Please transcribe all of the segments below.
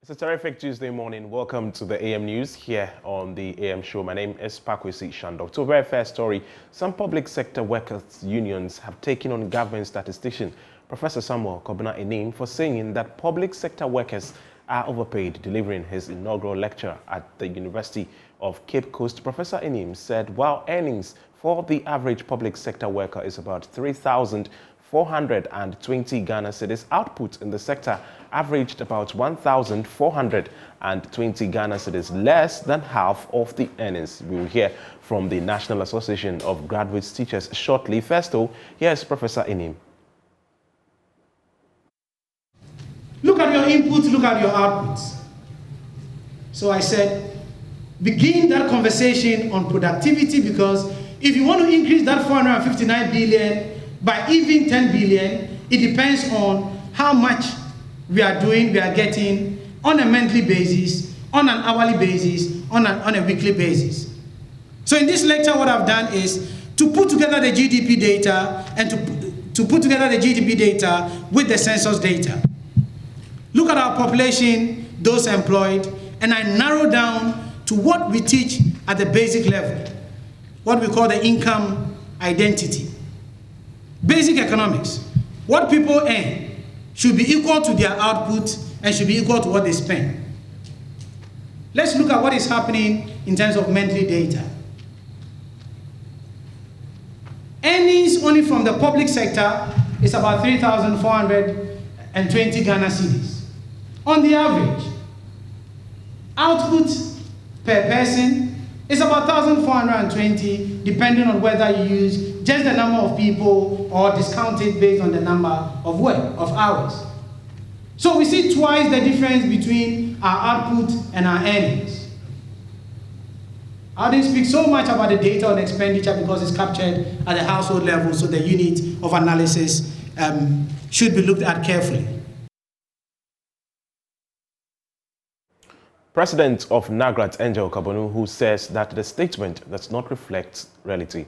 It's a terrific Tuesday morning. Welcome to the AM News here on the AM show. My name is Pakwesi Shandok. To a very fair story, some public sector workers' unions have taken on government statistician Professor Samuel Kobina-Enim for saying that public sector workers are overpaid. Delivering his inaugural lecture at the University of Cape Coast, Professor Enim said while earnings for the average public sector worker is about 3,420 Ghana cedis, output in the sector averaged about 1,420 Ghana cedis, less than half of the earnings. We will hear from the National Association of Graduate Teachers shortly. First, though, here's Professor Enim. Look at your inputs, look at your outputs. So I said, begin that conversation on productivity, because if you want to increase that 459 billion by even 10 billion, it depends on how much we are getting on a monthly basis, on an hourly basis, on a weekly basis. So in this lecture, what I've done is to put together the GDP data and to put together the GDP data with the census data. Look at our population, those employed, and I narrow down to what we teach at the basic level, what we call the income identity. Basic economics. What people earn should be equal to their output and should be equal to what they spend. Let's look at what is happening in terms of monthly data. Earnings only from the public sector is about 3,420 Ghana cedis. On the average, output per person is about 1,420, depending on whether you use just the number of people or discount it based on the number of hours. So we see twice the difference between our output and our earnings. I didn't speak so much about the data on expenditure because it's captured at the household level, so the unit of analysis should be looked at carefully. President of NAGRAT, Angel Kabonu, who says that the statement does not reflect reality.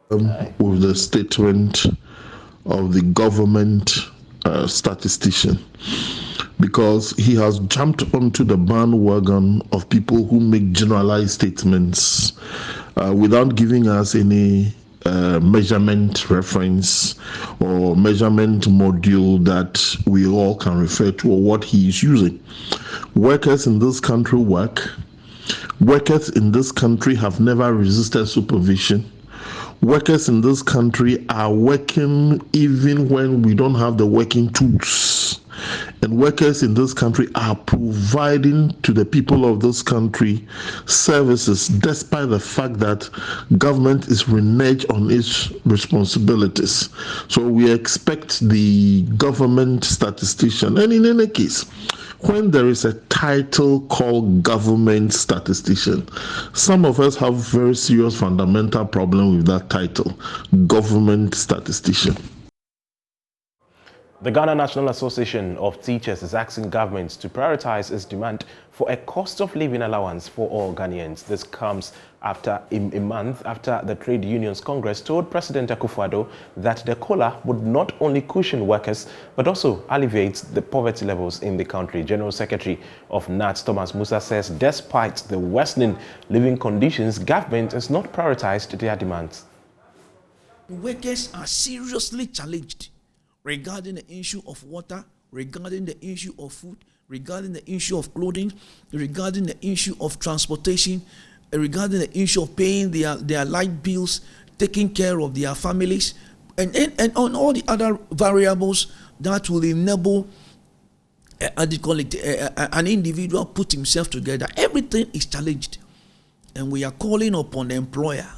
With the statement of the government statistician, because he has jumped onto the bandwagon of people who make generalized statements without giving us any measurement reference or measurement module that we all can refer to, or what he is using. Workers in this country work. Workers in this country have never resisted supervision. Workers in this country are working even when we don't have the working tools. And workers in this country are providing to the people of this country services, despite the fact that government is reneged on its responsibilities. So we expect the government statistician, and in any case, when there is a title called government statistician, some of us have very serious fundamental problem with that title, government statistician. The Ghana National Association of Teachers is asking governments to prioritize its demand for a cost of living allowance for all Ghanaians. This comes after a month after the Trade Unions Congress told President Akufo-Addo that the COLA would not only cushion workers but also alleviate the poverty levels in the country. General Secretary of NAT, Thomas Musa, says despite the worsening living conditions, government has not prioritized their demands. Workers are seriously challenged regarding the issue of water, regarding the issue of food, regarding the issue of clothing, regarding the issue of transportation, regarding the issue of paying their light bills, taking care of their families, and on all the other variables that will enable an individual put himself together. Everything is challenged. And we are calling upon the employer,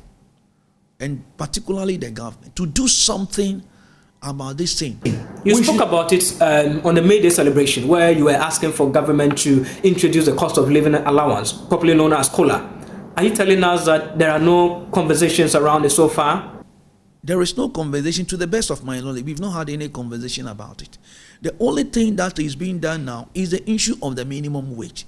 and particularly the government, to do something about this thing. You spoke about it on the May Day celebration, where you were asking for government to introduce the cost of living allowance, popularly known as COLA. Are you telling us that there are no conversations around it so far? There is no conversation, to the best of my knowledge. We've not had any conversation about it. The only thing that is being done now is the issue of the minimum wage.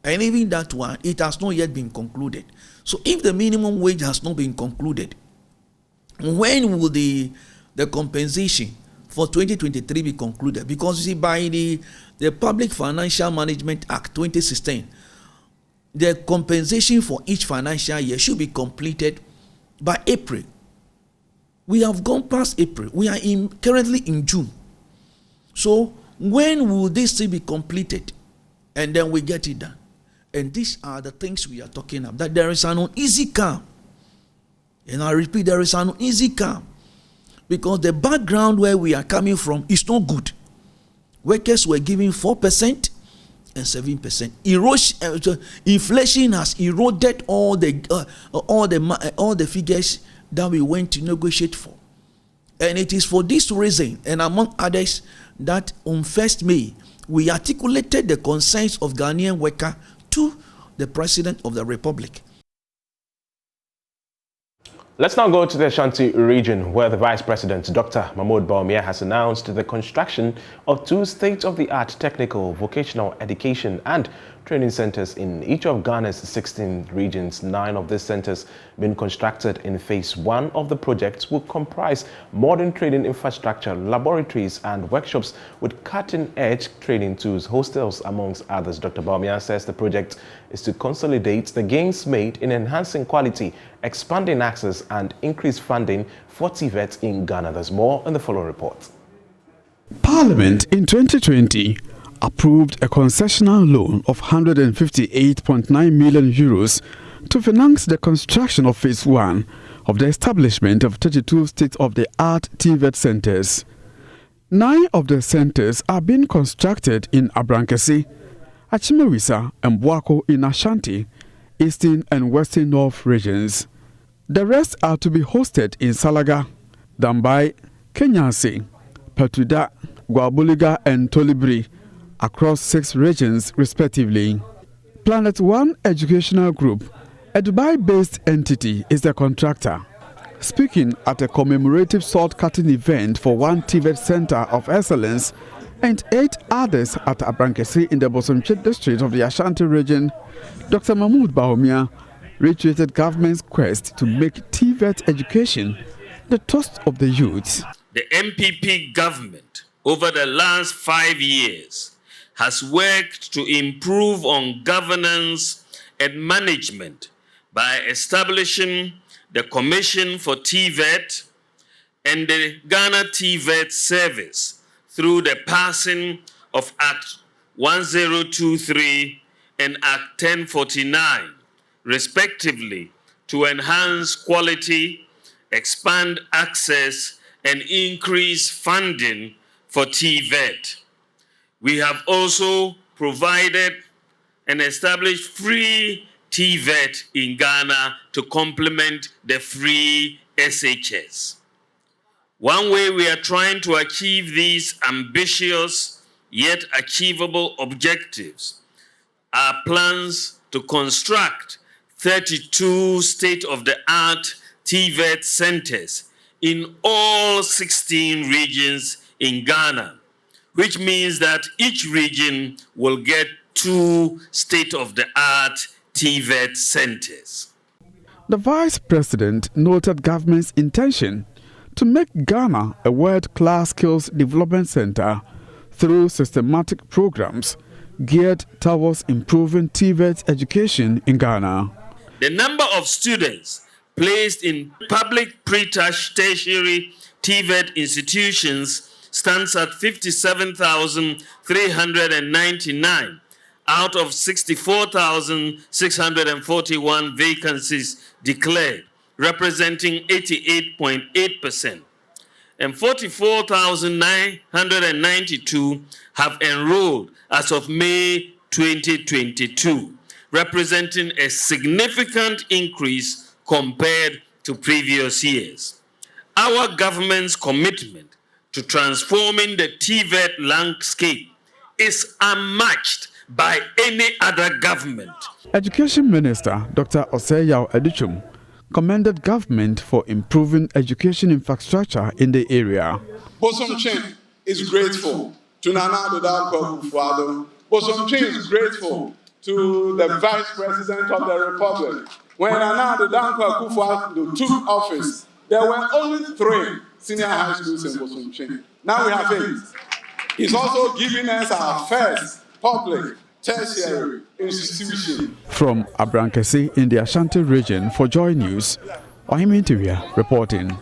And even that one, it has not yet been concluded. So if the minimum wage has not been concluded, when will the compensation for 2023 be concluded, because you see, by the Public Financial Management Act 2016, the compensation for each financial year should be completed by April. We have gone past April. We are currently in June. So when will this thing be completed? And then we get it done. And these are the things we are talking about. That there is an uneasy calm. And I repeat, there is an uneasy calm. Because the background where we are coming from is not good. Workers were giving 4% and 7%. Inflation has eroded all the figures that we went to negotiate for. And it is for this reason, and among others, that on 1st May, we articulated the concerns of Ghanaian workers to the President of the Republic. Let's now go to the Ashanti region, where the Vice President, Dr. Mahmoud Bawumia, has announced the construction of 2 state-of-the-art technical, vocational education and training centers in each of Ghana's 16 regions. 9 of these centers being constructed in phase 1 of the project will comprise modern training infrastructure, laboratories and workshops with cutting-edge training tools, hostels, amongst others. Dr. Bawumia says the project is to consolidate the gains made in enhancing quality, expanding access and increased funding for TVET in Ghana. There's more in the following report. Parliament in 2020 approved a concessional loan of 158.9 million euros to finance the construction of phase 1 of the establishment of 32 state-of-the-art TVET centers. 9 of the centers are being constructed in Abrankasi, Achimewisa and Boako in Ashanti, Eastern and Western North regions. The rest are to be hosted in Salaga, Dambai, Kenyasi, Patuda, Guabuliga and Tolibri across 6 regions respectively. Planet One Educational Group, a Dubai-based entity, is the contractor. Speaking at a commemorative sword-cutting event for 1 TVET Center of Excellence and 8 others at Abrankasi in the Bosomchi district of the Ashanti region, Dr. Mahmoud Bawumia reiterated government's quest to make TVET education the trust of the youth. The MPP government over the last 5 years has worked to improve on governance and management by establishing the Commission for TVET and the Ghana TVET Service through the passing of Act 1023 and Act 1049, respectively, to enhance quality, expand access, and increase funding for TVET. We have also provided and established free TVET in Ghana to complement the free SHS. One way we are trying to achieve these ambitious yet achievable objectives are plans to construct 32 state-of-the-art TVET centers in all 16 regions in Ghana, which means that each region will get 2 state-of-the-art TVET centers. The Vice President noted government's intention to make Ghana a world-class skills development center through systematic programs geared towards improving TVET education in Ghana. The number of students placed in public pre-tertiary TVET institutions stands at 57,399 out of 64,641 vacancies declared, representing 88.8%. And 44,992 have enrolled as of May 2022, representing a significant increase compared to previous years. Our government's commitment to transforming the TVET landscape is unmatched by any other government. Education Minister Dr. Osei Edichum commended government for improving education infrastructure in the area. Bosomchi is grateful to Nana Addo Akufo-Addo. Bosomchi is grateful to the Vice President of the Republic. When Nana Addo Akufo-Addo took office, there were only 3 senior high schools in Bosomchi. Now we have 8. He's also giving us our first public tertiary institution. From Abrankesi in the Ashanti region for Joy News, I'm Interior reporting.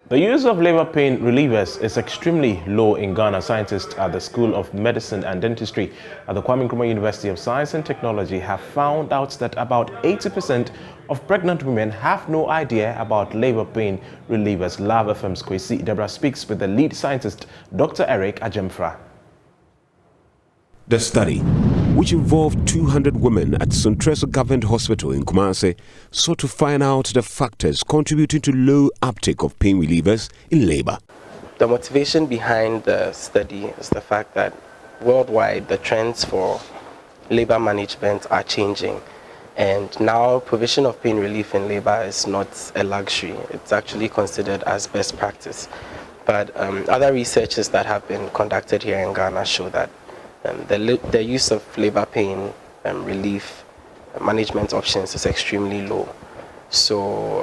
The use of labor pain relievers is extremely low in Ghana. Scientists at the School of Medicine and Dentistry at the Kwame Nkrumah University of Science and Technology have found out that about 80% of pregnant women have no idea about labor pain relievers. Love FM's Kwesi Deborah speaks with the lead scientist, Dr. Eric Ajemfra. The study, which involved 200 women at Suntreso Government Hospital in Kumasi, sought to find out the factors contributing to low uptake of pain relievers in labor. The motivation behind the study is the fact that worldwide the trends for labor management are changing, and now provision of pain relief in labor is not a luxury. It's actually considered as best practice. But other researches that have been conducted here in Ghana show that the use of labor pain relief management options is extremely low. So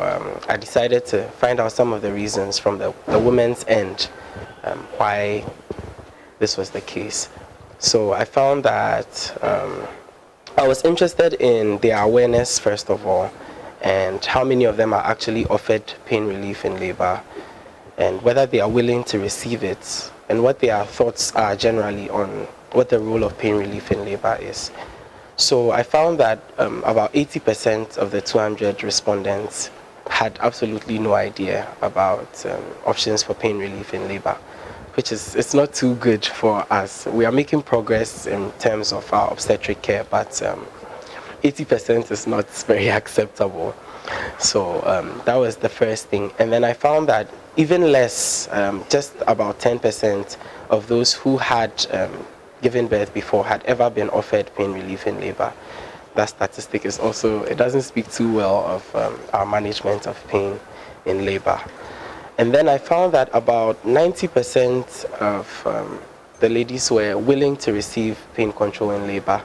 I decided to find out some of the reasons from the women's end why this was the case. So I found that I was interested in their awareness, first of all, and how many of them are actually offered pain relief in labor, and whether they are willing to receive it, and what their thoughts are generally on what the role of pain relief in labor is. So I found that about 80% of the 200 respondents had absolutely no idea about options for pain relief in labor, which is, it's not too good for us. We are making progress in terms of our obstetric care, but 80% is not very acceptable. So that was the first thing. And then I found that even less, just about 10% of those who had given birth before had ever been offered pain relief in labor. That statistic is also, it doesn't speak too well of our management of pain in labor. And then I found that about 90% of the ladies were willing to receive pain control in labor,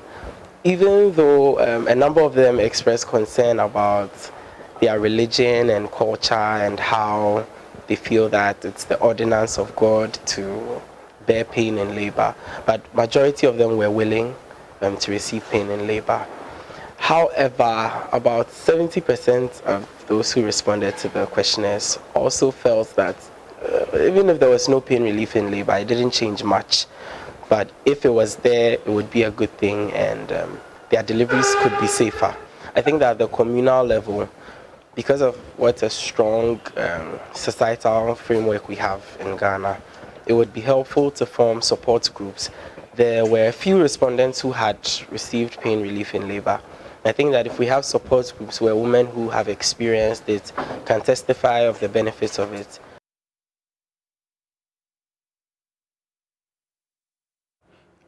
even though a number of them expressed concern about their religion and culture and how they feel that it's the ordinance of God to bear pain in labor. But majority of them were willing to receive pain in labor. However, about 70% of those who responded to the questionnaires also felt that even if there was no pain relief in labor, it didn't change much. But if it was there, it would be a good thing, and their deliveries could be safer. I think that at the communal level, because of what a strong societal framework we have in Ghana, it would be helpful to form support groups. There were a few respondents who had received pain relief in labor. I think that if we have support groups where women who have experienced it can testify of the benefits of it.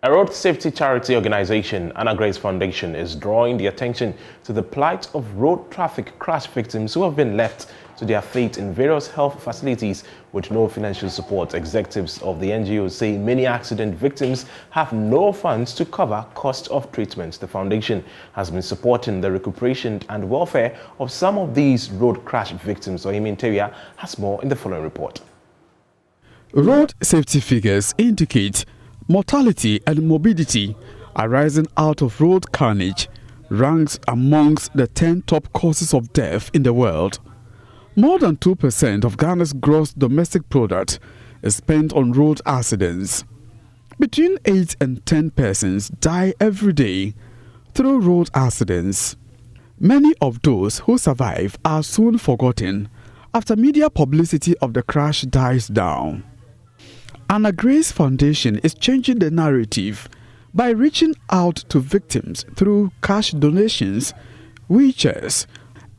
A road safety charity organization, Anna Grace Foundation, is drawing the attention to the plight of road traffic crash victims who have been left to their fate in various health facilities with no financial support. Executives of the NGO say many accident victims have no funds to cover cost of treatment. The foundation has been supporting the recuperation and welfare of some of these road crash victims. Ohimi Nteria has more in the following report. Road safety figures indicate mortality and morbidity arising out of road carnage ranks amongst the 10 top causes of death in the world. More than 2% of Ghana's gross domestic product is spent on road accidents. Between 8 and 10 persons die every day through road accidents. Many of those who survive are soon forgotten after media publicity of the crash dies down. Anna Grace Foundation is changing the narrative by reaching out to victims through cash donations, wheelchairs,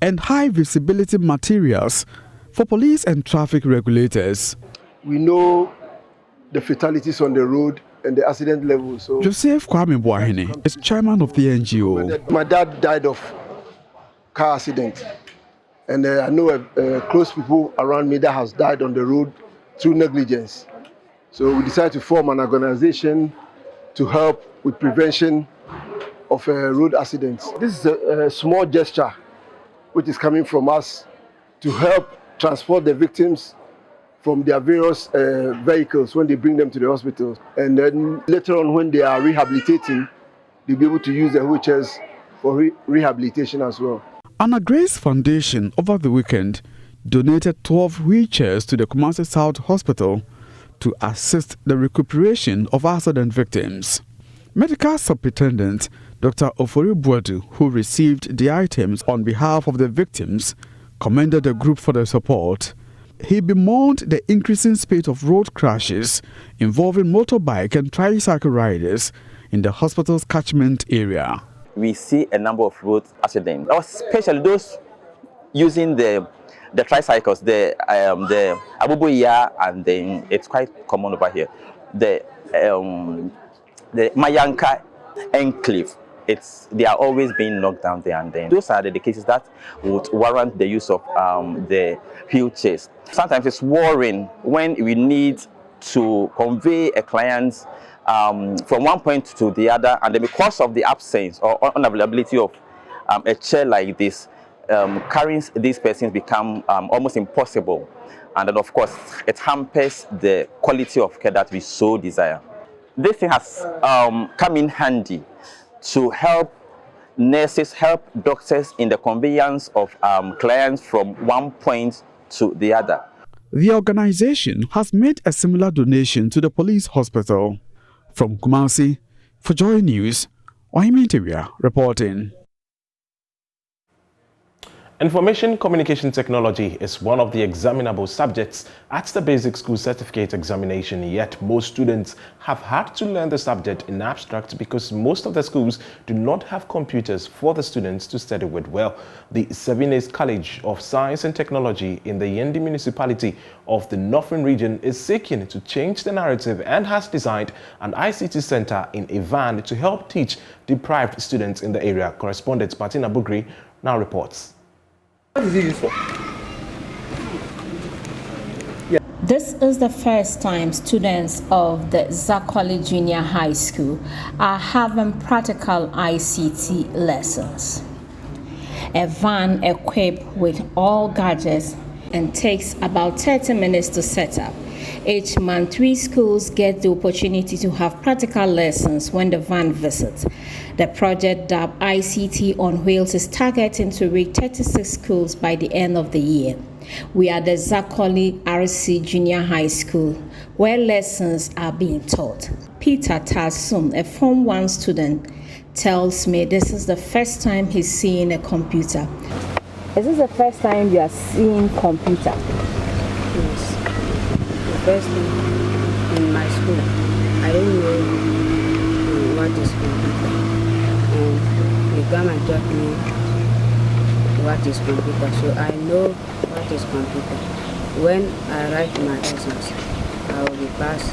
and high visibility materials for police and traffic regulators. We know the fatalities on the road and the accident level. So Joseph Kwame Boahene is chairman of the NGO. My dad died of car accident, and I know close people around me that has died on the road through negligence. So we decided to form an organization to help with prevention of road accidents. This is a small gesture which is coming from us to help transport the victims from their various vehicles when they bring them to the hospital. And then later on, when they are rehabilitating, they'll be able to use the wheelchairs for rehabilitation as well. Anna Grace Foundation over the weekend donated 12 wheelchairs to the Kumasi South Hospital to assist the recuperation of accident victims. Medical Superintendent Dr. Ofori Buadu, who received the items on behalf of the victims, commended the group for their support. He bemoaned the increasing spate of road crashes involving motorbike and tricycle riders in the hospital's catchment area. We see a number of road accidents, especially those using the tricycles, the Abubuya, and then it's quite common over here, the Mayanka enclave. They are always being knocked down there, and then those are the cases that would warrant the use of the wheelchairs. Sometimes it's worrying when we need to convey a client from one point to the other, and then because of the absence or unavailability of a chair like this, carrying these persons become almost impossible, and then of course it hampers the quality of care that we so desire. This thing has come in handy to help nurses, help doctors in the conveyance of clients from one point to the other. The organization has made a similar donation to the police hospital. From Kumasi, for JoyNews, Ohimintiwia reporting. Information communication technology is one of the examinable subjects at the basic school certificate examination, yet most students have had to learn the subject in abstract because most of the schools do not have computers for the students to study with well. The Savines College of Science and Technology in the Yendi municipality of the Northern region is seeking to change the narrative and has designed an ICT center in Ivan to help teach deprived students in the area. Correspondent Martina Bugri now reports. What is it used for? This is the first time students of the Zakoli Junior High School are having practical ICT lessons. A van equipped with all gadgets and takes about 30 minutes to set up. Each month, 3 schools get the opportunity to have practical lessons when the van visits. The project dubbed ICT on Wheels is targeting to reach 36 schools by the end of the year. We are the Zakoli RC Junior High School, where lessons are being taught. Peter Tasum, a Form 1 student, tells me this is the first time he's seeing a computer. Is this the first time you are seeing computer? Yes. The first time in my school. I don't know what is computer. And the government taught me what is computer, so I know what is computer. When I write my exams, I will be passed.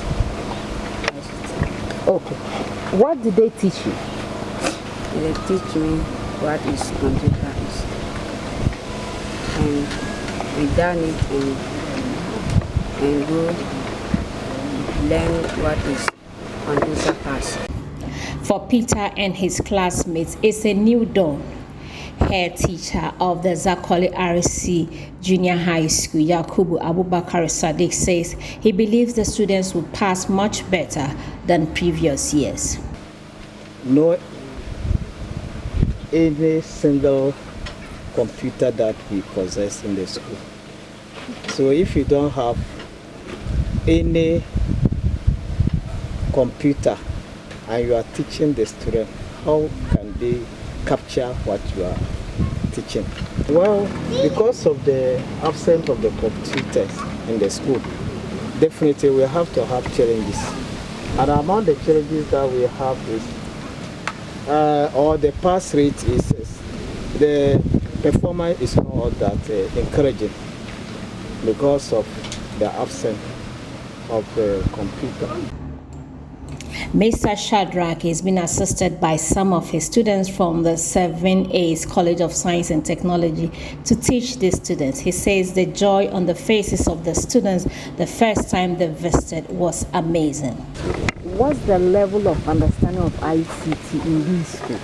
Okay. What did they teach you? They teach me what is computer is. And we done it and go learn what is computer class. For Peter and his classmates, it's a new dawn. Head teacher of the Zakoli RC Junior High School, Yakubu Abubakar Sadiq, says he believes the students will pass much better than previous years. No any single computer that we possess in the school. So if you don't have any computer and you are teaching the student, how can they capture what you are teaching? Well, because of the absence of the computers in the school, definitely we have to have challenges. And among the challenges that we have is, or the pass rate is, the performance is not that encouraging because of the absence of the computer. Mr. Shadrach has been assisted by some of his students from the 7A's College of Science and Technology to teach the students. He says the joy on the faces of the students the first time they visited was amazing. What's the level of understanding of ICT in these schools?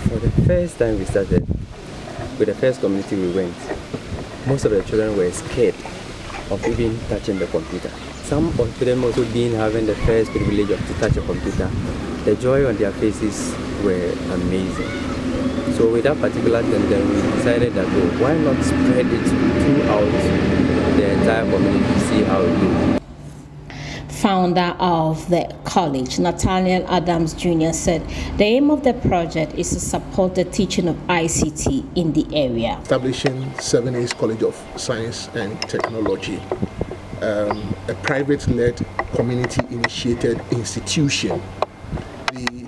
For the first time we started, with the first community we went, most of the children were scared of even touching the computer. Some of them also didn't having the first privilege of to touch a computer. The joy on their faces were amazing. So with that particular thing, then we decided that, oh, why not spread it throughout the entire community to see how it goes. Founder of the college, Nathaniel Adams Jr., said the aim of the project is to support the teaching of ICT in the area. Establishing 7A's College of Science and Technology, a private-led, community-initiated institution. The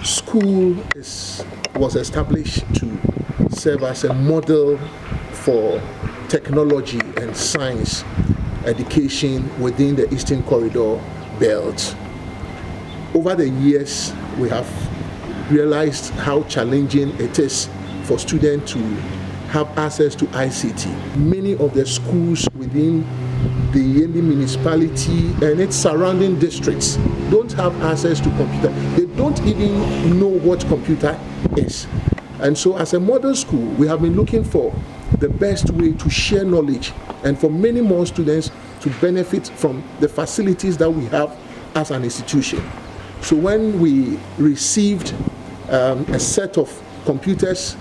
school was established to serve as a model for technology and science education within the Eastern Corridor belt. Over the years, we have realized how challenging it is for students to have access to ICT. Many of the schools within the Yendi municipality and its surrounding districts don't have access to computer. They don't even know what computer is. And so as a model school, we have been looking for the best way to share knowledge and for many more students to benefit from the facilities that we have as an institution. So when we received a set of computers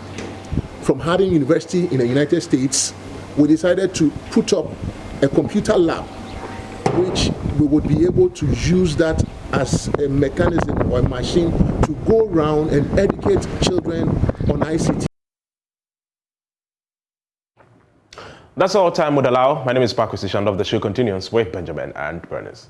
from Harding University in the United States, we decided to put up a computer lab, which we would be able to use that as a mechanism or a machine to go around and educate children on ICT. That's all time would allow. My name is Paco Sishandov. The show continues with Benjamin and Bernice.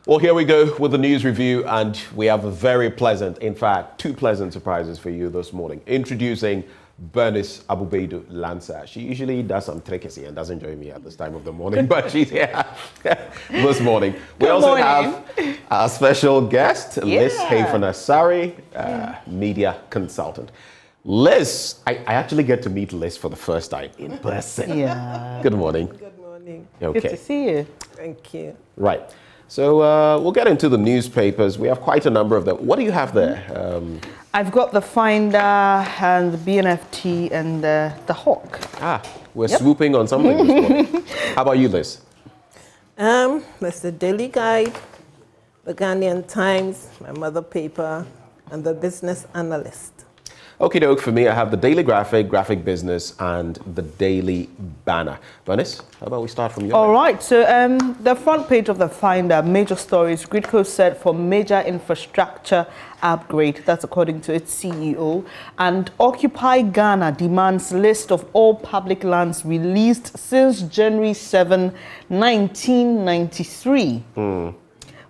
Well, here we go with the news review, and we have a very pleasant, in fact, two pleasant surprises for you this morning. Introducing Bernice Abubedu Lancer. She usually does some trickery and doesn't join me at this time of the morning, but she's here this morning. We also have our special guest, Liz Hafen-Asari, media consultant. Liz, I actually get to meet Liz for the first time in person. Yeah. Good morning. Good morning. Okay. Good to see you. Thank you. Right. So we'll get into the newspapers. We have quite a number of them. What do you have there? I've got the Finder and the BNFT and the Hawk. Ah, we're swooping on something this morning. How about you, Liz? There's the Daily Guide, the Ghanaian Times, my mother paper, and the Business Analyst. Okie doke, for me, I have the Daily Graphic, Graphic Business, and the Daily Banner. Bernice, how about we start from your All right, so the front page of the Finder, major stories, Gridco set for major infrastructure upgrade. That's according to its CEO. And Occupy Ghana demands list of all public lands released since January 7, 1993.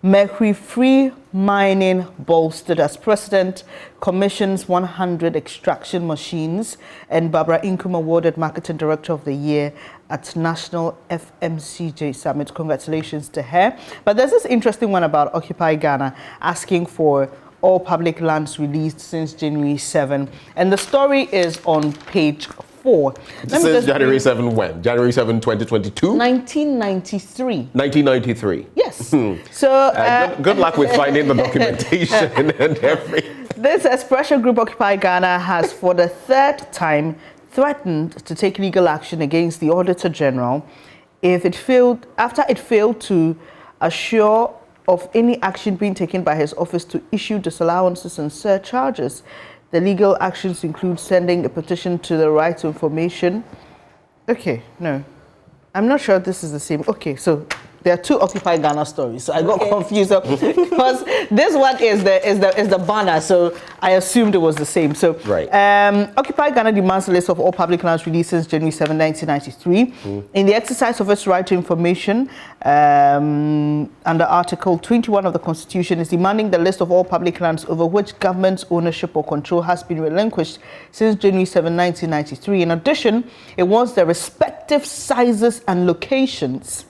Mercury-free mining bolstered as president commissions 100 extraction machines, and Barbara Inkum awarded Marketing Director of the Year at National FMCJ Summit. Congratulations to her. But there's this interesting one about Occupy Ghana asking for all public lands released since January 7. And the story is on page 4. Since January 7 when? January 7, 2022? 1993. 1993. Yes. So good luck with finding the documentation and everything. This expression group, Occupy Ghana, has for the third time threatened to take legal action against the Auditor General after it failed to assure of any action being taken by his office to issue disallowances and surcharges. The legal actions include sending a petition to the Right to Information. Okay, no, I'm not sure this is the same. Okay, so there are two Occupy Ghana stories, so I got confused because this one is the banner, so I assumed it was the same. So Occupy Ghana demands a list of all public lands released since January 7, 1993. In the exercise of its right to information, under Article 21 of the Constitution, is demanding the list of all public lands over which government's ownership or control has been relinquished since January 7, 1993. In addition, it wants the respective sizes and locations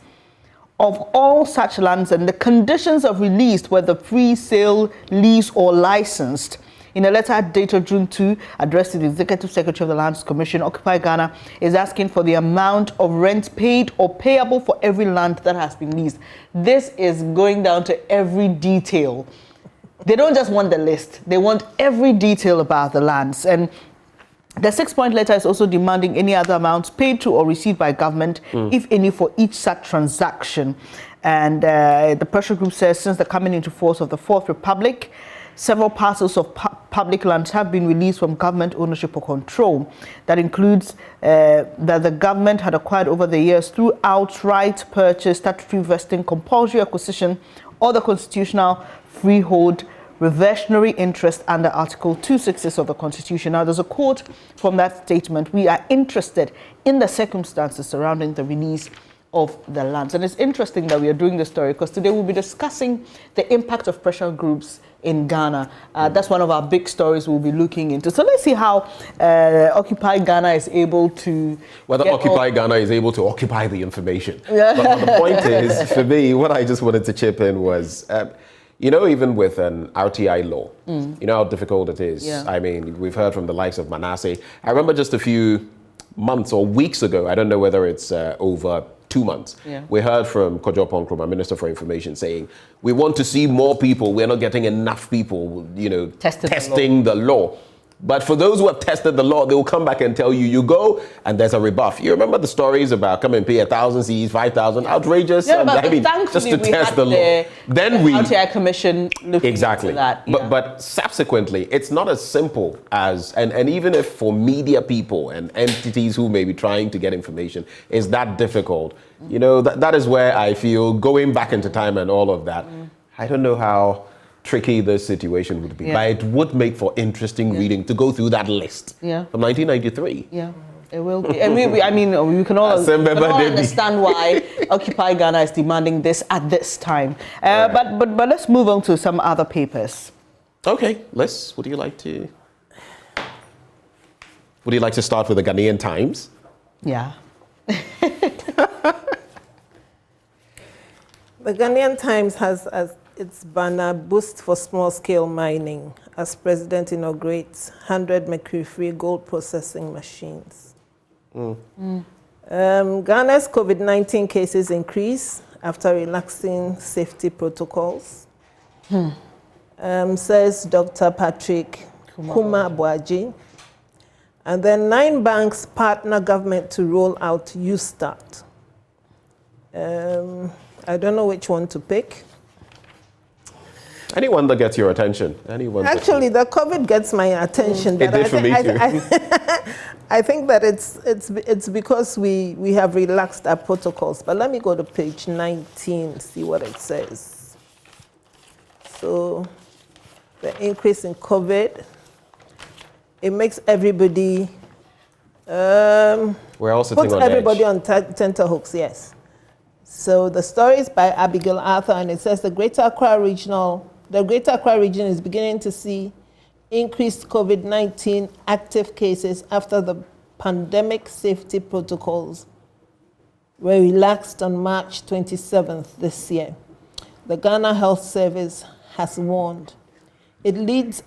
of all such lands and the conditions of release, whether free, sale, lease, or licensed. In a letter dated June 2, addressed to the Executive Secretary of the Lands Commission, Occupy Ghana is asking for the amount of rent paid or payable for every land that has been leased. This is going down to every detail. They don't just want the list, they want every detail about the lands. And the 6-point letter is also demanding any other amounts paid to or received by government, if any, for each such transaction. And the pressure group says since the coming into force of the Fourth Republic, several parcels of public lands have been released from government ownership or control. That includes that the government had acquired over the years through outright purchase, statutory vesting, compulsory acquisition, or the constitutional freehold reversionary interest under Article 266 of the Constitution. Now, there's a quote from that statement: "We are interested in the circumstances surrounding the release of the lands." And it's interesting that we are doing this story because today we'll be discussing the impact of pressure groups in Ghana. That's one of our big stories we'll be looking into. So let's see how Occupy Ghana is able to... Whether Occupy Ghana is able to occupy the information. But the point is, for me, what I just wanted to chip in was... you know, even with an RTI law, you know how difficult it is. Yeah. I mean, we've heard from the likes of Manasseh. I remember just a few months or weeks ago, I don't know whether it's over 2 months, we heard from Kojo Ponkroma, Minister for Information, saying, we want to see more people. We're not getting enough people, you know, testing the law. But for those who have tested the law, they will come back and tell you, you go and there's a rebuff. You remember the stories about come and pay 1,000 Cs, 5,000, outrageous. Yeah, but I mean, just to test the law. Then we RTI Commission looking into that. Yeah. But subsequently, it's not as simple as, and even if for media people and entities who may be trying to get information, is that difficult. You know, that is where I feel going back into time and all of that. I don't know how tricky this situation would be, but it would make for interesting reading to go through that list from 1993. Yeah, it will be. And I mean, we can all understand why Occupy Ghana is demanding this at this time. But let's move on to some other papers. Okay, would you like to start with the Ghanaian Times? Yeah. The Ghanaian Times has its banner "Boost for Small-Scale Mining" as President inaugurates 100 mercury-free gold processing machines. Ghana's COVID-19 cases increase after relaxing safety protocols, says Dr. Patrick Kuma-Boaji. And then 9 banks partner government to roll out YouStart. I don't know which one to pick. Anyone that gets your attention. Actually, the COVID gets my attention. It did for me too. I think that it's because we have relaxed our protocols. But let me go to page 19, see what it says. So the increase in COVID, it makes everybody we're all sitting on everybody on tenterhooks, yes. So the story is by Abigail Arthur, and it says the Greater Accra region is beginning to see increased COVID-19 active cases after the pandemic safety protocols were relaxed on March 27th this year. The Ghana Health Service has warned. It leads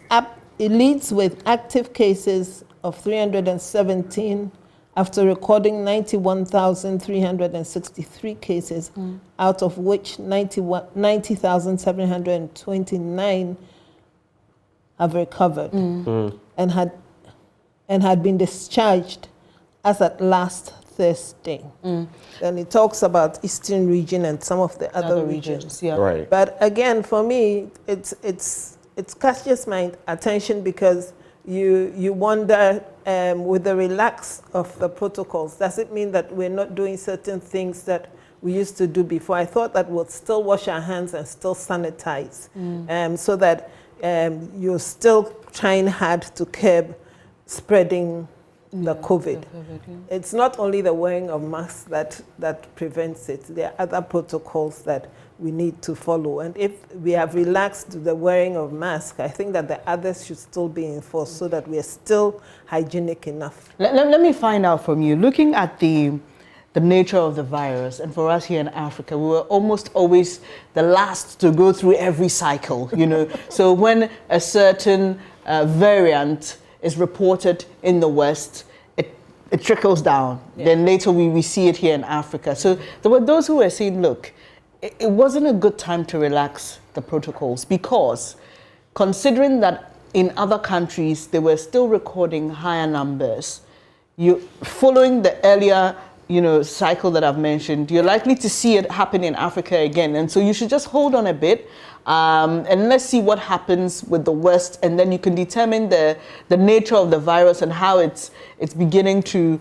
with active cases of 317 after recording 91,363 cases, out of which 90,729 have recovered and had been discharged as at last Thursday. And it talks about Eastern region and some of the other regions. Yeah. Right. But again, for me, it catches my attention because you wonder, with the relax of the protocols, does it mean that we're not doing certain things that we used to do before? I thought that we'll still wash our hands and still sanitize, so that you're still trying hard to curb spreading the COVID. It's not only the wearing of masks that prevents it. There are other protocols that we need to follow. And if we have relaxed the wearing of masks, I think that the others should still be enforced so that we are still hygienic enough. Let me find out from you. Looking at the the nature of the virus. And for us here in Africa, we were almost always the last to go through every cycle, you know. So when a certain variant is reported in the West, it trickles down. Yeah. Then later we see it here in Africa. So there were those who were saying, look, it wasn't a good time to relax the protocols, because considering that in other countries they were still recording higher numbers, following the earlier cycle that I've mentioned, you're likely to see it happen in Africa again. And so you should just hold on a bit, and let's see what happens with the West, and then you can determine the nature of the virus and how it's beginning to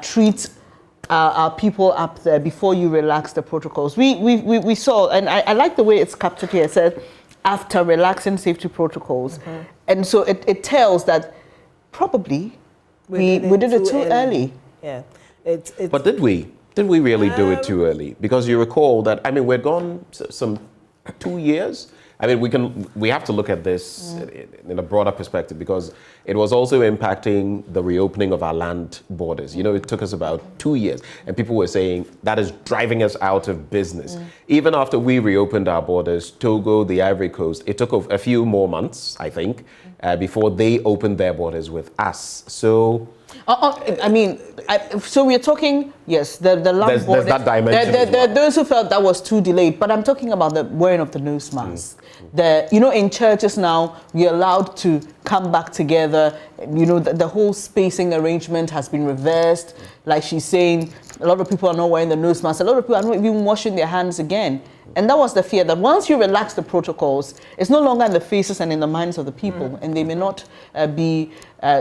treat our people up there before you relax the protocols. We saw, and I like the way it's captured here. It said, after relaxing safety protocols. Mm-hmm. And so it tells that probably we did it too early. Yeah. But did we? Did we really do it too early? Because you recall that, I mean, we're gone some 2 years. I mean, we have to look at this in a broader perspective, because it was also impacting the reopening of our land borders. You know, it took us about 2 years, and people were saying that is driving us out of business. Even after we reopened our borders, Togo, the Ivory Coast, it took a few more months, I think, before they opened their borders with us. So... so we're talking, yes, the land borders. There's that dimension. There are those who felt that was too delayed, but I'm talking about the wearing of the nose mask. In churches now, we're allowed to come back together. You know, the whole spacing arrangement has been reversed. Like she's saying, a lot of people are not wearing the nose mask. A lot of people are not even washing their hands again. And that was the fear, that once you relax the protocols, it's no longer in the faces and in the minds of the people, and they may not be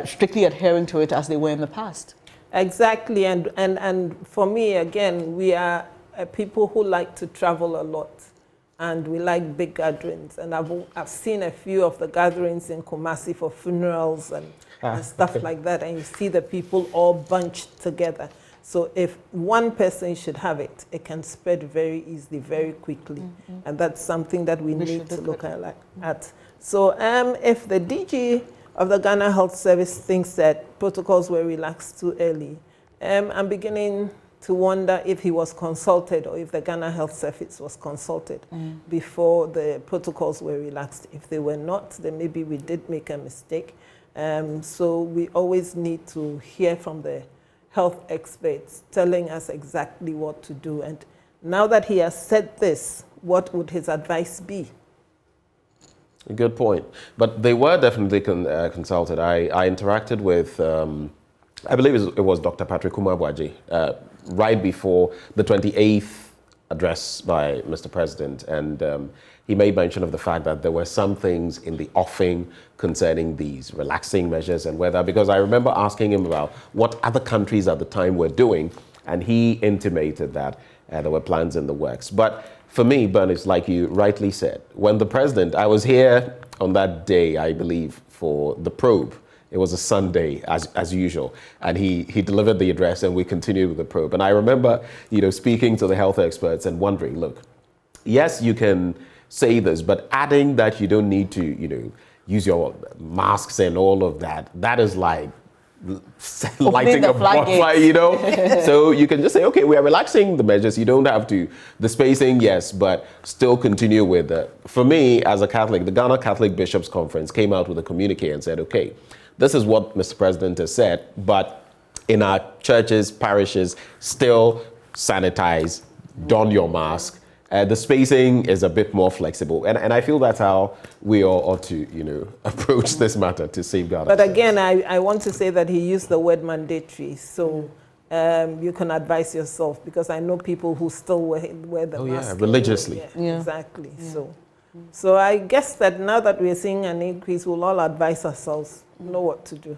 strictly adhering to it as they were in the past. Exactly, and for me, again, we are people who like to travel a lot, and we like big gatherings. And I've seen a few of the gatherings in Kumasi for funerals and stuff like that, and you see the people all bunched together. So if one person should have it, it can spread very easily, very quickly. And that's something that we need to look at. So if the DG of the Ghana Health Service thinks that protocols were relaxed too early, I'm beginning to wonder if he was consulted, or if the Ghana Health Service was consulted before the protocols were relaxed. If they were not, then maybe we did make a mistake. So we always need to hear from the health experts telling us exactly what to do. And now that he has said this, what would his advice be? A good point. But they were definitely consulted. I interacted with, I believe it was Dr. Patrick Kumabwaji, right before the 28th address by Mr. President. And he made mention of the fact that there were some things in the offing concerning these relaxing measures and whether, because I remember asking him about what other countries at the time were doing, and he intimated that there were plans in the works. But for me, Bernice, like you rightly said, when the president, I was here on that day, I believe, for the probe. It was a Sunday, as usual, and he delivered the address, and we continued with the probe. And I remember, speaking to the health experts and wondering, look, yes, you can say this, but adding that you don't need to, use your masks and all of that, that is like lighting a bonfire, So you can just say, okay, we are relaxing the measures. You don't have to, the spacing, yes, but still continue with it. For me, as a Catholic, the Ghana Catholic Bishops' Conference came out with a communique and said, okay, this is what Mr. President has said, but in our churches, parishes, still sanitize, don your mask. The spacing is a bit more flexible. And I feel that's how we all ought to, approach this matter to safeguard But ourselves. again, I want to say that he used the word mandatory. So you can advise yourself, because I know people who still wear the mask. Yeah, religiously. Yeah. Exactly. Yeah. So I guess that now that we're seeing an increase, we'll all advise ourselves, know what to do.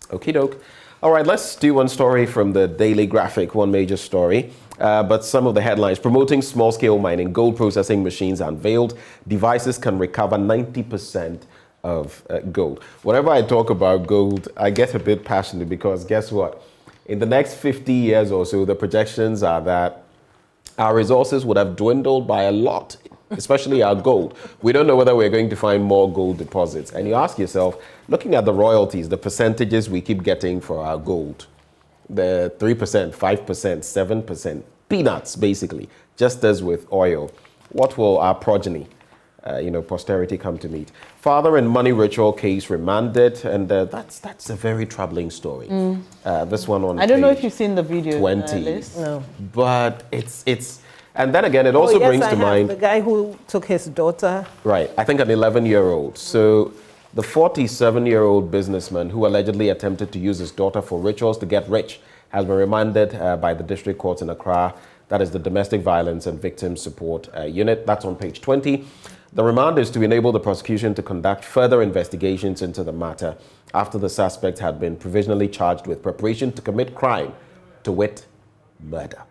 Okie doke. All right, let's do one story from the Daily Graphic, one major story. But some of the headlines: promoting small-scale mining, gold processing machines unveiled. Devices can recover 90% of gold. Whenever I talk about gold, I get a bit passionate, because guess what? In the next 50 years or so, the projections are that our resources would have dwindled by a lot, especially our gold. We don't know whether we're going to find more gold deposits. And you ask yourself, looking at the royalties, the percentages we keep getting for our gold, the 3%, 5%, 7%, peanuts, basically, just as with oil. What will our progeny, posterity come to meet? Father in money ritual case remanded, and that's a very troubling story. This one on I don't know if you've seen the video. 20. Liz. No. But it's and then again, it also brings to mind the guy who took his daughter. Right, I think an 11-year-old. So the 47-year-old businessman who allegedly attempted to use his daughter for rituals to get rich has been remanded by the district court in Accra. That is the Domestic Violence and Victim Support Unit. That's on page 20. The remand is to enable the prosecution to conduct further investigations into the matter after the suspect had been provisionally charged with preparation to commit crime, to wit, murder.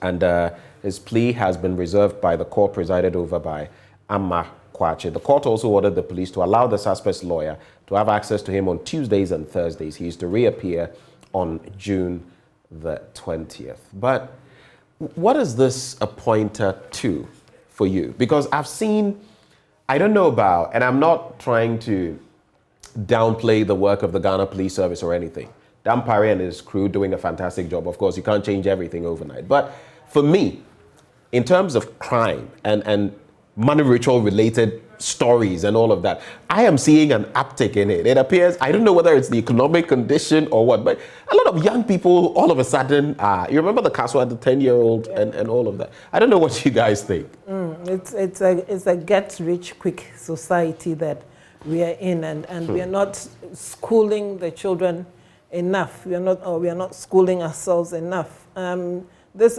And his plea has been reserved by the court presided over by Amma Kwache. The court also ordered the police to allow the suspect's lawyer to have access to him on Tuesdays and Thursdays. He is to reappear on June the 20th. But what is this a pointer to for you? Because I've seen, I don't know about, and I'm not trying to downplay the work of the Ghana Police Service or anything. Dan Parry and his crew doing a fantastic job. Of course, you can't change everything overnight. But for me, in terms of crime and money ritual related stories and all of that, I am seeing an uptick in it. It appears, I don't know whether it's the economic condition or what, but a lot of young people all of a sudden, you remember the castle at the 10-year-old and all of that. I don't know what you guys think. It's a get rich quick society that we are in, and we are not schooling the children enough. We are not schooling ourselves enough. This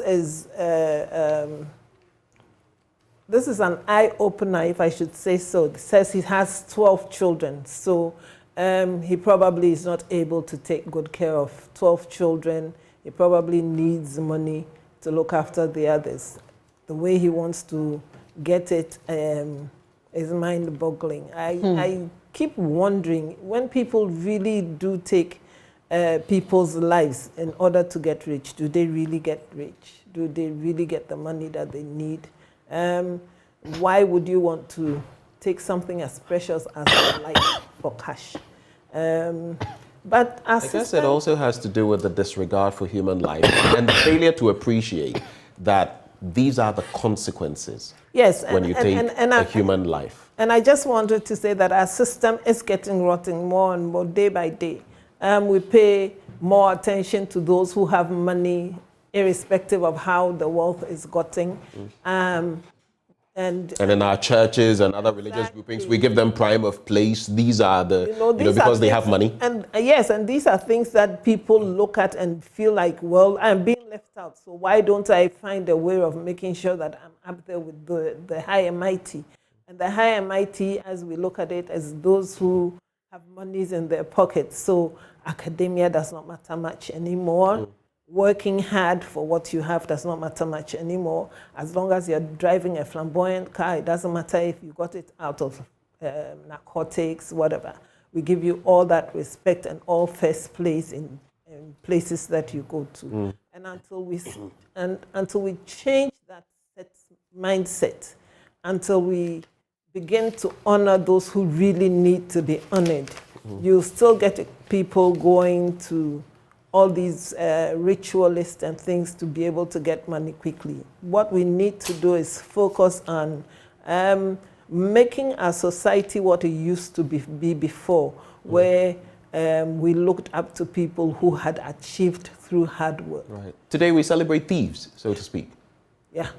is an eye-opener, if I should say so. It says he has 12 children, so he probably is not able to take good care of 12 children. He probably needs money to look after the others. The way he wants to get it is mind-boggling. I keep wondering, when people really do take people's lives in order to get rich, do they really get rich? Do they really get the money that they need? Why would you want to take something as precious as life for cash? But I guess it also has to do with the disregard for human life and the failure to appreciate that these are the consequences. Yes, when you take a human life. And I just wanted to say that our system is getting rotten more and more day by day. We pay more attention to those who have money, irrespective of how the wealth is gotten. And in our churches and other religious groupings, we give them prime of place. These are the, because they have money. And yes, and these are things that people look at and feel like, well, I'm being left out. So why don't I find a way of making sure that I'm up there with the high and mighty? And the high and mighty, as we look at it, as those who have monies in their pockets. So academia does not matter much anymore. Working hard for what you have does not matter much anymore. As long as you're driving a flamboyant car, it doesn't matter if you got it out of narcotics, whatever. We give you all that respect and all first place in places that you go to. And until we change that mindset, until we begin to honor those who really need to be honored, you'll still get people going to all these ritualists and things to be able to get money quickly. What we need to do is focus on making our society what it used to be before, where we looked up to people who had achieved through hard work. Right. Today we celebrate thieves, so to speak. Yeah.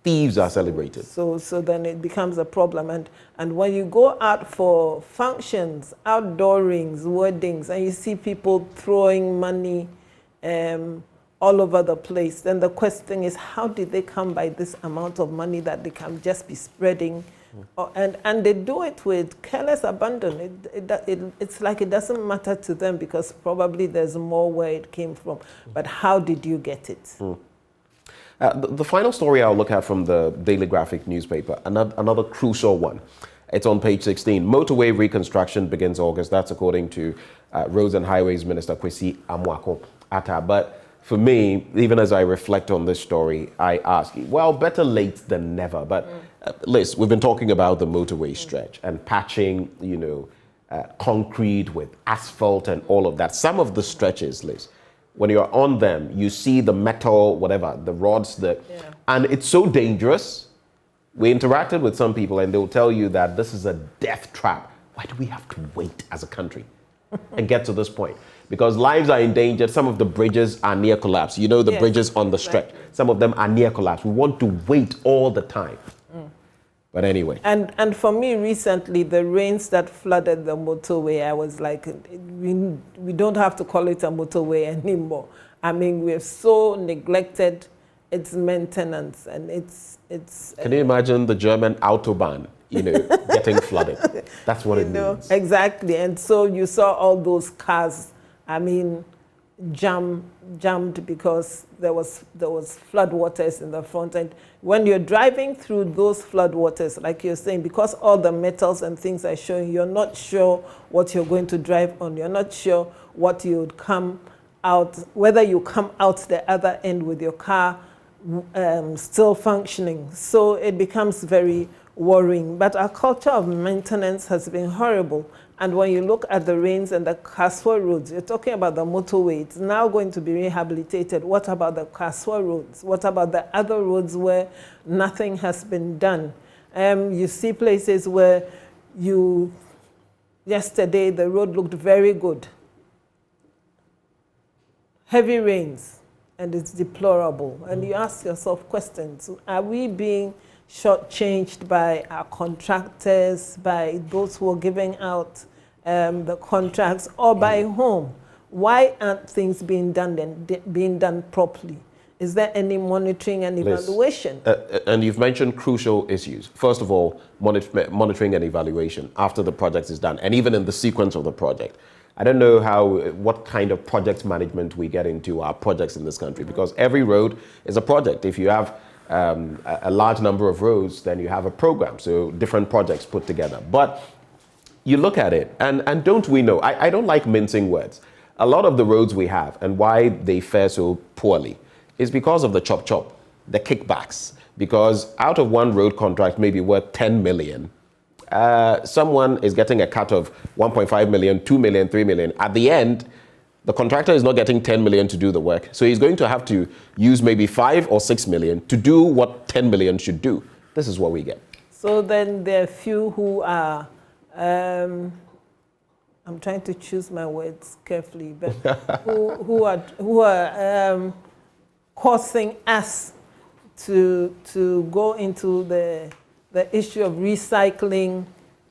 Thieves are celebrated. So then it becomes a problem. And when you go out for functions, outdoorings, weddings, and you see people throwing money all over the place, then the question is, how did they come by this amount of money that they can just be spreading? And they do it with careless abandon. It's like it doesn't matter to them because probably there's more where it came from. But how did you get it? The final story I'll look at from the Daily Graphic newspaper, another crucial one. It's on page 16. Motorway reconstruction begins August. That's according to Roads and Highways Minister Kwesi Amoako-Atta. But for me, even as I reflect on this story, I ask, well, better late than never. But Liz, we've been talking about the motorway stretch and patching, concrete with asphalt and all of that. Some of the stretches, Liz, when you're on them, you see the metal, whatever, the rods, and it's so dangerous. We interacted with some people and they'll tell you that this is a death trap. Why do we have to wait as a country and get to this point? Because lives are endangered. Some of the bridges are near collapse. You know, the bridges on the stretch. Some of them are near collapse. We want to wait all the time. But anyway. And for me, recently, the rains that flooded the motorway, I was like, we don't have to call it a motorway anymore. I mean, we've so neglected its maintenance, and it's. Can you imagine the German Autobahn, you know, getting flooded? That's what it means. Exactly. And so you saw all those cars, I mean, jammed because there was flood waters in the front. And when you're driving through those flood waters, like you're saying, because all the metals and things are showing, you're not sure what you're going to drive on. You're not sure what you would come out, whether you come out the other end with your car still functioning. So it becomes very worrying. But our culture of maintenance has been horrible. And when you look at the rains and the Kaswa roads, you're talking about the motorway. It's now going to be rehabilitated. What about the Kaswa roads? What about the other roads where nothing has been done? You see places where yesterday the road looked very good. Heavy rains, and it's deplorable. And you ask yourself questions. Are we being shortchanged by our contractors, by those who are giving out the contracts, or by whom? Why aren't things being done properly? Is there any monitoring and evaluation? And you've mentioned crucial issues. First of all, monitoring and evaluation after the project is done, and even in the sequence of the project. I don't know what kind of project management we get into our projects in this country, because every road is a project. If you have a large number of roads, then you have a program, so different projects put together. But you look at it, and don't we know, I don't like mincing words. A lot of the roads we have and why they fare so poorly is because of the chop, the kickbacks. Because out of one road contract maybe worth 10 million, someone is getting a cut of 1.5 million, 2 million, 3 million. At the end, the contractor is not getting 10 million to do the work. So he's going to have to use maybe 5 or 6 million to do what 10 million should do. This is what we get. So then there are few who are, I'm trying to choose my words carefully, but who are causing us to go into the issue of recycling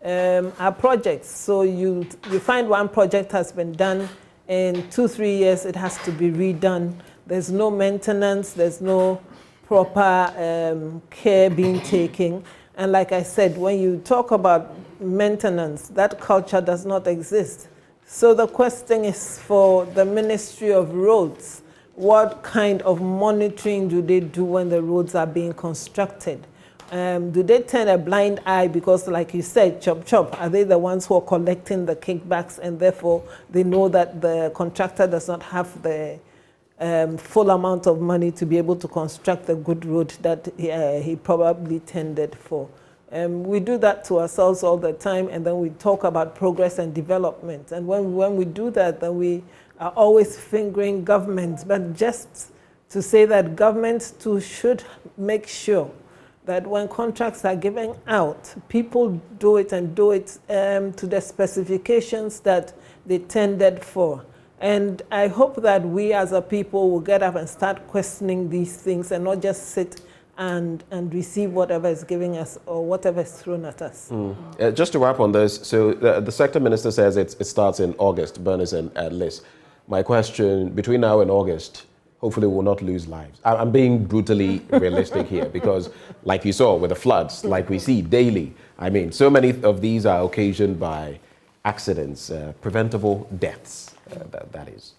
our projects. So you find one project has been done, in 2-3 years it has to be redone. There's no maintenance, there's no proper care being taken. And like I said, when you talk about maintenance, that culture does not exist. So the question is for the Ministry of Roads, what kind of monitoring do they do when the roads are being constructed? Do they turn a blind eye because, like you said, chop, are they the ones who are collecting the kickbacks, and therefore they know that the contractor does not have the full amount of money to be able to construct the good road that he probably tendered for? We do that to ourselves all the time, and then we talk about progress and development. And when we do that, then we are always fingering government. But just to say that government too should make sure that when contracts are given out, people do it and do it to the specifications that they tendered for. And I hope that we as a people will get up and start questioning these things and not just sit and receive whatever is giving us or whatever is thrown at us. Just to wrap on this, so the sector minister says it starts in August, Bernice and Liz. My question, between now and August, hopefully we'll not lose lives. I'm being brutally realistic here because, like you saw with the floods, like we see daily, I mean, so many of these are occasioned by accidents, preventable deaths, that is.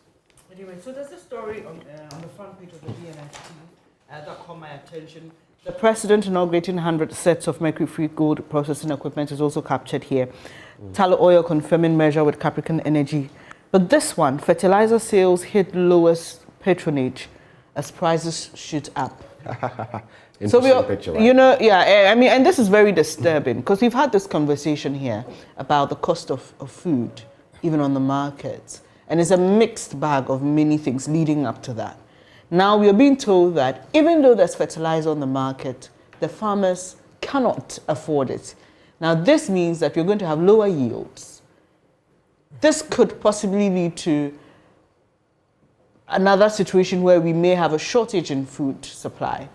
Anyway, so there's a story on the front page of the DNST that caught my attention. The president inaugurating 100 sets of mercury-free gold processing equipment is also captured here. Tallow oil confirming merger with Capricorn Energy. But this one, fertilizer sales hit lowest patronage as prices shoot up. So picture, right? You know, yeah, I mean, and this is very disturbing because we've had this conversation here about the cost of food, even on the markets. And it's a mixed bag of many things leading up to that. Now we are being told that even though there's fertilizer on the market, the farmers cannot afford it. Now this means that we're going to have lower yields. This could possibly lead to another situation where we may have a shortage in food supply.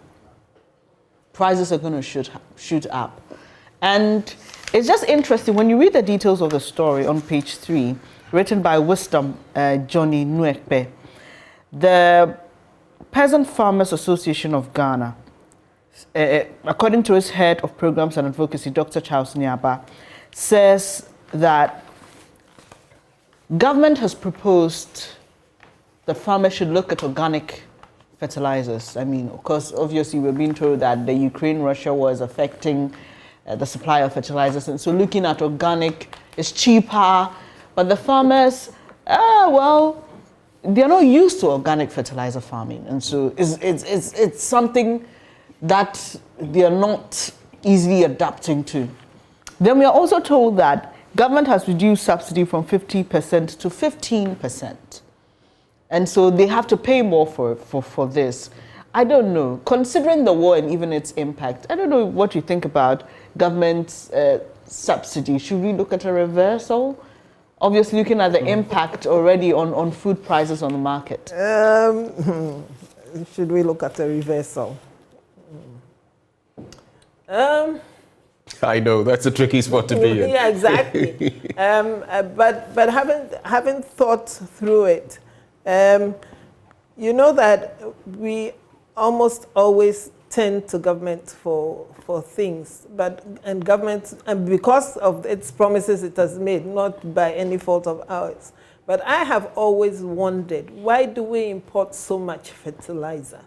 Prices are going to shoot up. And it's just interesting, when you read the details of the story on page 3, written by Wisdom Johnny Nwekpe, the Peasant Farmers Association of Ghana, according to its head of programs and advocacy, Dr. Charles Nyaba, says that government has proposed the farmers should look at organic fertilizers. I mean, of course, obviously we're being told that the Ukraine-Russia war is affecting the supply of fertilizers, and so looking at organic is cheaper, but the farmers, well, they're not used to organic fertilizer farming, and so it's something that they're not easily adapting to. Then we are also told that government has reduced subsidy from 50% to 15%. And so they have to pay more for this. I don't know. Considering the war and even its impact, I don't know what you think about government's subsidy. Should we look at a reversal? Obviously, looking at the impact already on food prices on the market. Should we look at a reversal? I know, that's a tricky spot to be in. Yeah, exactly. But having thought through it, you know that we almost always tend to government for things, and government, and because of its promises it has made, not by any fault of ours. But I have always wondered, why do we import so much fertilizer?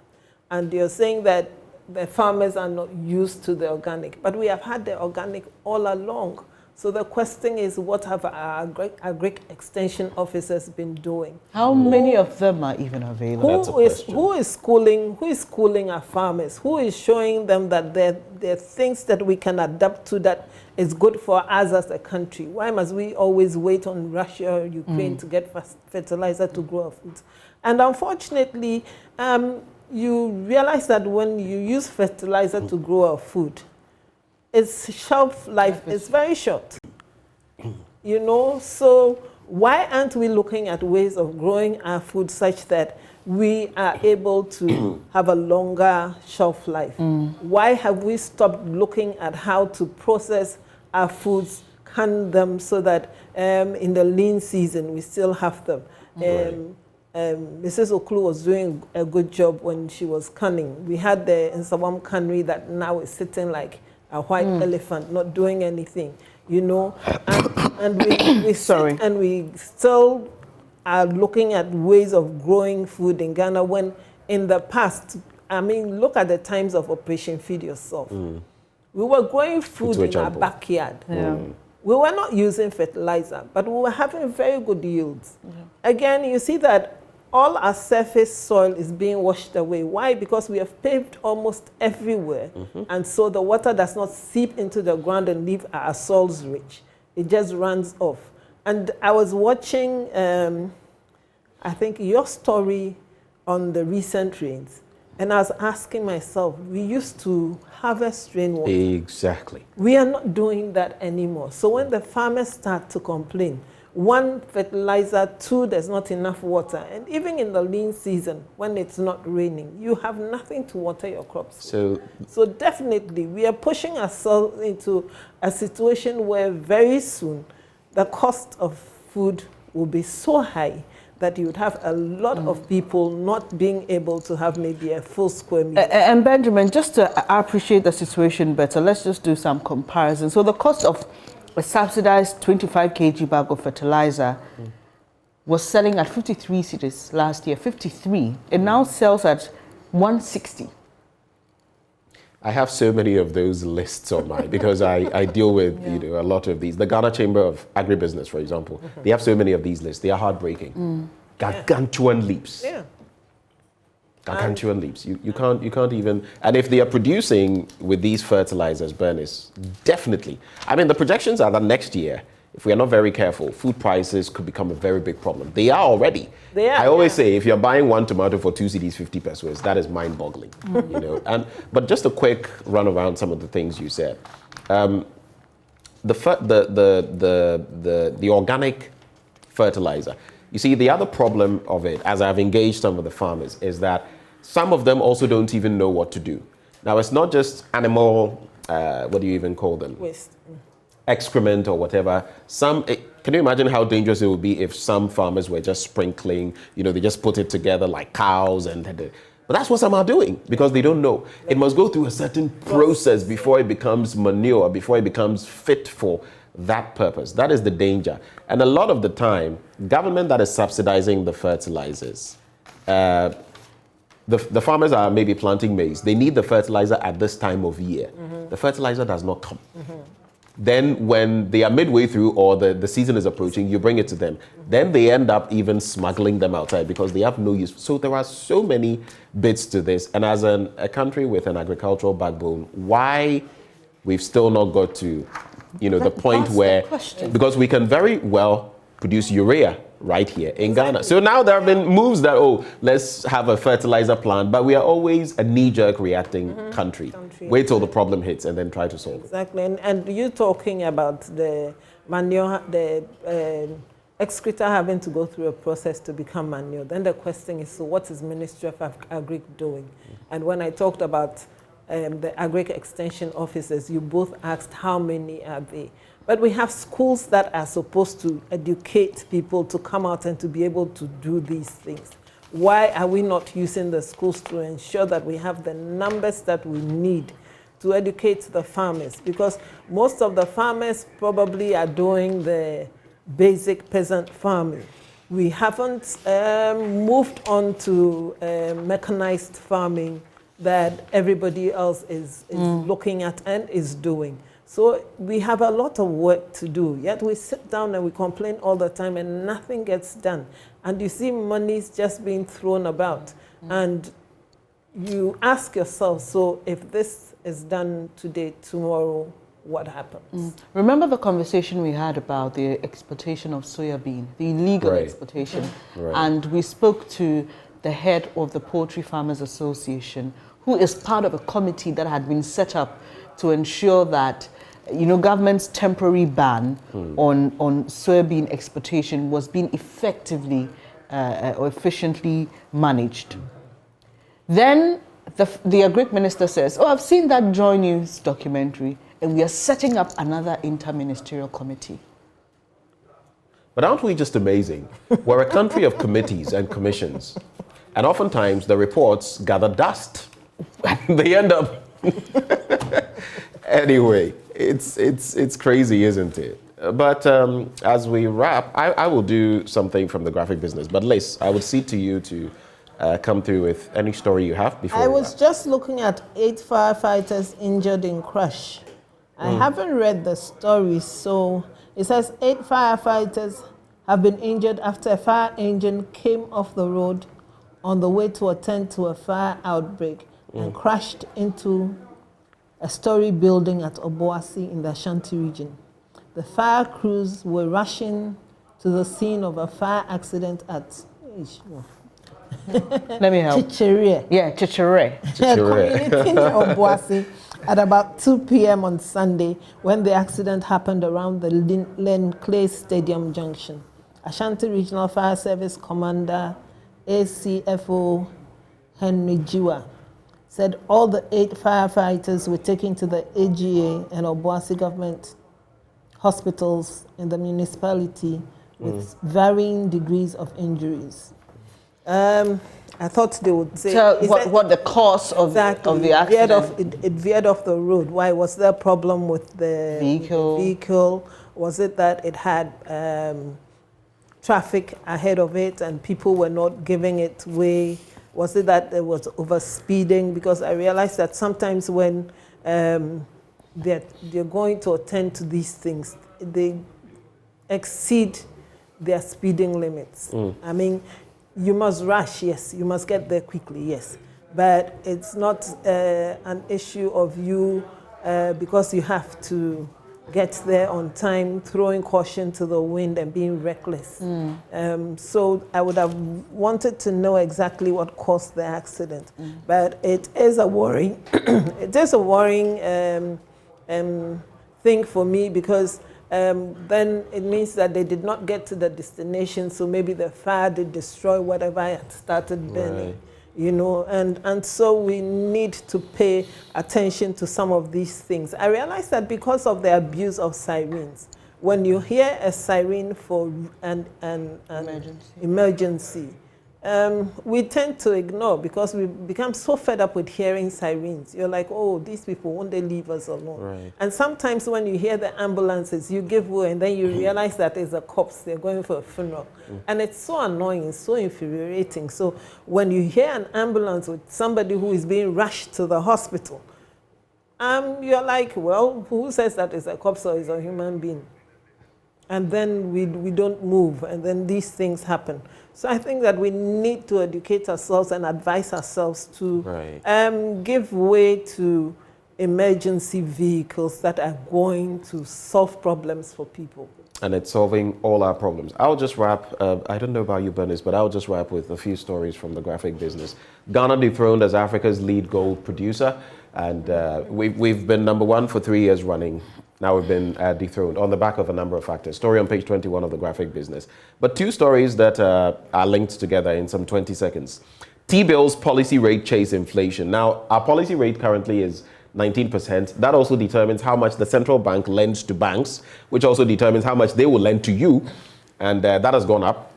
And you're saying that the farmers are not used to the organic, but we have had the organic all along. So the question is, what have our agric extension officers been doing? How many of them are even available? Who is schooling our farmers? Who is showing them that there are things that we can adapt to that is good for us as a country? Why must we always wait on Russia or Ukraine to get fertilizer to grow our food? And unfortunately, you realize that when you use fertilizer to grow our food, its shelf life is very short. You know, so why aren't we looking at ways of growing our food such that we are able to have a longer shelf life? Why have we stopped looking at how to process our foods, can them so that in the lean season we still have them? Mrs. Oklu was doing a good job when she was canning. We had the Nsawam cannery that now is sitting like a white elephant, not doing anything, you know. And we still are looking at ways of growing food in Ghana when in the past, I mean, look at the times of Operation Feed Yourself. We were growing food in our backyard. We were not using fertilizer, but we were having very good yields. Again, you see that all our surface soil is being washed away. Why? Because we have paved almost everywhere. And so the water does not seep into the ground and leave our soils rich. It just runs off. And I was watching, I think, your story on the recent rains. And I was asking myself, we used to harvest rainwater. Exactly. We are not doing that anymore. So when the farmers start to complain, 1, fertilizer, 2, there's not enough water. And even in the lean season, when it's not raining, you have nothing to water your crops. So definitely, we are pushing ourselves into a situation where very soon the cost of food will be so high that you would have a lot of people not being able to have maybe a full square meter. And Benjamin, just to appreciate the situation better, let's just do some comparison. So the cost of a subsidized 25 kg bag of fertilizer was selling at 53 cedis last year, 53. It now sells at 160. I have so many of those lists on mine because I deal with a lot of these. The Ghana Chamber of Agribusiness, for example, they have so many of these lists. They are heartbreaking. Gargantuan leaps. Gargantuan leaps. You can't even. And if they are producing with these fertilizers, Bernice, definitely. I mean, the projections are that next year if we are not very careful, food prices could become a very big problem. They are already. They are. I always say, if you're buying one tomato for 2 cedis 50 pesos, that is mind-boggling. You know. But just a quick run around some of the things you said. The organic fertilizer. You see, the other problem of it, as I've engaged some of the farmers, is that some of them also don't even know what to do. Now, it's not just animal, what do you even call them? Waste. Excrement or whatever. Can you imagine how dangerous it would be if some farmers were just sprinkling, you know, they just put it together like cows but that's what some are doing because they don't know. It must go through a certain process before it becomes manure, before it becomes fit for that purpose. That is the danger. And a lot of the time, government that is subsidizing the fertilizers, the farmers are maybe planting maize. They need the fertilizer at this time of year. The fertilizer does not come. Then when they are midway through or the season is approaching, you bring it to them. Then they end up even smuggling them outside because they have no use. So there are so many bits to this. And as a country with an agricultural backbone, why we've still not got to, you know, the point where, because we can very well produce urea right here in Ghana. So now there have been moves that, let's have a fertilizer plant, but we are always a knee-jerk reacting country. Wait till the problem hits and then try to solve it. Exactly. And you're talking about the manure, the excreta having to go through a process to become manure. Then the question is, so what is Ministry of Agri doing? And when I talked about the Agri Extension officers, you both asked how many are they? But we have schools that are supposed to educate people to come out and to be able to do these things. Why are we not using the schools to ensure that we have the numbers that we need to educate the farmers? Because most of the farmers probably are doing the basic peasant farming. We haven't moved on to mechanized farming that everybody else is looking at and is doing. So we have a lot of work to do, yet we sit down and we complain all the time and nothing gets done. And you see money's just being thrown about. And you ask yourself, so if this is done today, tomorrow, what happens? Remember the conversation we had about the exportation of soya bean, the illegal exportation. And we spoke to the head of the Poultry Farmers Association, who is part of a committee that had been set up to ensure that, you know, government's temporary ban on soybean exportation was being effectively or efficiently managed. Then the Agri Minister says, I've seen that JoyNews documentary and we are setting up another inter-ministerial committee. But aren't we just amazing? We're a country of committees and commissions. And oftentimes the reports gather dust. They end up... Anyway, it's crazy, isn't it? But as we wrap, I will do something from the graphic business. But Liz, I would cede to you to come through with any story you have before I was just looking at 8 firefighters injured in crash. I haven't read the story, so it says 8 firefighters have been injured after a fire engine came off the road on the way to attend to a fire outbreak and crashed into a story building at Obuasi in the Ashanti region. The fire crews were rushing to the scene of a fire accident at let me help. Chichire. Yeah, Chichire. Community near Obuasi at about 2 p.m. on Sunday when the accident happened around the Len Clay Stadium Junction. Ashanti Regional Fire Service Commander ACFO Henry Jiwa said all the 8 firefighters were taken to the AGA and Obuasi government hospitals in the municipality with varying degrees of injuries. I thought they would say... So what the cause of the accident? It veered off the road. Why? Was there a problem with the vehicle? Was it that it had traffic ahead of it and people were not giving it way? Was it that there was overspeeding? Because I realized that sometimes when they're going to attend to these things, they exceed their speeding limits. I mean, you must rush, yes. You must get there quickly, yes. But it's not an issue of you because you have to get there on time, throwing caution to the wind and being reckless. So I would have wanted to know exactly what caused the accident. But it is a worrying, it is a worrying thing for me, because then it means that they did not get to the destination, so maybe the fire did destroy whatever had started burning. Right. You know, and so we need to pay attention to some of these things. I realize that because of the abuse of sirens, when you hear a siren for an emergency, we tend to ignore, because we become so fed up with hearing sirens. You're like, oh, these people, won't they leave us alone? Right. And sometimes when you hear the ambulances, you give way, and then you realize that it's the cops, they're going for a funeral. And it's so annoying, it's so infuriating. So when you hear an ambulance with somebody who is being rushed to the hospital, you're like, well, who says that it's a cop or it's a human being? And then we don't move, and then these things happen. So I think that we need to educate ourselves and advise ourselves to give way to emergency vehicles that are going to solve problems for people. And it's solving all our problems. I'll just wrap, I don't know about you, Bernice, but I'll just wrap with a few stories from the graphic business. Ghana dethroned as Africa's lead gold producer, and we've been #1 for 3 years running. Now we've been dethroned on the back of a number of factors. Story on page 21 of the graphic business. But 2 stories that are linked together in some 20 seconds. T-bills policy rate chase inflation. Now, our policy rate currently is 19%. That also determines how much the central bank lends to banks, which also determines how much they will lend to you. And that has gone up.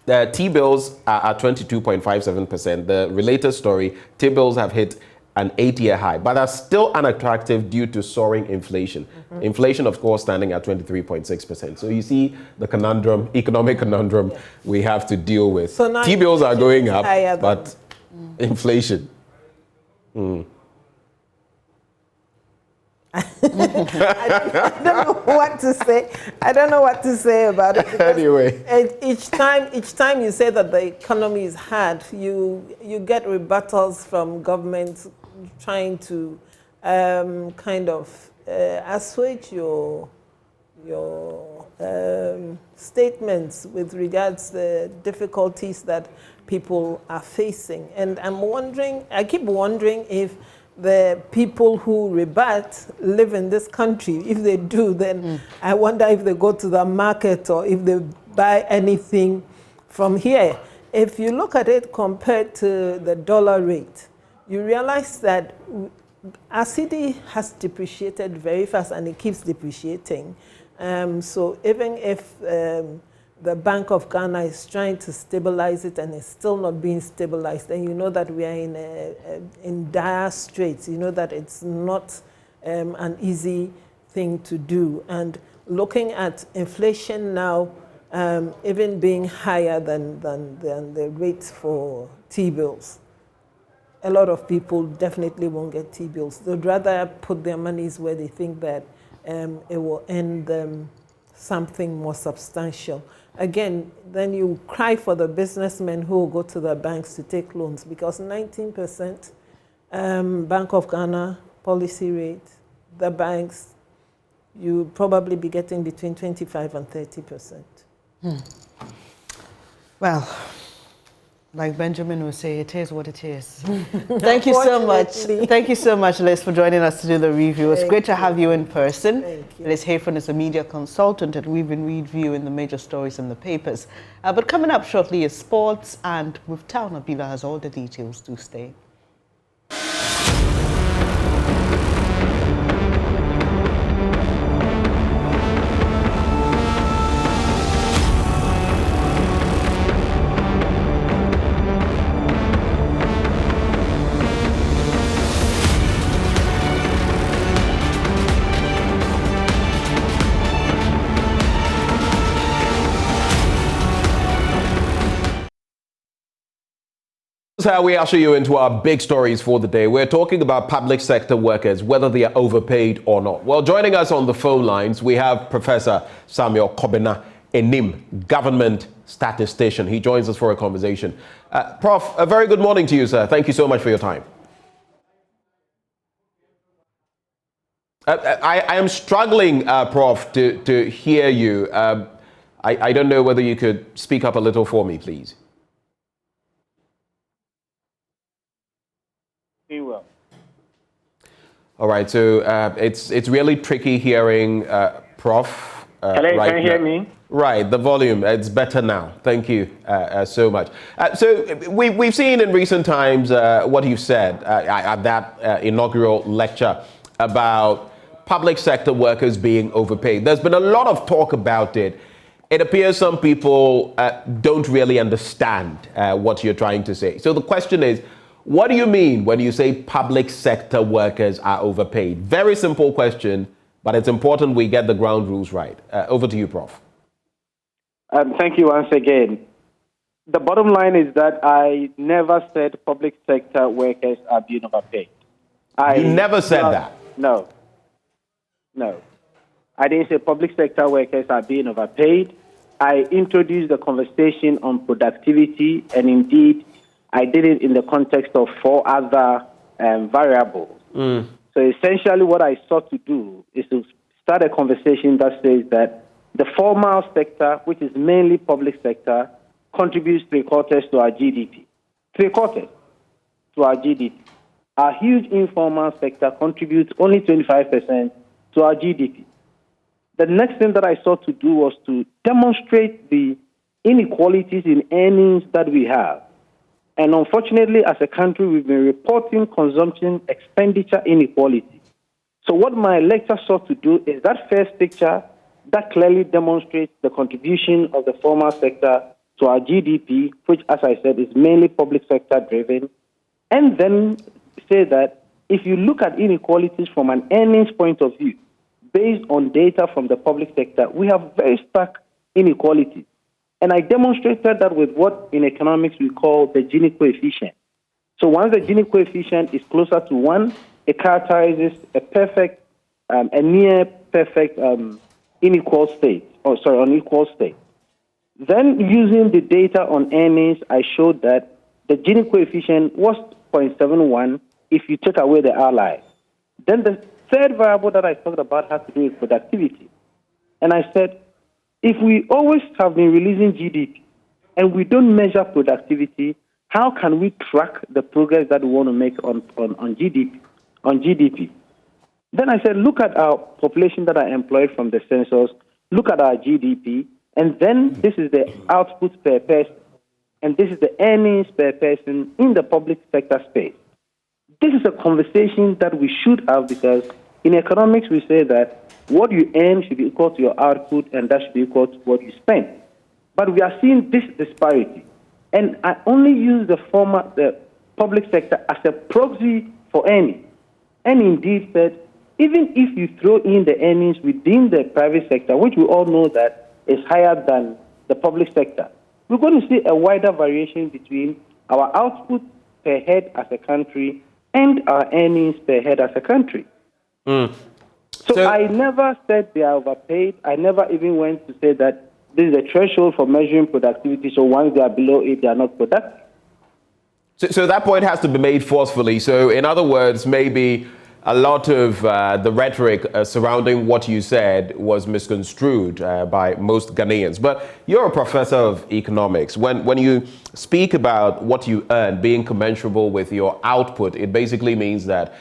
The T-bills are at 22.57%. The related story, T-bills have hit an 8-year high, but are still unattractive due to soaring inflation. Inflation, of course, standing at 23.6%. So you see the conundrum, economic conundrum we have to deal with. So now T-bills are going up, but inflation. I don't know what to say. I don't know what to say about it. Anyway, each time you say that the economy is hard, you get rebuttals from government trying to kind of assuage your statements with regards to the difficulties that people are facing. And I keep wondering if the people who rebut live in this country. If they do, then I wonder if they go to the market or if they buy anything from here. If you look at it compared to the dollar rate, you realize that our cedi has depreciated very fast, and it keeps depreciating. So even if the Bank of Ghana is trying to stabilize it and it's still not being stabilized, then you know that we are in dire straits. You know that it's not an easy thing to do. And looking at inflation now, even being higher than the rate for T-bills, a lot of people definitely won't get T-bills. They'd rather put their monies where they think that it will earn them something more substantial. Again, then you cry for the businessmen who will go to the banks to take loans, because 19% Bank of Ghana policy rate, the banks, you probably be getting between 25 and 30%. Well, like Benjamin would say, it is what it is. Thank you so much. Thank you so much, Liz, for joining us to do the review. It's great to have you in person. Liz Hayford is a media consultant, and we've been reviewing the major stories in the papers. But coming up shortly is sports, and with Town Abila has all the details. Do stay. How we usher you into our big stories for the day. We're talking about public sector workers, whether they are overpaid or not. Well, joining us on the phone lines, we have Professor Samuel Kobena Enim, government statistician. He joins us for a conversation. Prof, a very good morning to you, sir. Thank you so much for your time. I am struggling, Prof, to hear you. I don't know whether you could speak up a little for me, please. Well. All right, so it's really tricky hearing Prof. Can you hear me? Right, the volume, it's better now. Thank you so much. So we've seen in recent times what you said at that inaugural lecture about public sector workers being overpaid. There's been a lot of talk about it. It appears some people don't really understand what you're trying to say. So the question is, what do you mean when you say public sector workers are overpaid? Very simple question, but it's important we get the ground rules right. Over to you, Prof. Thank you once again. The bottom line is that I never said public sector workers are being overpaid. You never said that? No. No. I didn't say public sector workers are being overpaid. I introduced the conversation on productivity, and indeed, I did it in the context of 4 other variables. So essentially what I sought to do is to start a conversation that says that the formal sector, which is mainly public sector, contributes 3/4 to our GDP. 3/4 to our GDP. Our huge informal sector contributes only 25% to our GDP. The next thing that I sought to do was to demonstrate the inequalities in earnings that we have. And unfortunately, as a country, we've been reporting consumption expenditure inequality. So what my lecture sought to do is that first picture that clearly demonstrates the contribution of the formal sector to our GDP, which, as I said, is mainly public sector driven, and then say that if you look at inequalities from an earnings point of view, based on data from the public sector, we have very stark inequalities. And I demonstrated that with what in economics we call the Gini coefficient. So once the Gini coefficient is closer to 1, it characterizes a perfect, a near perfect unequal state. Then using the data on earnings, I showed that the Gini coefficient was 0.71 if you take away the allies. Then the third variable that I talked about has to do with productivity. And I said, if we always have been releasing GDP and we don't measure productivity, how can we track the progress that we want to make on GDP? Then I said, look at our population that are employed from the census, look at our GDP, and then this is the output per person, and this is the earnings per person in the public sector space. This is a conversation that we should have because in economics we say that what you earn should be equal to your output and that should be equal to what you spend. But we are seeing this disparity. And I only use the public sector as a proxy for earnings. And indeed said, even if you throw in the earnings within the private sector, which we all know that is higher than the public sector, we're going to see a wider variation between our output per head as a country and our earnings per head as a country. So I never said they are overpaid. I never even went to say that this is a threshold for measuring productivity, so once they are below it, they are not productive. So that point has to be made forcefully. So in other words, maybe a lot of the rhetoric surrounding what you said was misconstrued by most Ghanaians. But you're a professor of economics. When you speak about what you earn being commensurable with your output, it basically means that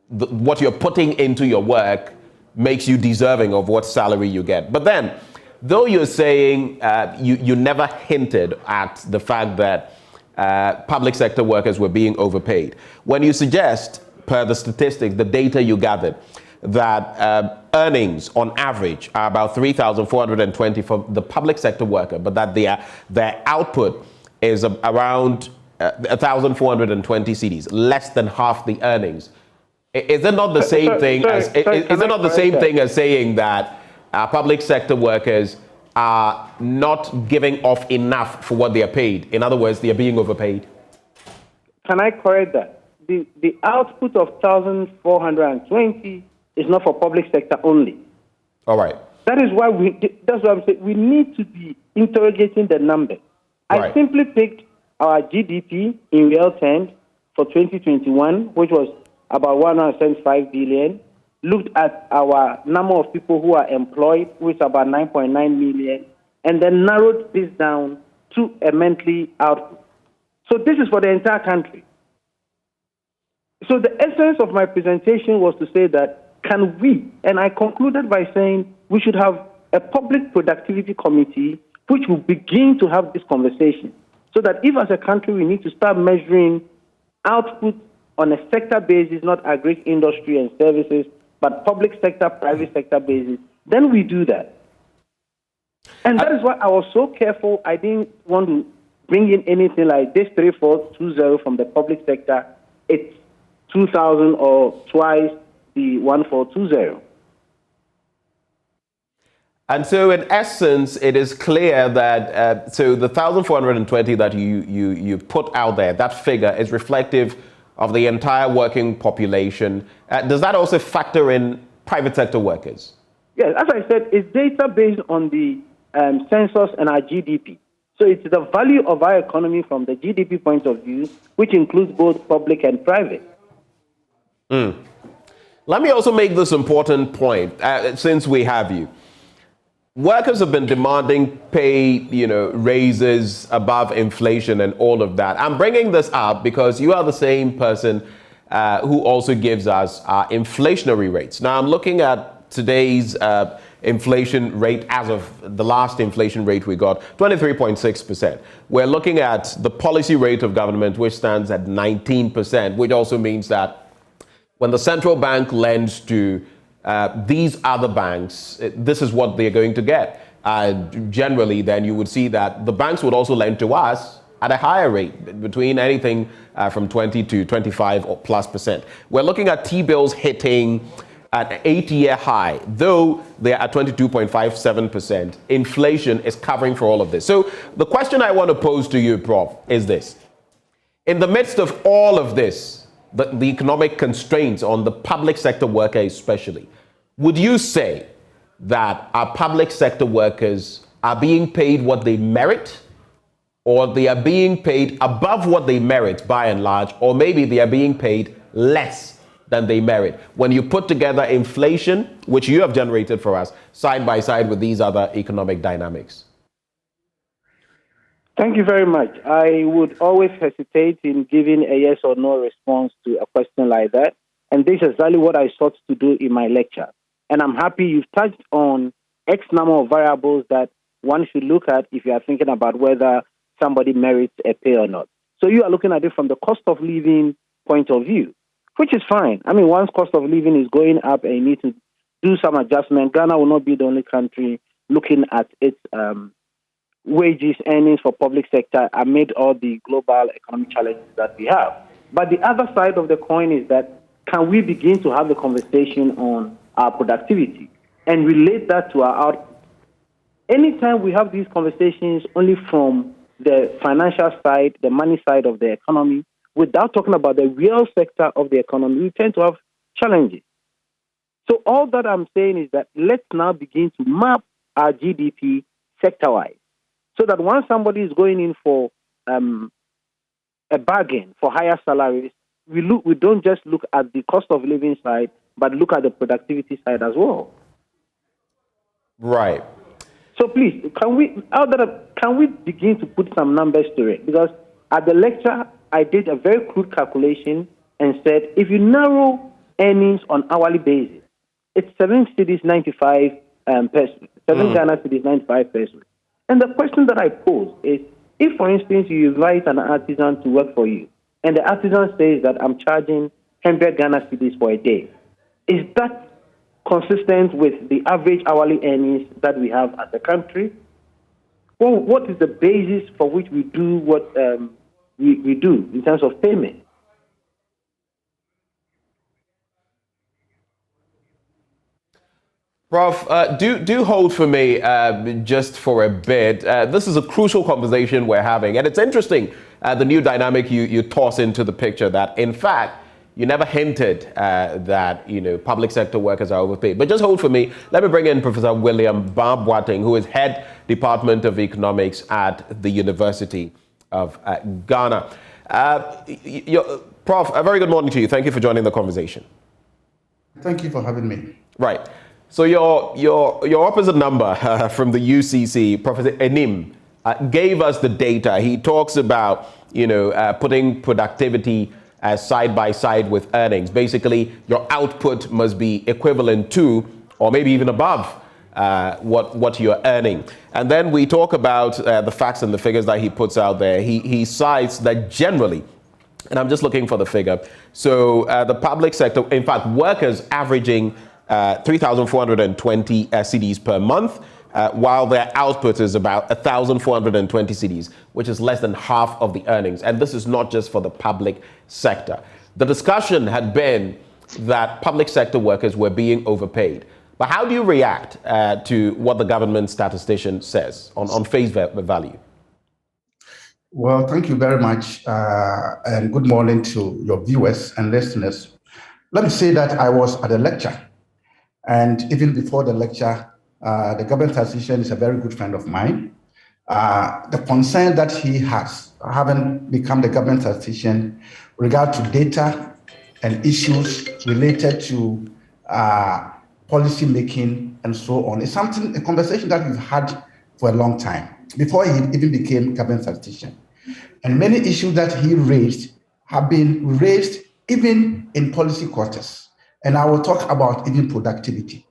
what you're putting into your work makes you deserving of what salary you get. But then, though you're saying you never hinted at the fact that public sector workers were being overpaid, when you suggest, per the statistics, the data you gathered, that earnings on average are about 3,420 for the public sector worker, but that their output is around 1,420 cedis, less than half the earnings. Is it not the same thing as saying that public sector workers are not giving off enough for what they are paid? In other words, they are being overpaid. Can I correct that? The output of 1,420 is not for public sector only. All right. That's why I'm saying we need to be interrogating the numbers. Right. I simply picked our GDP in real terms for 2021, which was about 175 billion, looked at our number of people who are employed, which is about 9.9 million, and then narrowed this down to a monthly output. So this is for the entire country. So the essence of my presentation was to say that can we, and I concluded by saying we should have a public productivity committee which will begin to have this conversation, so that if as a country we need to start measuring output on a sector basis, not agri industry and services, but public sector, private sector basis, then we do that. And that is why I was so careful. I didn't want to bring in anything like this 3420 from the public sector. It's 2,000 or twice the 1420. And so, in essence, it is clear that so the 1,420 that you put out there, that figure is reflective of the entire working population. Does that also factor in private sector workers? Yes, as I said, it's data based on the census and our GDP. So it's the value of our economy from the GDP point of view, which includes both public and private. Let me also make this important point, since we have you. Workers have been demanding pay, raises above inflation and all of that. I'm bringing this up because you are the same person who also gives us our inflationary rates. Now, I'm looking at today's inflation rate as of the last inflation rate we got, 23.6%. We're looking at the policy rate of government, which stands at 19%, which also means that when the central bank lends to these other banks, this is what they're going to get. Generally, then you would see that the banks would also lend to us at a higher rate, between anything from 20 to 25 or plus percent. We're looking at T-bills hitting at an 8-year high, though they're at 22.57%. Inflation is covering for all of this. So the question I want to pose to you, Prof, is this. In the midst of all of this, the economic constraints on the public sector worker especially, would you say that our public sector workers are being paid what they merit, or they are being paid above what they merit by and large, or maybe they are being paid less than they merit? When you put together inflation, which you have generated for us, side by side with these other economic dynamics. Thank you very much. I would always hesitate in giving a yes or no response to a question like that. And this is exactly what I sought to do in my lecture. And I'm happy you've touched on X number of variables that one should look at if you are thinking about whether somebody merits a pay or not. So you are looking at it from the cost of living point of view, which is fine. I mean, once cost of living is going up and you need to do some adjustment, Ghana will not be the only country looking at its wages, earnings for public sector amid all the global economic challenges that we have. But the other side of the coin is that can we begin to have a conversation on our productivity and relate that to our output? Anytime we have these conversations only from the financial side, the money side of the economy, without talking about the real sector of the economy, we tend to have challenges. So all that I'm saying is that let's now begin to map our GDP sector-wise, so that once somebody is going in for a bargain for higher salaries, we don't just look at the cost of living side, but look at the productivity side as well. Right. So please, can we begin to put some numbers to it? Because at the lecture, I did a very crude calculation and said, if you narrow earnings on hourly basis, it's 7 cedis 95 pesos, 7 Ghana cedis 95 pesos. And the question that I pose is, if, for instance, you invite an artisan to work for you, and the artisan says that I'm charging 100 Ghana cedis for a day, is that consistent with the average hourly earnings that we have as a country? Well, what is the basis for which we do what we do in terms of payment? Prof, do hold for me just for a bit. This is a crucial conversation we're having, and it's interesting, the new dynamic you toss into the picture, that in fact you never hinted that public sector workers are overpaid. But just hold for me. Let me bring in Professor William Boateng, who is head Department of Economics at the University of Ghana. Prof, a very good morning to you. Thank you for joining the conversation. Thank you for having me. Right. So your opposite number from the UCC, Professor Enim, gave us the data. He talks about, putting productivity side by side with earnings. Basically, your output must be equivalent to, or maybe even above, what you're earning. And then we talk about the facts and the figures that he puts out there. He cites that generally, and I'm just looking for the figure. So the public sector, in fact, workers averaging 3,420 cedis per month, while their output is about 1,420 cedis, which is less than half of the earnings. And this is not just for the public sector. The discussion had been that public sector workers were being overpaid. But how do you react to what the government statistician says on face value? Well, thank you very much, and good morning to your viewers and listeners. Let me say that I was at a lecture, and even before the lecture, the government statistician is a very good friend of mine. The concern that he has, having become the government statistician, regard to data and issues related to policy making and so on, is a conversation that we've had for a long time, before he even became government statistician. And many issues that he raised have been raised even in policy quarters. And I will talk about even productivity.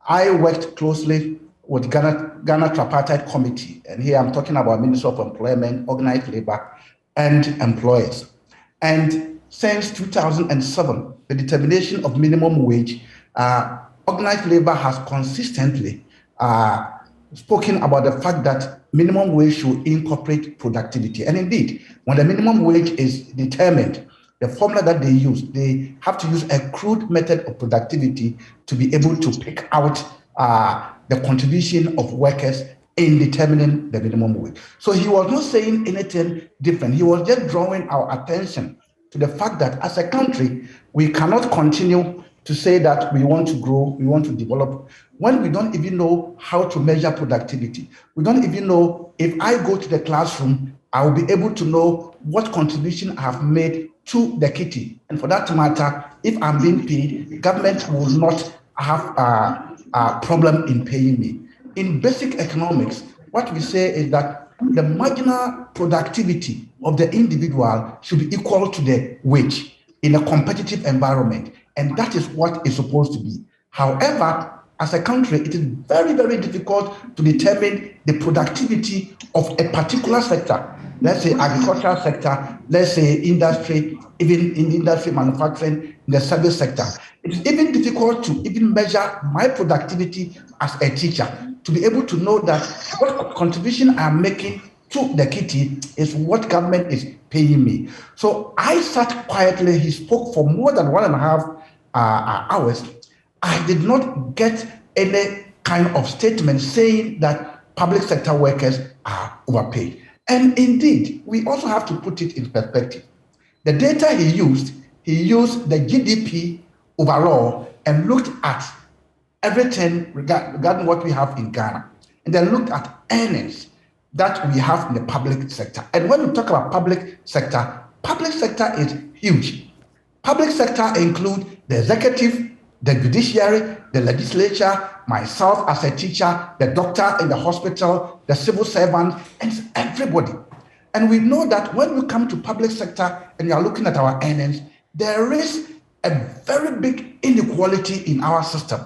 I worked closely with Ghana Tripartite Committee, and here I'm talking about Ministry of Employment, Organized Labor, and employers. And since 2007, the determination of minimum wage, Organized Labor has consistently spoken about the fact that minimum wage should incorporate productivity. And indeed, when the minimum wage is determined, the formula that they have to use a crude method of productivity to be able to pick out the contribution of workers in determining the minimum wage. So he was not saying anything different. He was just drawing our attention to the fact that as a country, we cannot continue to say that we want to grow, we want to develop, when we don't even know how to measure productivity. We don't even know, if I go to the classroom, I will be able to know what contribution I have made to the kitty. And for that matter, if I'm being paid, government will not have a problem in paying me. In basic economics, what we say is that the marginal productivity of the individual should be equal to the wage in a competitive environment. And that is what it's supposed to be. However, as a country, it is very, very difficult to determine the productivity of a particular sector. Let's say agricultural sector, let's say industry, even in industry, manufacturing, in the service sector. It's even difficult to even measure my productivity as a teacher, to be able to know that what contribution I'm making to the kitty is what government is paying me. So I sat quietly. He spoke for more than 1.5 hours. I did not get any kind of statement saying that public sector workers are overpaid. And indeed, we also have to put it in perspective. The data he used the GDP overall and looked at everything regarding what we have in Ghana, and then looked at earnings that we have in the public sector. And when we talk about public sector is huge. Public sector includes the executive, the judiciary, the legislature, myself as a teacher, the doctor in the hospital, the civil servant, and everybody. And we know that when we come to public sector and you are looking at our earnings, there is a very big inequality in our system.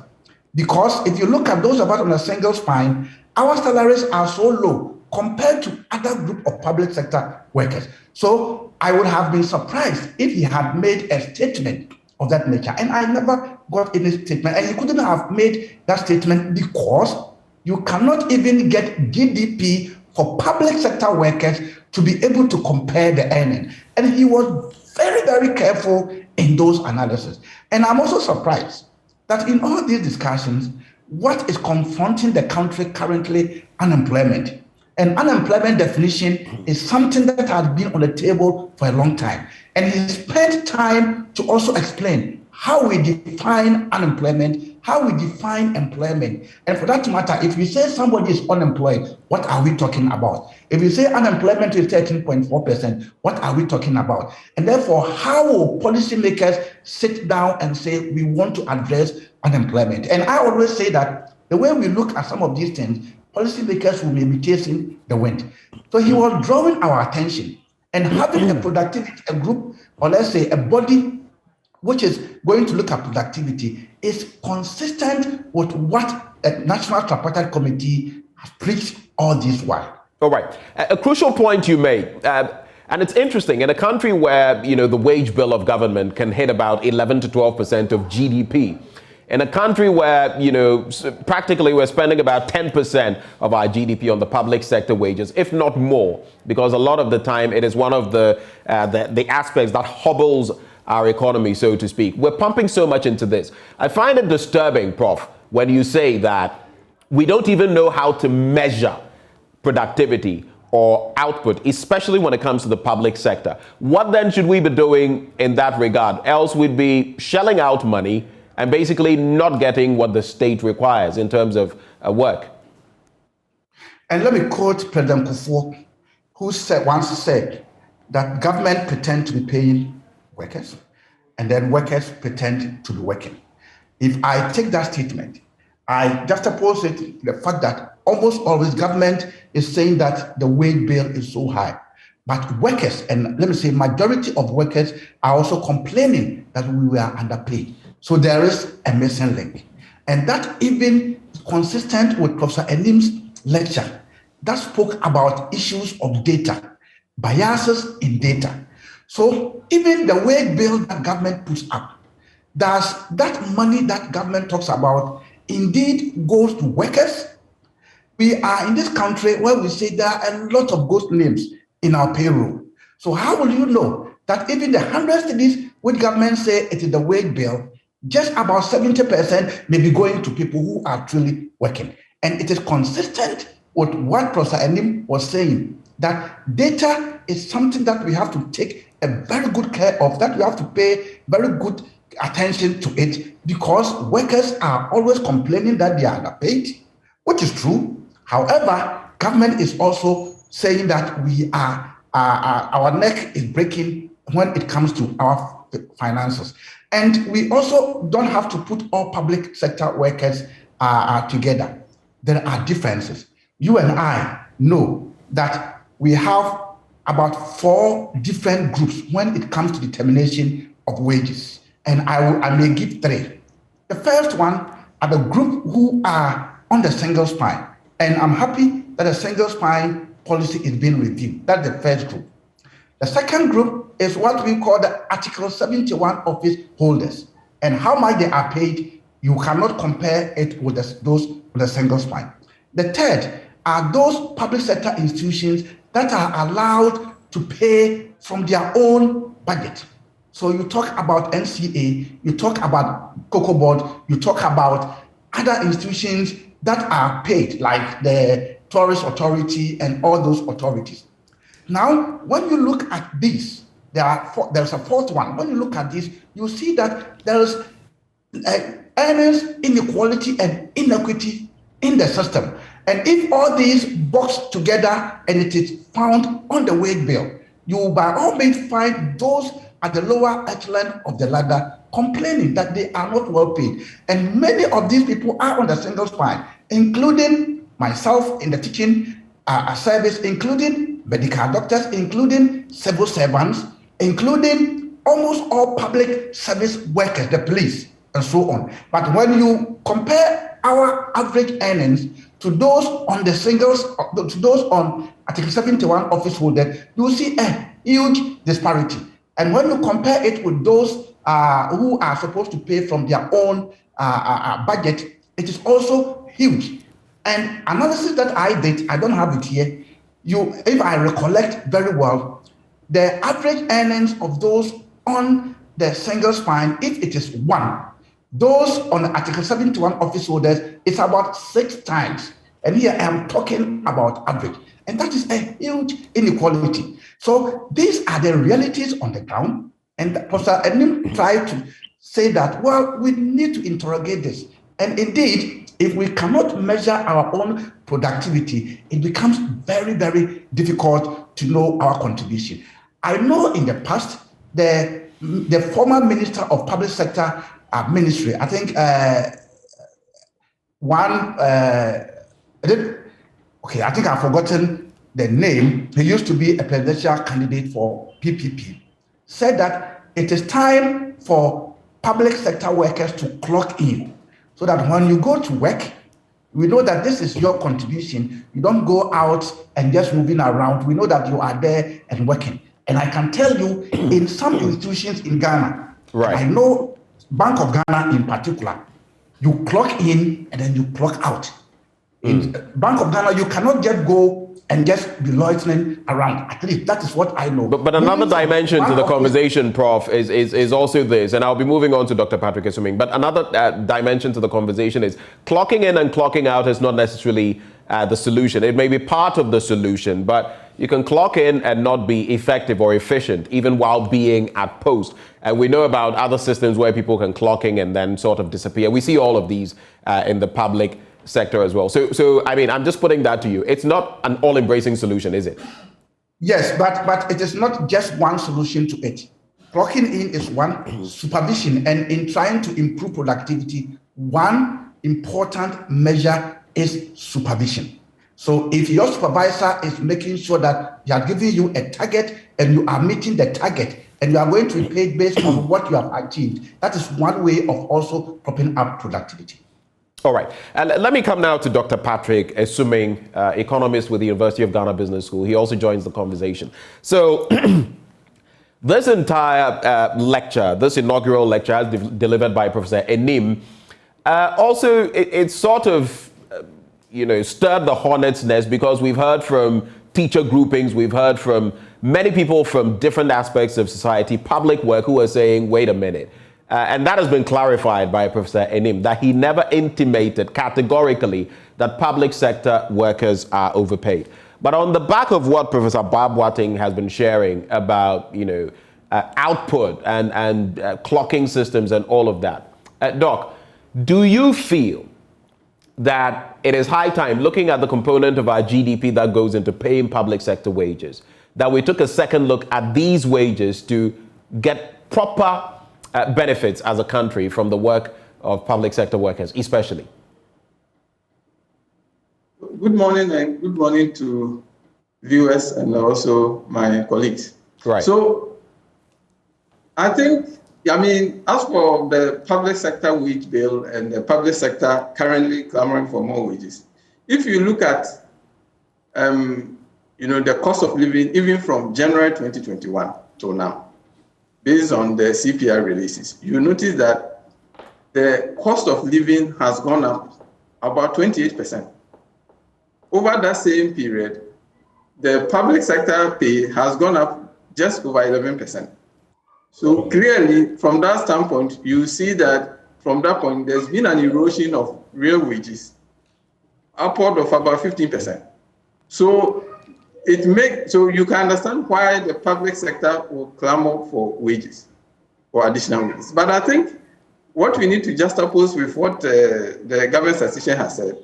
Because if you look at those of us on a single spine, our salaries are so low compared to other group of public sector workers. So I would have been surprised if he had made a statement of that nature. And I never got any statement. And he couldn't have made that statement because you cannot even get GDP for public sector workers to be able to compare the earning. And he was very, very careful in those analyses. And I'm also surprised that in all these discussions, what is confronting the country currently? Unemployment. And unemployment definition is something that has been on the table for a long time. And he spent time to also explain how we define unemployment how we define employment. And for that matter, if you say somebody is unemployed, what are we talking about? If you say unemployment is 13.4%, what are we talking about? And therefore, how will policymakers sit down and say, we want to address unemployment? And I always say that the way we look at some of these things, policymakers will be chasing the wind. So he was drawing our attention and having a productivity, a group, or let's say a body which is going to look at productivity is consistent with what a National Tripartite Committee has preached all this while. All right. A crucial point you made, and it's interesting, in a country where, you know, the wage bill of government can hit about 11 to 12% of GDP, in a country where, you know, practically we're spending about 10% of our GDP on the public sector wages, if not more, because a lot of the time it is one of the aspects that hobbles our economy, so to speak. We're pumping so much into this. I find it disturbing, Prof, when you say that we don't even know how to measure productivity or output, especially when it comes to the public sector. What then should we be doing in that regard? Else we'd be shelling out money and basically not getting what the state requires in terms of work. And let me quote President Kufuor, who once said that government pretend to be paying workers, and then workers pretend to be working. If I take that statement, I juxtapose it to the fact that almost always government is saying that the wage bill is so high. But workers, and let me say majority of workers, are also complaining that we were underpaid. So there is a missing link. And that even consistent with Professor Enim's lecture that spoke about issues of data, biases in data. So even the wage bill that government puts up, does that money that government talks about indeed goes to workers? We are in this country where we say there are a lot of ghost names in our payroll. So how will you know that even the 100 cities which government say it is the wage bill, just about 70% may be going to people who are truly working? And it is consistent with what Professor Enim was saying, that data is something that we have to take a very good care of, that we have to pay very good attention to it, because workers are always complaining that they are underpaid, which is true. However, government is also saying that we are our neck is breaking when it comes to our finances. And we also don't have to put all public sector workers together. There are differences. You and I know that we have about 4 different groups when it comes to determination of wages. And I may give 3. The first one are the group who are on the single spine. And I'm happy that the single spine policy is being reviewed. That's the first group. The second group is what we call the Article 71 office holders. And how much they are paid, you cannot compare it with those with the single spine. The third are those public sector institutions that are allowed to pay from their own budget. So you talk about NCA, you talk about Cocoa Board, you talk about other institutions that are paid, like the Tourist Authority and all those authorities. Now, when you look at this, there's a fourth one. When you look at this, you see that there's earnings inequality and inequity in the system. And if all these box together and it is found on the wage bill, you by all means find those at the lower echelon of the ladder complaining that they are not well paid. And many of these people are on the single spine, including myself in the teaching service, including medical doctors, including civil servants, including almost all public service workers, the police, and so on. But when you compare our average earnings to those on the singles, to those on Article 71 office holders, you see a huge disparity. And when you compare it with those who are supposed to pay from their own budget, it is also huge. And analysis that I did, I don't have it here, if I recollect very well, the average earnings of those on the single spine, if it is 1, those on Article 71 office holders, it's about 6 times. And here I am talking about average. And that is a huge inequality. So these are the realities on the ground. And Professor Enim tried to say that, well, we need to interrogate this And indeed, if we cannot measure our own productivity, it becomes very, very difficult to know our contribution. I know in the past, the former Minister of Public Sector Ministry, I think I think I've forgotten the name. He used to be a presidential candidate for PPP, said that it is time for public sector workers to clock in, so that when you go to work, we know that this is your contribution. You don't go out and just moving around. We know that you are there and working. And I can tell you, in some institutions in Ghana, I know Bank of Ghana in particular, you clock in and then you clock out. In Bank of Ghana, you cannot just go and just be loitering around. At least that is what I know. But another dimension to the conversation, Prof, is also this, and I'll be moving on to Dr. Patrick Esuming, but another dimension to the conversation is clocking in and clocking out is not necessarily the solution. It may be part of the solution, but you can clock in and not be effective or efficient, even while being at post. And we know about other systems where people can clock in and then sort of disappear. We see all of these in the public sector as well. So I mean, I'm just putting that to you. It's not an all-embracing solution, is it? Yes, but it is not just one solution to it. Clocking in is one, supervision, and in trying to improve productivity, one important measure is supervision. So if your supervisor is making sure that they are giving you a target and you are meeting the target and you are going to be paid based on what you have achieved, that is one way of also propping up productivity. All right. Let me come now to Dr. Patrick Esuming, economist with the University of Ghana Business School. He also joins the conversation. So this entire lecture, this inaugural lecture, as delivered by Professor Enim, also it sort of, stirred the hornet's nest, because we've heard from teacher groupings, we've heard from many people from different aspects of society, public work, who are saying, wait a minute. And that has been clarified by Professor Enim, that he never intimated categorically that public sector workers are overpaid. But on the back of what Professor Bob Watting has been sharing about, output and clocking systems and all of that, Doc, do you feel that it is high time, looking at the component of our GDP that goes into paying public sector wages, that we took a second look at these wages to get proper benefits as a country from the work of public sector workers, especially? Good morning, and good morning to viewers and also my colleagues. Right. So I think, as for the public sector wage bill and the public sector currently clamoring for more wages, if you look at the cost of living, even from January 2021 to now, based on the CPI releases, you notice that the cost of living has gone up about 28%. Over that same period, the public sector pay has gone up just over 11%. So clearly, from that standpoint, you see that from that point, there's been an erosion of real wages, upward of about 15%. So you can understand why the public sector will clamor for wages, for additional wages. But I think what we need to juxtapose with what the government statistician has said,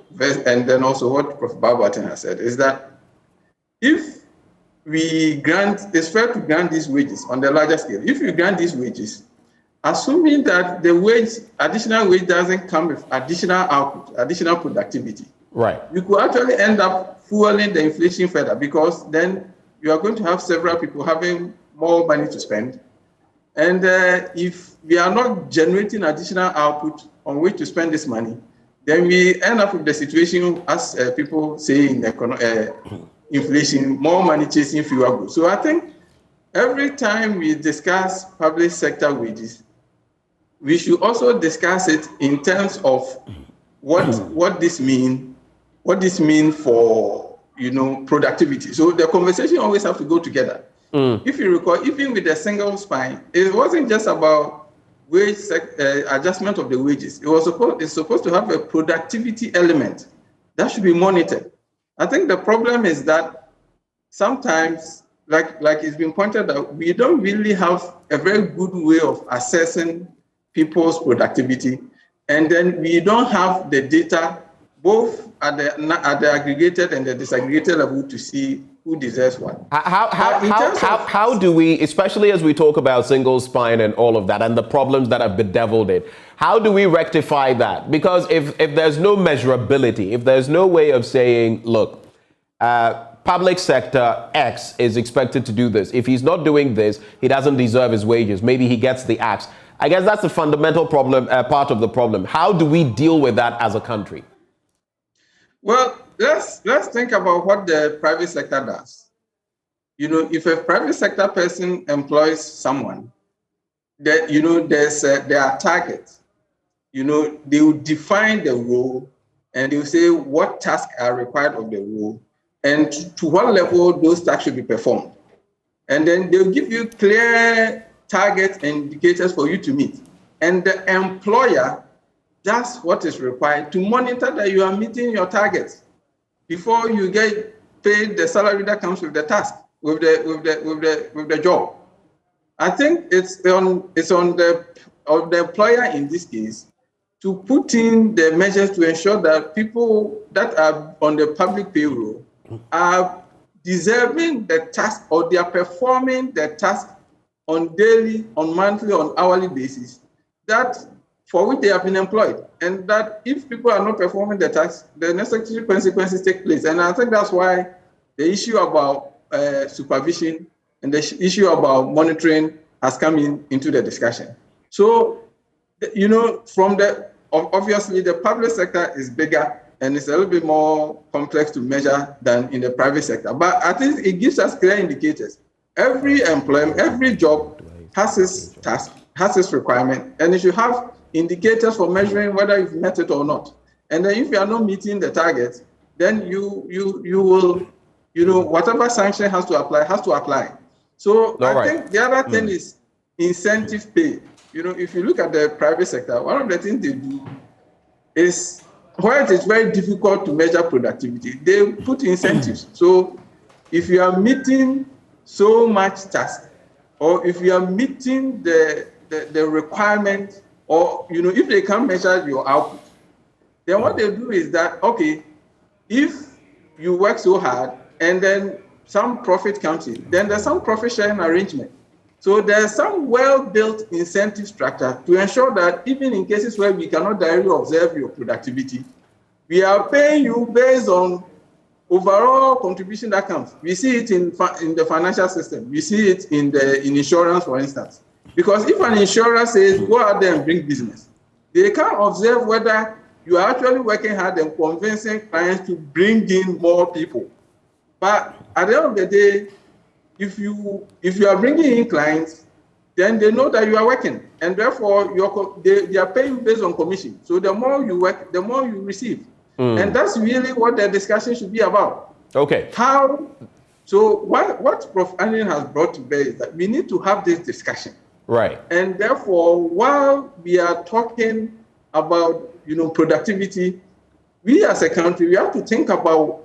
and then also what Prof. Barberton has said, is that if it's fair to grant these wages on the larger scale. If you grant these wages, assuming that the additional wage doesn't come with additional output, additional productivity, right, you could actually end up fueling the inflation further, because then you are going to have several people having more money to spend. And if we are not generating additional output on which to spend this money, then we end up with the situation, as people say in inflation, more money chasing fewer goods. So I think every time we discuss public sector wages, we should also discuss it in terms of what this means for productivity. So the conversation always have to go together. If you recall, even with the single spine, it wasn't just about wage adjustment of the wages. It's supposed to have a productivity element that should be monitored. I think the problem is that sometimes, like it's been pointed out, we don't really have a very good way of assessing people's productivity and then we don't have the data both at the aggregated and the disaggregated level to see who deserves what. How do we, especially as we talk about single spine and all of that and the problems that have bedeviled it, how do we rectify that? Because if there's no measurability, if there's no way of saying, look, public sector X is expected to do this. If he's not doing this, he doesn't deserve his wages. Maybe he gets the axe. I guess that's the fundamental problem, part of the problem. How do we deal with that as a country? Well, let's think about what the private sector does. You know, if a private sector person employs someone, that there are targets. You know, they will define the role and they will say what tasks are required of the role and to what level those tasks should be performed. And then they'll give you clear targets and indicators for you to meet. And the employer does what is required to monitor that you are meeting your targets before you get paid the salary that comes with the task, with the job. I think it's on the employer in this case to put in the measures to ensure that people that are on the public payroll are deserving the task, or they are performing the task on daily, on monthly, on hourly basis, that for which they have been employed. And that if people are not performing the task, the necessary consequences take place. And I think that's why the issue about supervision and the issue about monitoring has come into the discussion. So, you know, obviously the public sector is bigger and it's a little bit more complex to measure than in the private sector. But I think it gives us clear indicators. Every employment, every job has its task, has its requirement, and it should have indicators for measuring whether you've met it or not. And then if you are not meeting the target, then you will, you know, whatever sanction has to apply. So I think the other thing is incentive pay. You know, if you look at the private sector, one of the things they do is, where it is very difficult to measure productivity, they put incentives. So if you are meeting so much task, or if you are meeting the requirement, or, you know, if they can't measure your output, then what they do is that, okay, if you work so hard and then some profit comes in, then there's some profit sharing arrangement. So there's some well-built incentive structure to ensure that even in cases where we cannot directly observe your productivity, we are paying you based on overall contribution that comes. We see it in the financial system. We see it in insurance, for instance. Because if an insurer says, go out there and bring business, they can observe whether you are actually working hard and convincing clients to bring in more people. But at the end of the day, if you are bringing in clients, then they know that you are working, and therefore they are paying you based on commission. So the more you work, the more you receive. And that's really what the discussion should be about. Okay. So what Prof. Anil has brought to bear is that we need to have this discussion. Right. And therefore, while we are talking about, you know, productivity, we as a country, we have to think about,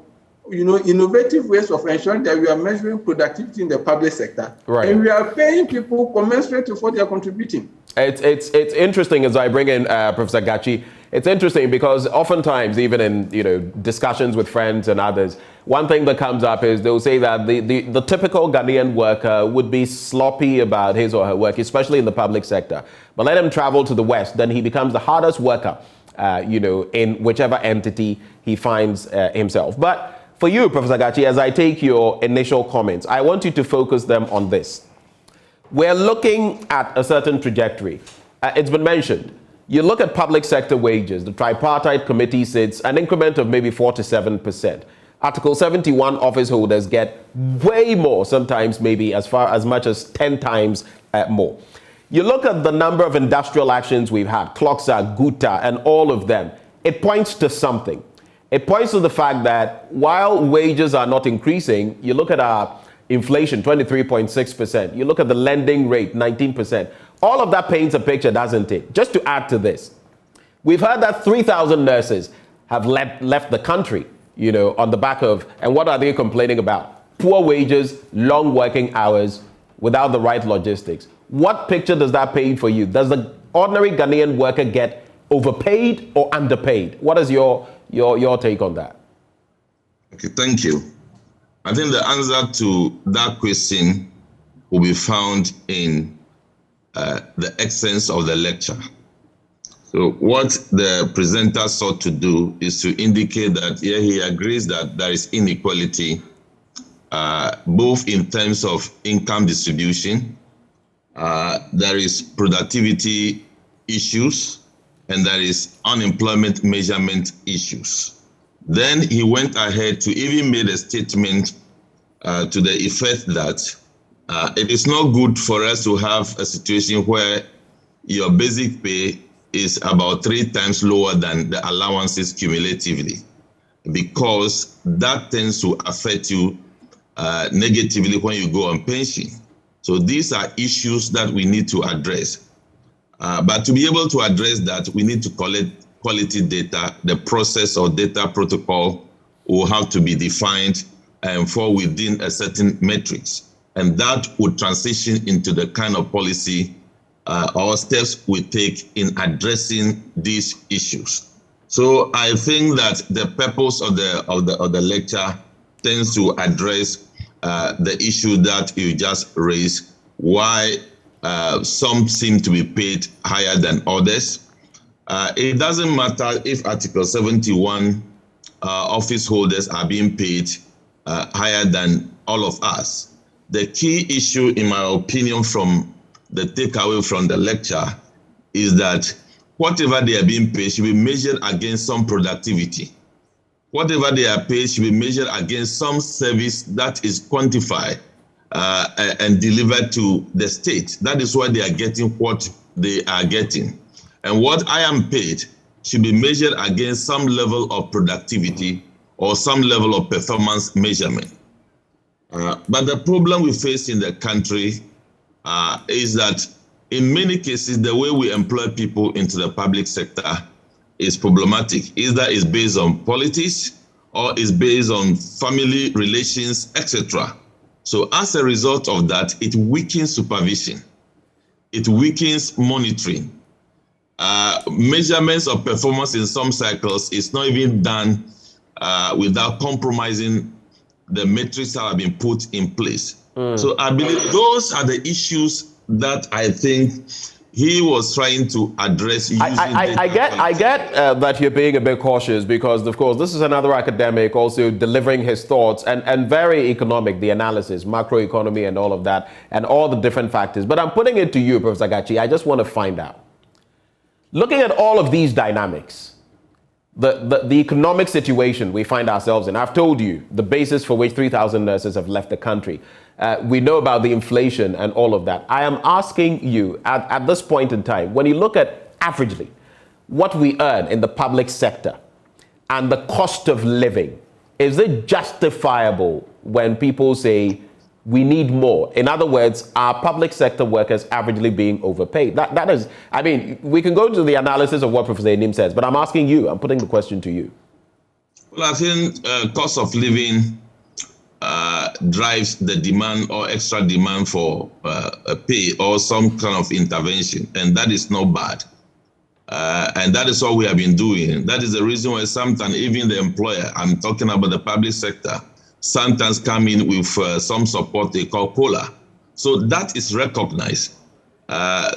you know, innovative ways of ensuring that we are measuring productivity in the public sector. Right. And we are paying people commensurate with what they are contributing. It's interesting as I bring in Professor Gachi. It's interesting because oftentimes, even in, you know, discussions with friends and others, one thing that comes up is they'll say that the typical Ghanaian worker would be sloppy about his or her work, especially in the public sector. But let him travel to the West, then he becomes the hardest worker, you know, in whichever entity he finds himself. But for you, Professor Gachi, as I take your initial comments, I want you to focus them on this. We're looking at a certain trajectory. It's been mentioned. You look at public sector wages, the tripartite committee sits an increment of maybe 4 to 7%. Article 71 office holders get way more, sometimes maybe as much as 10 times more. You look at the number of industrial actions we've had, Cloxa, Guta, and all of them. It points to something. It points to the fact that while wages are not increasing, you look at our inflation, 23.6%. You look at the lending rate, 19%. All of that paints a picture, doesn't it? Just to add to this, we've heard that 3,000 nurses have left the country, you know, on the back of, and what are they complaining about? Poor wages, long working hours, without the right logistics. What picture does that paint for you? Does the ordinary Ghanaian worker get overpaid or underpaid? What is your take on that? Okay, thank you. I think the answer to that question will be found in the essence of the lecture. So what the presenter sought to do is to indicate that he agrees that there is inequality, both in terms of income distribution, there is productivity issues, and there is unemployment measurement issues. Then he went ahead to even make a statement to the effect that it is not good for us to have a situation where your basic pay is about 3 times lower than the allowances cumulatively, because that tends to affect you negatively when you go on pension. So these are issues that we need to address. But to be able to address that, we need to collect quality data. The process or data protocol will have to be defined and fall within a certain metrics. And that would transition into the kind of policy or steps we take in addressing these issues. So I think that the purpose of the lecture tends to address the issue that you just raised, why some seem to be paid higher than others. It doesn't matter if Article 71 office holders are being paid higher than all of us. The key issue, in my opinion, from the takeaway from the lecture is that whatever they are being paid should be measured against some productivity. Whatever they are paid should be measured against some service that is quantified and delivered to the state. That is why they are getting what they are getting. And what I am paid should be measured against some level of productivity or some level of performance measurement. But the problem we face in the country is that in many cases, the way we employ people into the public sector is problematic. Either it's based on politics or it's based on family relations, etc. So as a result of that, it weakens supervision. It weakens monitoring. Measurements of performance in some cycles is not even done without compromising the metrics that have been put in place. So I believe those are the issues that I think he was trying to address. I get that you're being a bit cautious because, of course, this is another academic also delivering his thoughts and very economic, the analysis, macroeconomy and all of that, and all the different factors. But I'm putting it to you, Professor Gachi. I just want to find out. Looking at all of these dynamics, the economic situation we find ourselves in, I've told you the basis for which 3,000 nurses have left the country. We know about the inflation and all of that. I am asking you at this point in time, when you look at averagely what we earn in the public sector and the cost of living, is it justifiable when people say we need more? In other words, are public sector workers averagely being overpaid? That is, I mean, we can go to the analysis of what Professor Enim says, but I'm asking you, I'm putting the question to you. Well, I think cost of living drives the demand or extra demand for a pay or some kind of intervention, and that is not bad. And that is what we have been doing. That is the reason why sometimes even the employer, I'm talking about the public sector, sometimes come in with some support they call COLA. So that is recognized.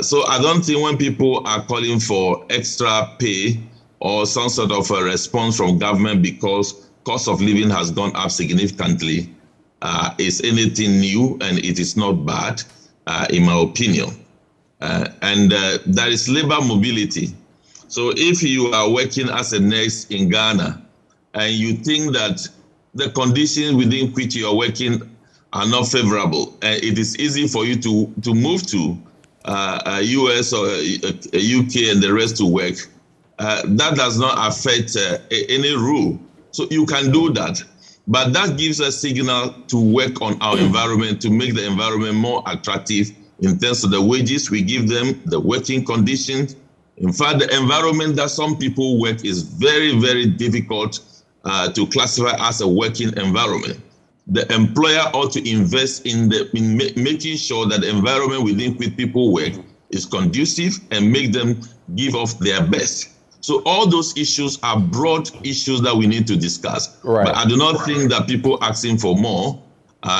So I don't think when people are calling for extra pay or some sort of a response from government because cost of living has gone up significantly is anything new, and it is not bad, in my opinion. And there is labor mobility. So if you are working as a nurse in Ghana and you think that the conditions within which you are working are not favorable, and it is easy for you to move to US or UK and the rest to work, that does not affect any rule. So you can do that. But that gives a signal to work on our environment, to make the environment more attractive in terms of the wages we give them, the working conditions. In fact, the environment that some people work is very, very difficult to classify as a working environment. The employer ought to invest in making sure that the environment within which people work is conducive and make them give off their best. So all those issues are broad issues that we need to discuss. Right. But I do not think that people asking for more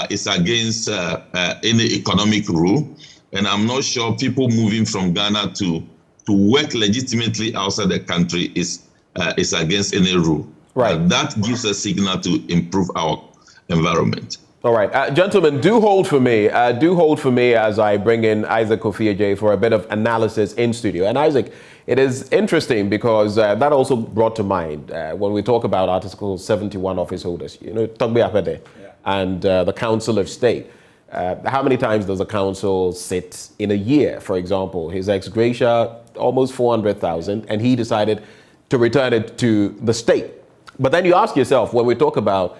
is against any economic rule. And I'm not sure people moving from Ghana to work legitimately outside the country is against any rule. Right. That gives a signal to improve our environment. All right, gentlemen, do hold for me. As I bring in Isaac Kofi for a bit of analysis in studio. And Isaac, it is interesting because that also brought to mind when we talk about Article 71 office holders. You know, Togbe Apede and the Council of State. How many times does the council sit in a year? For example, his ex gratia almost 400,000, and he decided to return it to the state. But then you ask yourself, when we talk about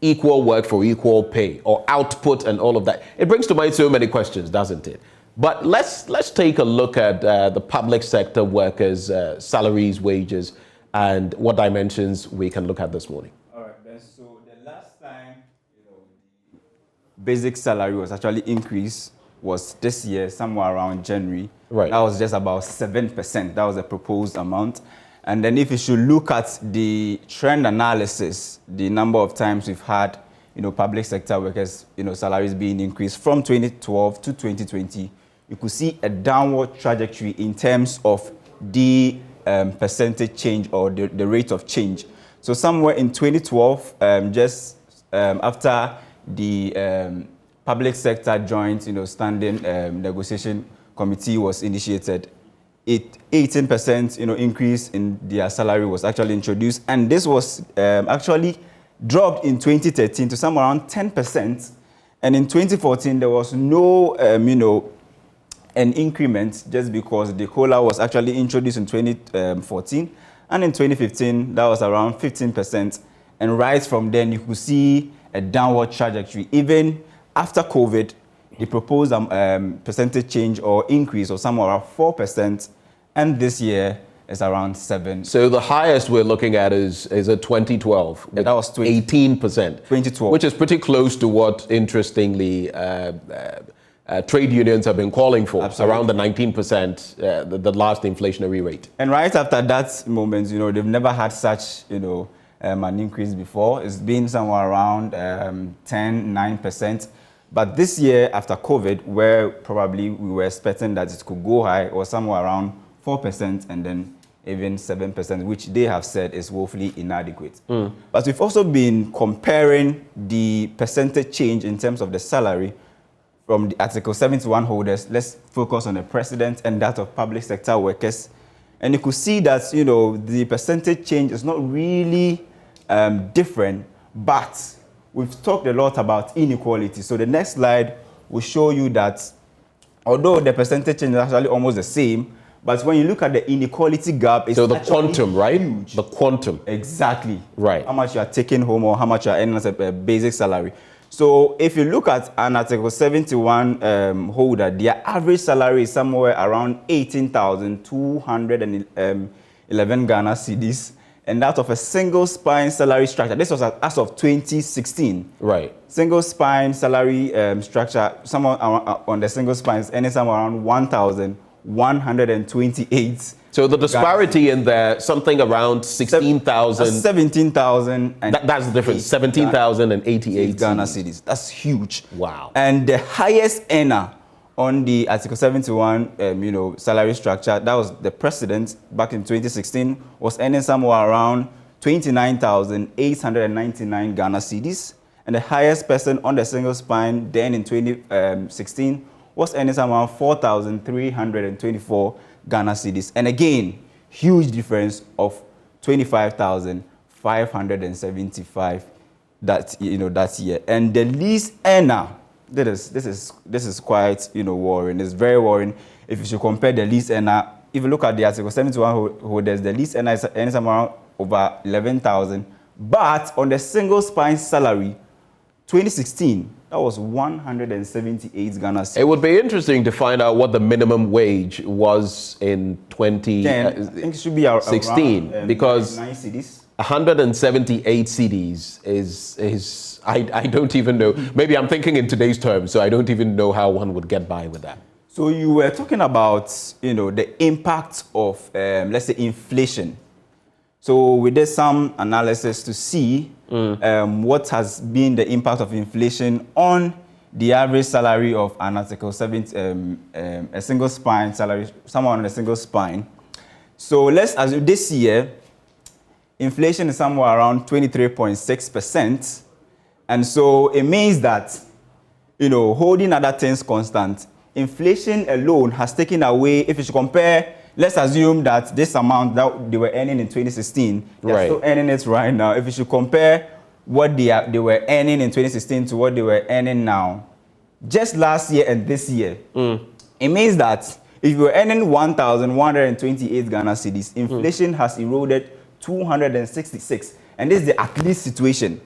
equal work for equal pay or output and all of that, it brings to mind so many questions, doesn't it? But let's take a look at the public sector workers' salaries, wages, and what dimensions we can look at this morning. All right, then, so the last time the basic salary was actually increased was this year, somewhere around January. Right. That was just about 7%. That was the proposed amount. And then if you should look at the trend analysis, the number of times we've had, public sector workers, salaries being increased from 2012 to 2020, you could see a downward trajectory in terms of the percentage change or the rate of change. So somewhere in 2012, just after the public sector joint, standing negotiation committee was initiated, 18% increase in their salary was actually introduced, and this was actually dropped in 2013 to somewhere around 10%, and in 2014 there was no an increment just because the COLA was actually introduced in 2014, and in 2015 that was around 15%, and right from then you could see a downward trajectory. Even after COVID, the proposed percentage change or increase was somewhere around 4%, and this year is around 7%. So the highest we're looking at is a 2012. Yeah, that was 18%. 2012. Which is pretty close to what, interestingly, trade unions have been calling for. Absolutely. Around the 19%, the last inflationary rate. And right after that moment, they've never had such, an increase before. It's been somewhere around 9%. But this year, after COVID, where probably we were expecting that it could go high, or somewhere around 4% and then even 7%, which they have said is woefully inadequate. But we've also been comparing the percentage change in terms of the salary from the Article 71 holders. Let's focus on the president and that of public sector workers. And you could see that, the percentage change is not really different, but we've talked a lot about inequality. So the next slide will show you that although the percentage change is actually almost the same, but when you look at the inequality gap, it's so the quantum, right? Huge. The quantum. Exactly. Right. How much you are taking home or how much you are earning as a basic salary. So if you look at an Article 71 holder, their average salary is somewhere around 18,211 Ghana cedis. And that of a single spine salary structure. This was as of 2016. Right. Single spine salary structure, somewhere on the single spine is earning somewhere around 1,128. So the disparity in there, something around 16,000. 17,000. That's the difference. 17,088 Ghana cedis. That's huge. Wow. And the highest earner on the Article 71, salary structure, that was the president back in 2016, was earning somewhere around 29,899 Ghana cedis. And the highest person on the single spine then in 2016 was earning somewhere around 4,324 Ghana cedis. And again, huge difference of 25,575 that year. And the least earner, this is quite worrying. It's very worrying if you should compare the least earner. If you look at the Article 71 holders, the least earner is earning around over 11,000. But on the single spine salary, 2016, that was 178 Ghana cedis. It would be interesting to find out what the minimum wage was in 2016, I think it should be around, because 9 cedis. 178 cedis is I don't even know. Maybe I'm thinking in today's terms, so I don't even know how one would get by with that. So you were talking about, the impact of, let's say, inflation So we did some analysis to see what has been the impact of inflation on the average salary of an Article 7, a single spine salary, someone on a single spine. So let's assume this year, inflation is somewhere around 23.6%. And so it means that, holding other things constant, inflation alone has taken away, if you should compare, let's assume that this amount that they were earning in 2016, they're still earning it right now. If you should compare what they were earning in 2016 to what they were earning now, just last year and this year, it means that if you were earning 1,128 Ghana cedis, inflation has eroded 266. And this is the at least situation,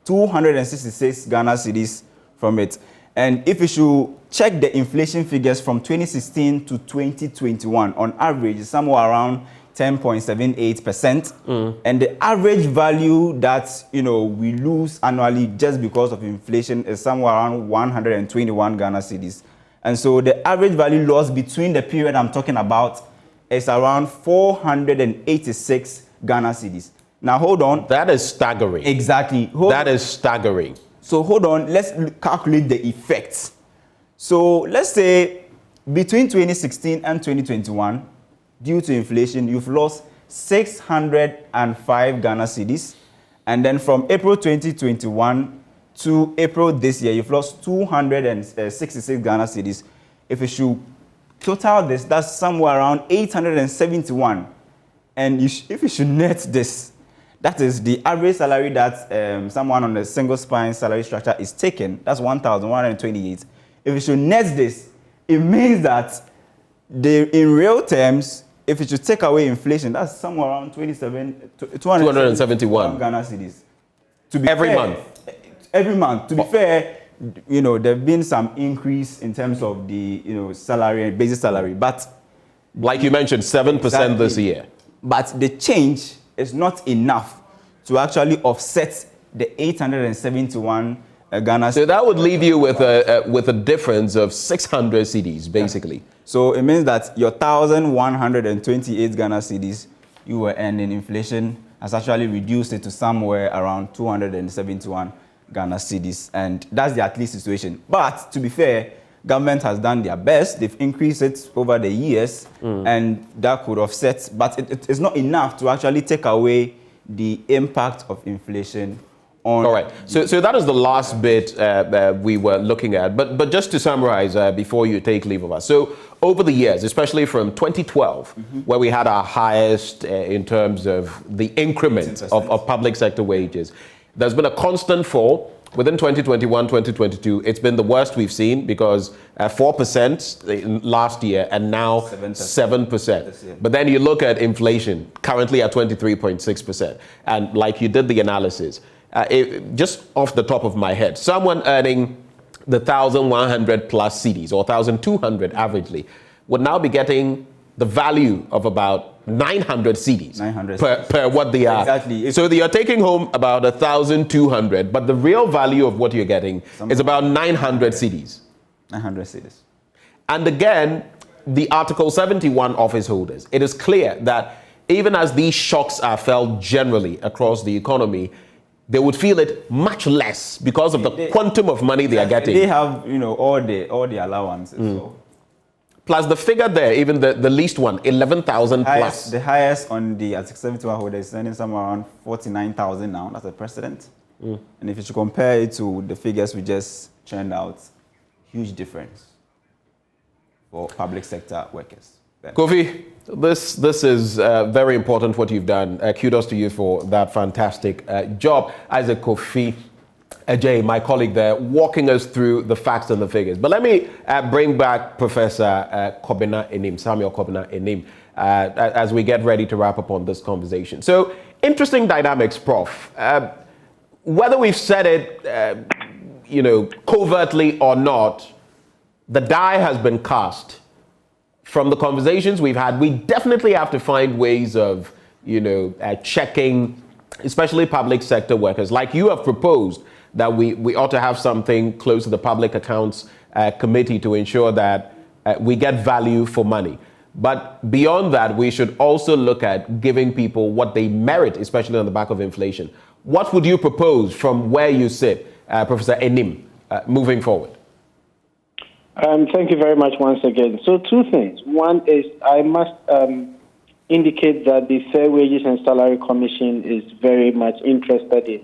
266 Ghana cedis from it. And if you should check the inflation figures from 2016 to 2021, on average, it's somewhere around 10.78%. And the average value that we lose annually just because of inflation is somewhere around 121 Ghana cedis. And so the average value lost between the period I'm talking about is around 486 Ghana cedis. Now hold on. That is staggering. Exactly. That is staggering. So hold on, let's calculate the effects. So let's say between 2016 and 2021, due to inflation, you've lost 605 Ghana cedis. And then from April 2021 to April this year, you've lost 266 Ghana cedis. If you should total this, that's somewhere around 871. And if you should net this, that is the average salary that someone on a single spine salary structure is taking. That's 1,128. If you should net this, it means that in real terms, if you should take away inflation, that's somewhere around 271 Ghana cedis. Every month. Every month. To be fair, there have been some increase in terms of the salary, basic salary, but like you mentioned, 7% this year. But the change is not enough to actually offset the 871 Ghana. So that would leave you with a difference of 600 cedis, basically. Yeah. So it means that your 1,128 Ghana cedis you were earning, inflation has actually reduced it to somewhere around 271 Ghana cedis, and that's the at least situation. But to be fair, government has done their best. They've increased it over the years, and that could offset, but it's not enough to actually take away the impact of inflation on. All right. So that is the last bit we were looking at. But just to summarize before you take leave of us. So over the years, especially from 2012, where we had our highest in terms of the increment of public sector wages, there's been a constant fall. Within 2021, 2022, it's been the worst we've seen because 4% last year and now 7%. But then you look at inflation, currently at 23.6%. And like you did the analysis, just off the top of my head, someone earning the 1,100 plus cedis or 1,200 averagely would now be getting the value of about 900 cedis per what they are. Exactly. So you're taking home about 1,200, but the real value of what you're getting is about 900 cedis. 900 cedis. And again, the Article 71 office holders, it is clear that even as these shocks are felt generally across the economy, they would feel it much less because of the quantum of money they are getting. They have, all the allowances. So. Plus the figure there, even the least one, 11,000 plus. The highest on the Article 71 holder is earning somewhere around 49,000 now. That's the precedent. And if you should compare it to the figures we just churned out, huge difference for public sector workers. Kofi, this is very important what you've done. Kudos to you for that fantastic job. Isaac Kofi Jay, my colleague there, walking us through the facts and the figures. But let me bring back Professor Samuel Kobina Enim, as we get ready to wrap up on this conversation. So, interesting dynamics, Prof. Whether we've said it, covertly or not, the die has been cast. From the conversations we've had, we definitely have to find ways of, checking, especially public sector workers, like you have proposed, that we ought to have something close to the Public Accounts Committee to ensure that we get value for money. But beyond that, we should also look at giving people what they merit, especially on the back of inflation. What would you propose from where you sit, Professor Enim, moving forward? Thank you very much once again. So 2 things. One is I must indicate that the Fair Wages and Salary Commission is very much interested in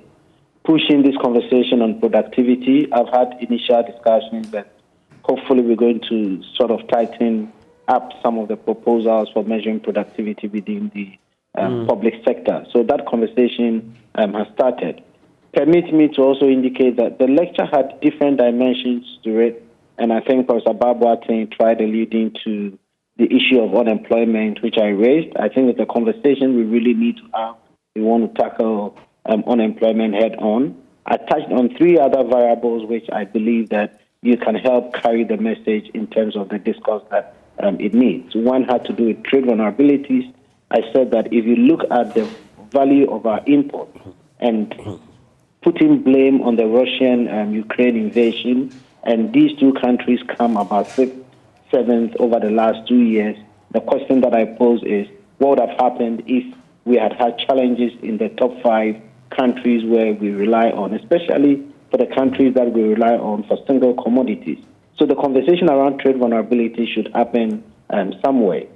pushing this conversation on productivity. I've had initial discussions that hopefully we're going to sort of tighten up some of the proposals for measuring productivity within the public sector. So that conversation has started. Permit me to also indicate that the lecture had different dimensions to it, and I think Professor Babwate tried alluding to the issue of unemployment, which I raised. I think it's a conversation we really need to have. We want to tackle unemployment head on. I touched on 3 other variables which I believe that you can help carry the message in terms of the discourse that it needs. One had to do with trade vulnerabilities. I said that if you look at the value of our imports and putting blame on the Russian-Ukraine invasion, and these 2 countries come about 6th, 7th over the last 2 years, the question that I pose is, what would have happened if we had challenges in the top 5 countries where we rely on, especially for the countries that we rely on for single commodities? So the conversation around trade vulnerability should happen some way.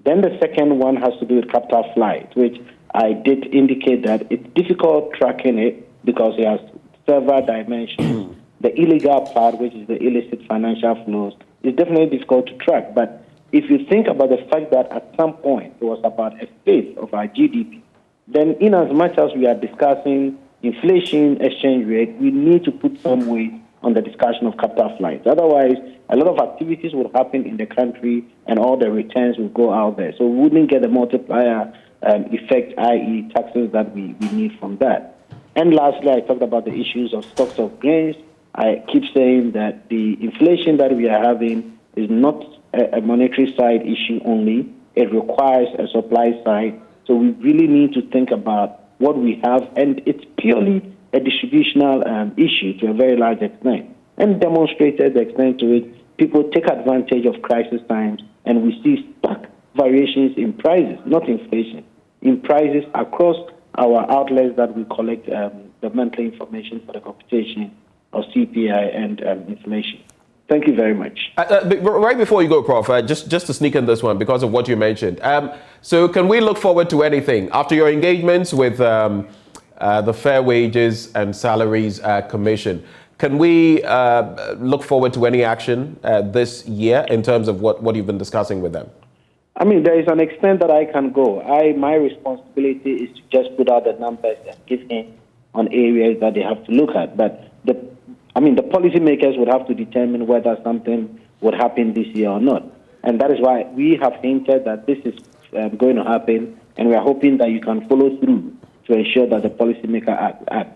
Then the second one has to do with capital flight, which I did indicate that it's difficult tracking it because it has several dimensions. The illegal part, which is the illicit financial flows, is definitely difficult to track. But if you think about the fact that at some point it was about 1/5 of our GDP, then in as much as we are discussing inflation, exchange rate, we need to put some weight on the discussion of capital flights. Otherwise, a lot of activities will happen in the country and all the returns will go out there. So we wouldn't get the multiplier effect, i.e. taxes that we need from that. And lastly, I talked about the issues of stocks of grains. I keep saying that the inflation that we are having is not a monetary side issue only. It requires a supply side. So we really need to think about what we have, and it's purely a distributional issue to a very large extent. And demonstrated the extent to it, people take advantage of crisis times, and we see stark variations in prices, not inflation, in prices across our outlets that we collect the monthly information for the computation of CPI and inflation. Thank you very much. Right before you go, Prof, just to sneak in this one because of what you mentioned. So can we look forward to anything after your engagements with the Fair Wages and Salaries Commission? Can we look forward to any action this year in terms of what you've been discussing with them? I mean, there is an extent that I can go. My responsibility is to just put out the numbers and give in on areas that they have to look at. But the policymakers would have to determine whether something would happen this year or not. And that is why we have hinted that this is going to happen, and we are hoping that you can follow through to ensure that the policymaker acts.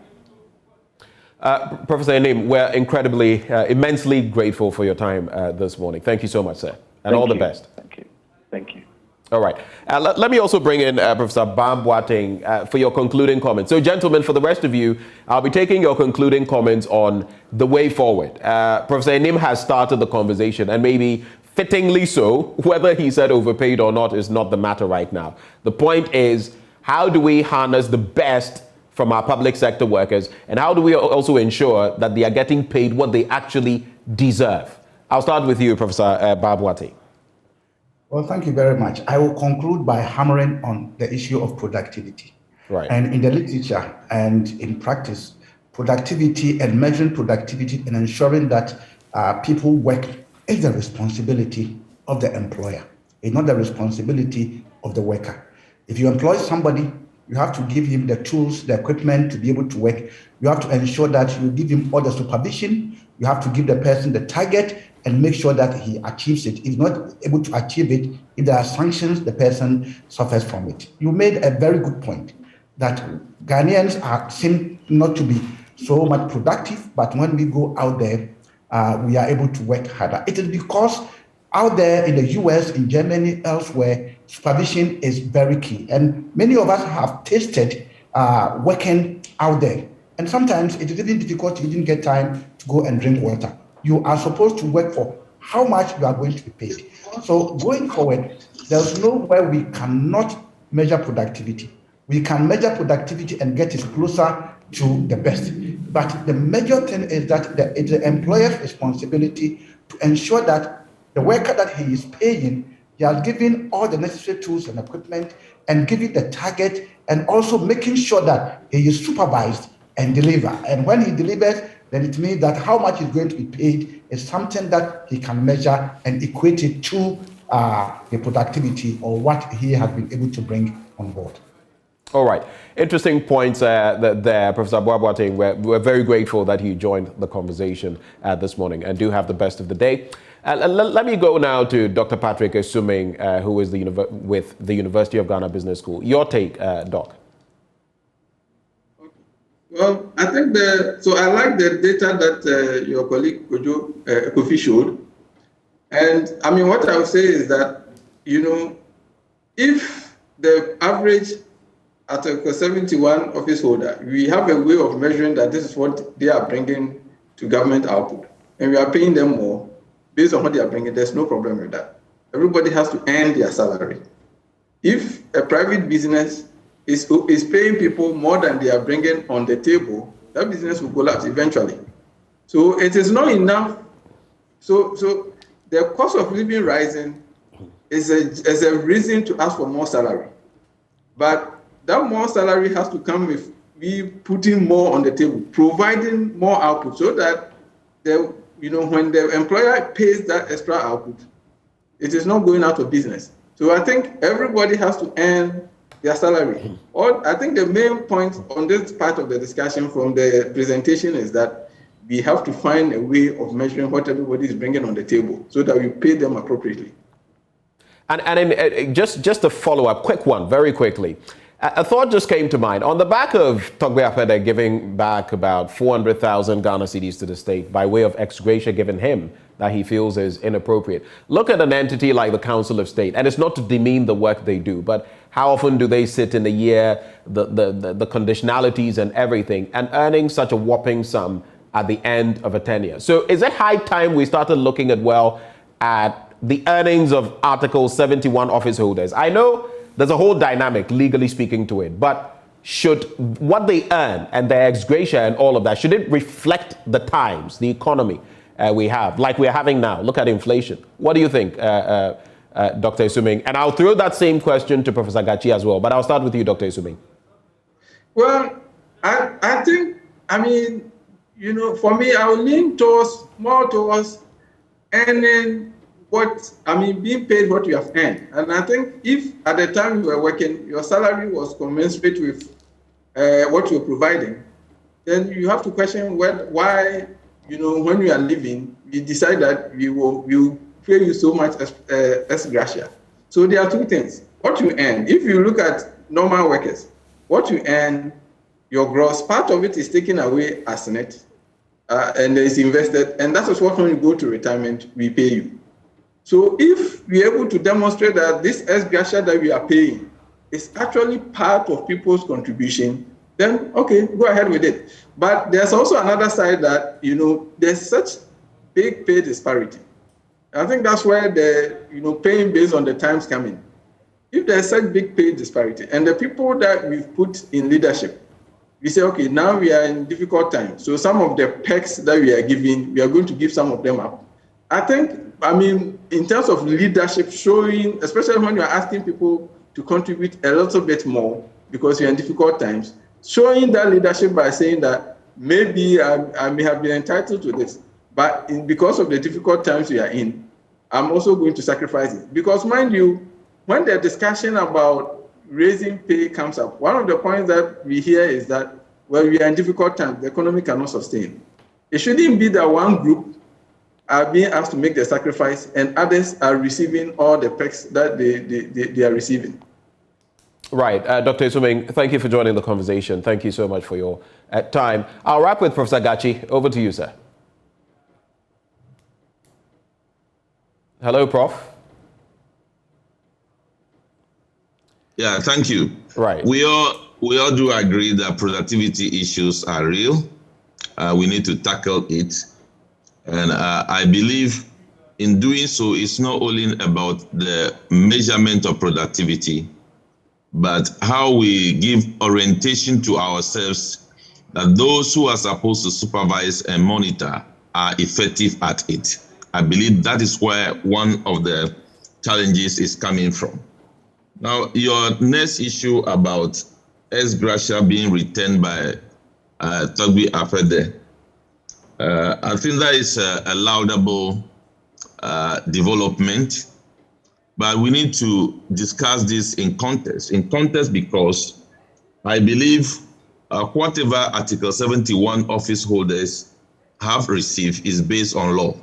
Professor Enim, we're incredibly, immensely grateful for your time this morning. Thank you so much, sir, and all the best. Thank you. Thank you. All right. Let me also bring in Professor Babwate for your concluding comments. So, gentlemen, for the rest of you, I'll be taking your concluding comments on the way forward. Professor Enim has started the conversation, and maybe fittingly so, whether he said overpaid or not is not the matter right now. The point is, how do we harness the best from our public sector workers, and how do we also ensure that they are getting paid what they actually deserve? I'll start with you, Professor Babwate. Well, thank you very much. I will conclude by hammering on the issue of productivity. Right. And in the literature and in practice, productivity and measuring productivity and ensuring that people work is the responsibility of the employer. It's not the responsibility of the worker. If you employ somebody, you have to give him the tools, the equipment to be able to work. You have to ensure that you give him all the supervision. You have to give the person the target and make sure that he achieves it. If he's not able to achieve it, if there are sanctions, the person suffers from it. You made a very good point that Ghanaians seem not to be so much productive, but when we go out there, we are able to work harder. It is because out there in the US, in Germany, elsewhere, supervision is very key. And many of us have tasted working out there. And sometimes it is even difficult, you didn't get time to go and drink water. You are supposed to work for how much you are going to be paid. So going forward, There's nowhere we cannot measure productivity. We can measure productivity and get it closer to the best. But the major thing is that it's the employer's responsibility to ensure that the worker that he is paying, he has given all the necessary tools and equipment and giving the target, and also making sure that he is supervised and deliver. And when he delivers, then it means that how much is going to be paid is something that he can measure and equate it to the productivity or what he has been able to bring on board. All right. Interesting points there, Professor Boaboateng. We're very grateful that you joined the conversation this morning, and do have the best of the day. Let me go now to Dr. Patrick Esuming, who is with the University of Ghana Business School. Your take, Doc. Well, I think so I like the data that your colleague Kofi showed. And I mean, what I would say is that, if the average Article 71 office holder, we have a way of measuring that this is what they are bringing to government output, and we are paying them more based on what they are bringing, there's no problem with that. Everybody has to earn their salary. If a private business is paying people more than they are bringing on the table, that business will collapse eventually. So it is not enough. So the cost of living rising is a reason to ask for more salary. But that more salary has to come with we putting more on the table, providing more output, so that when the employer pays that extra output, it is not going out of business. So I think everybody has to earn their salary. I think the main point on this part of the discussion from the presentation is that we have to find a way of measuring what everybody is bringing on the table so that we pay them appropriately. And just a follow-up, quick one, very quickly. A thought just came to mind. On the back of Togbe Apede giving back about 400,000 Ghana cedis to the state by way of ex gratia given him that he feels is inappropriate. Look at an entity like the Council of State, and it's not to demean the work they do, but how often do they sit in a year, the conditionalities and everything, and earning such a whopping sum at the end of a tenure? So is it high time we started looking at the earnings of Article 71 office holders? I know there's a whole dynamic, legally speaking, to it, but should what they earn and their ex gratia and all of that, should it reflect the times, the economy we have, like we're having now? Look at inflation. What do you think, Dr. Esuming? And I'll throw that same question to Professor Gachi as well, but I'll start with you, Dr. Esuming. Well, I think, for me, I will lean more towards earning being paid what you have earned. And I think if at the time you were working, your salary was commensurate with what you're providing, then you have to question why, when you are living, we decide that we will pay you so much as gratia. So there are two things. What you earn, if you look at normal workers, what you earn, your gross, part of it is taken away as net and is invested. And that is what, when you go to retirement, we pay you. So if we're able to demonstrate that this ex gratia that we are paying is actually part of people's contribution, then okay, go ahead with it. But there's also another side that, there's such big pay disparity. I think that's where the, paying based on the times come in. If there's such big pay disparity and the people that we've put in leadership, we say, okay, now we are in difficult times. So some of the perks that we are giving, we are going to give some of them up. I think, in terms of leadership, showing, especially when you're asking people to contribute a little bit more because you're in difficult times, showing that leadership by saying that maybe I may have been entitled to this, but because of the difficult times we are in, I'm also going to sacrifice it. Because mind you, when the discussion about raising pay comes up, one of the points that we hear is that, well, we are in difficult times, the economy cannot sustain. It shouldn't be that one group are being asked to make the sacrifice and others are receiving all the perks that they are receiving. Right. Dr. Esuming, thank you for joining the conversation. Thank you so much for your time. I'll wrap with Professor Gachi. Over to you, sir. Hello, Prof. Yeah, thank you. Right. We all do agree that productivity issues are real. We need to tackle it. And I believe in doing so, it's not only about the measurement of productivity, but how we give orientation to ourselves that those who are supposed to supervise and monitor are effective at it. I believe that is where one of the challenges is coming from. Now, your next issue about ex gratia being returned by Togbi Afede, I think that is a laudable development, but we need to discuss this in context. In context, because I believe whatever Article 71 office holders have received is based on law.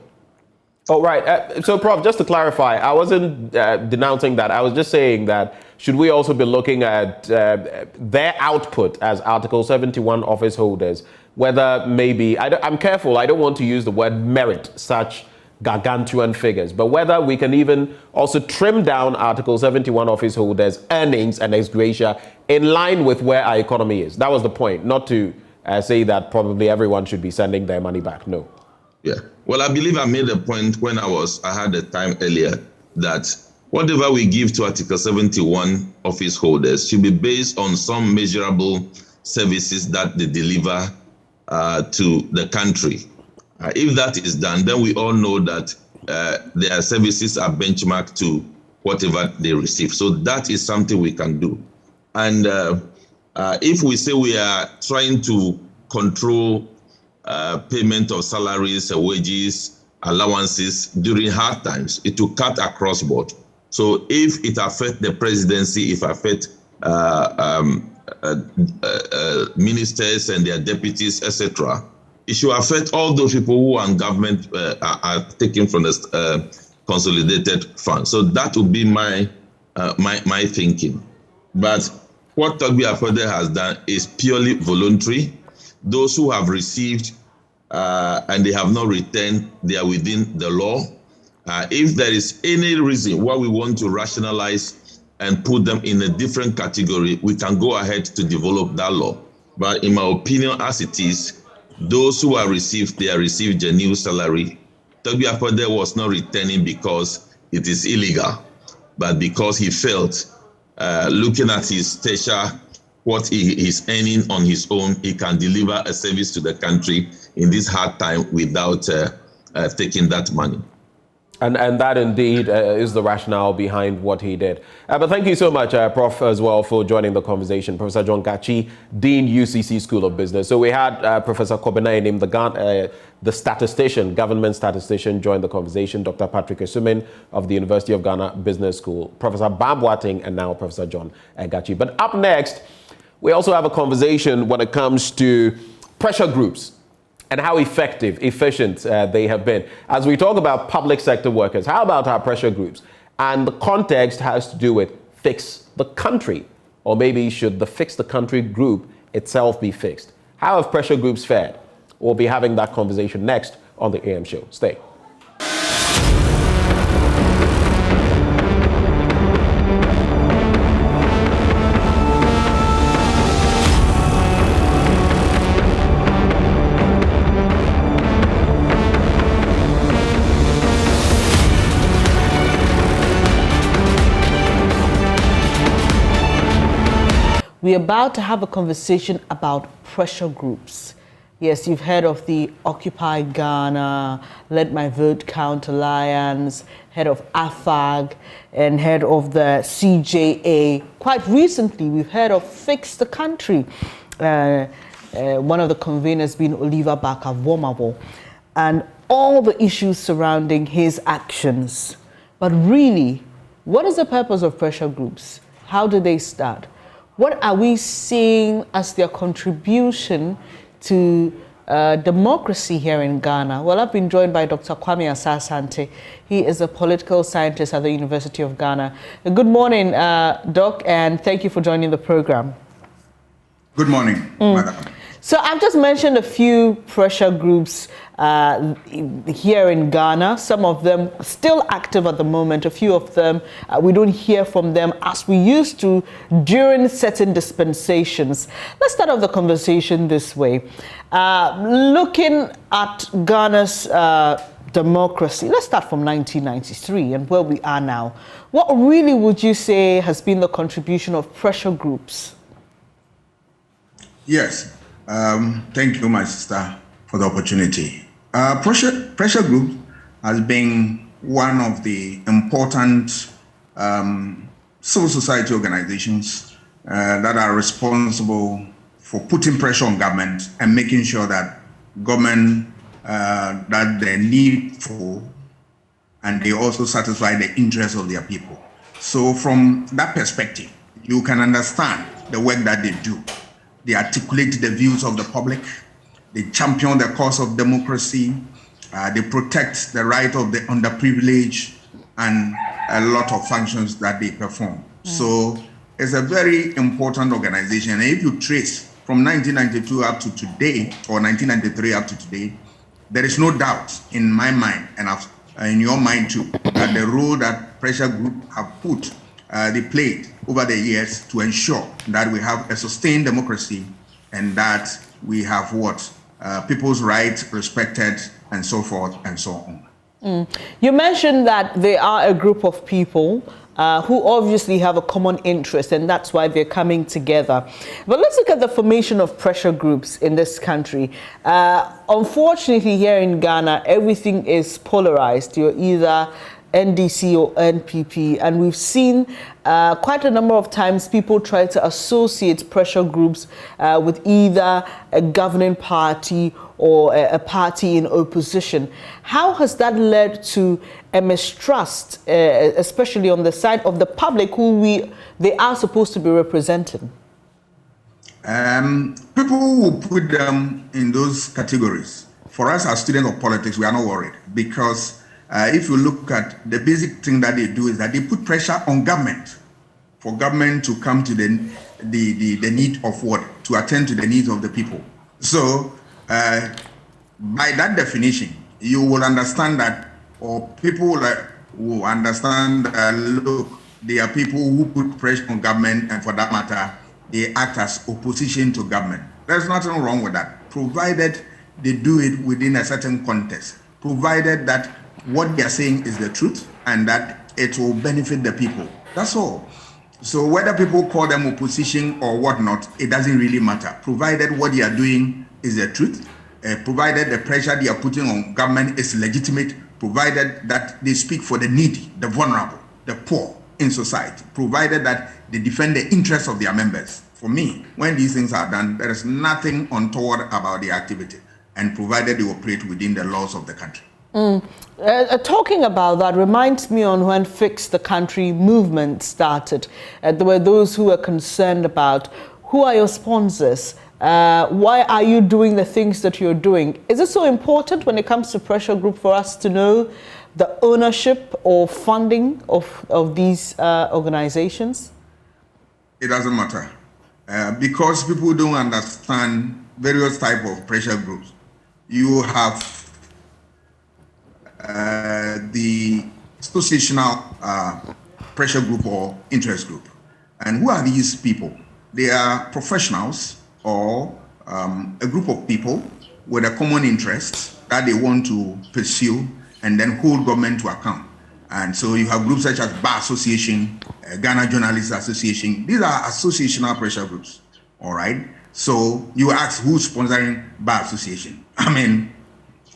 Oh, right. So, Prof, just to clarify, I wasn't denouncing that. I was just saying that should we also be looking at their output as Article 71 office holders, whether maybe, I'm careful, I don't want to use the word merit such gargantuan figures, but whether we can even also trim down Article 71 office holders' earnings and ex gratia in line with where our economy is. That was the point, not to say that probably everyone should be sending their money back. No. Yeah. Well, I believe I made a point when I had the time earlier that whatever we give to Article 71 office holders should be based on some measurable services that they deliver to the country. If that is done, then we all know that their services are benchmarked to whatever they receive. So that is something we can do. And if we say we are trying to control payment of salaries, wages, allowances during hard times, it will cut across board. So if it affects the presidency, if it affects ministers and their deputies, etc., it should affect all those people who are in government are taken from the consolidated fund. So that would be my thinking. But what Togbi Afede has done is purely voluntary. Those who have received and they have not returned, they are within the law. If there is any reason why we want to rationalize and put them in a different category, we can go ahead to develop that law. But in my opinion, as it is, those who are received, they are received genuine salary. Togbi Afede was not returning because it is illegal, but because he felt, looking at his stature, what he is earning on his own, he can deliver a service to the country in this hard time without taking that money. And that indeed is the rationale behind what he did. But thank you so much, Prof, as well, for joining the conversation. Professor John Gachi, Dean, UCC School of Business. So we had Professor Kobena Enim, the statistician, government statistician, join the conversation. Dr. Patrick Esumin of the University of Ghana Business School. Professor Bam Boateng, and now Professor John Gachi. But up next, we also have a conversation when it comes to pressure groups and how effective, efficient they have been. As we talk about public sector workers, how about our pressure groups? And the context has to do with fix the country, or maybe should the fix the country group itself be fixed? How have pressure groups fared? We'll be having that conversation next on the AM show. Stay. We're about to have a conversation about pressure groups. Yes, you've heard of the Occupy Ghana, Let My Vote Count Alliance, heard of AFAG, and heard of the CJA. Quite recently, we've heard of Fix the Country. One of the conveners being Oliver Barker-Vormawor, and all the issues surrounding his actions. But really, what is the purpose of pressure groups? How do they start? What are we seeing as their contribution to democracy here in Ghana? Well, I've been joined by Dr. Kwame Asasante. He is a political scientist at the University of Ghana. Good morning, Doc, and thank you for joining the program. Good morning, Madam. So I've just mentioned a few pressure groups here in Ghana. Some of them still active at the moment. A few of them, we don't hear from them as we used to during certain dispensations. Let's start off the conversation this way. Looking at Ghana's democracy, let's start from 1993 and where we are now. What really would you say has been the contribution of pressure groups? Yes. Thank you, my sister, for the opportunity. Pressure group has been one of the important civil society organizations that are responsible for putting pressure on government and making sure that government that they need for, and they also satisfy the interests of their people. So from that perspective, you can understand the work that they do. They articulate the views of the public. They champion the cause of democracy. They protect the right of the underprivileged and a lot of functions that they perform. So it's a very important organization. And if you trace from 1992 up to today, or 1993 up to today, there is no doubt in my mind, and in your mind too, that the role that pressure group have they played over the years to ensure that we have a sustained democracy and that we have people's rights respected and so forth and so on. You mentioned that they are a group of people who obviously have a common interest, and that's why they're coming together. But let's look at the formation of pressure groups in this country. Unfortunately, here in Ghana, everything is polarized. You're either NDC or NPP, and we've seen quite a number of times people try to associate pressure groups with either a governing party or a party in opposition. How has that led to a mistrust, especially on the side of the public who they are supposed to be representing? People who put them in those categories. For us as students of politics, we are not worried, because if you look at the basic thing that they do is that they put pressure on government, for government to come to the need of to attend to the needs of the people. So by that definition, you will understand that, or people will understand that, look, they are people who put pressure on government, and for that matter, they act as opposition to government. There's nothing wrong with that, provided they do it within a certain context, provided that what they are saying is the truth and that it will benefit the people. That's all. So whether people call them opposition or whatnot, it doesn't really matter, provided what they are doing is the truth, provided the pressure they are putting on government is legitimate, provided that they speak for the needy, the vulnerable, the poor in society, provided that they defend the interests of their members. For me, when these things are done, there is nothing untoward about the activity, and provided they operate within the laws of the country. Talking about that reminds me on when Fix the Country movement started. There were those who were concerned about, who are your sponsors? Why are you doing the things that you're doing? Is it so important when it comes to pressure group for us to know the ownership or funding of these organizations? It doesn't matter. Because people don't understand various types of pressure groups. You have the associational pressure group or interest group. And who are these people? They are professionals or a group of people with a common interest that they want to pursue and then hold government to account. And so you have groups such as Bar Association, Ghana Journalists Association. These are associational pressure groups, all right? So you ask who's sponsoring Bar Association? I mean,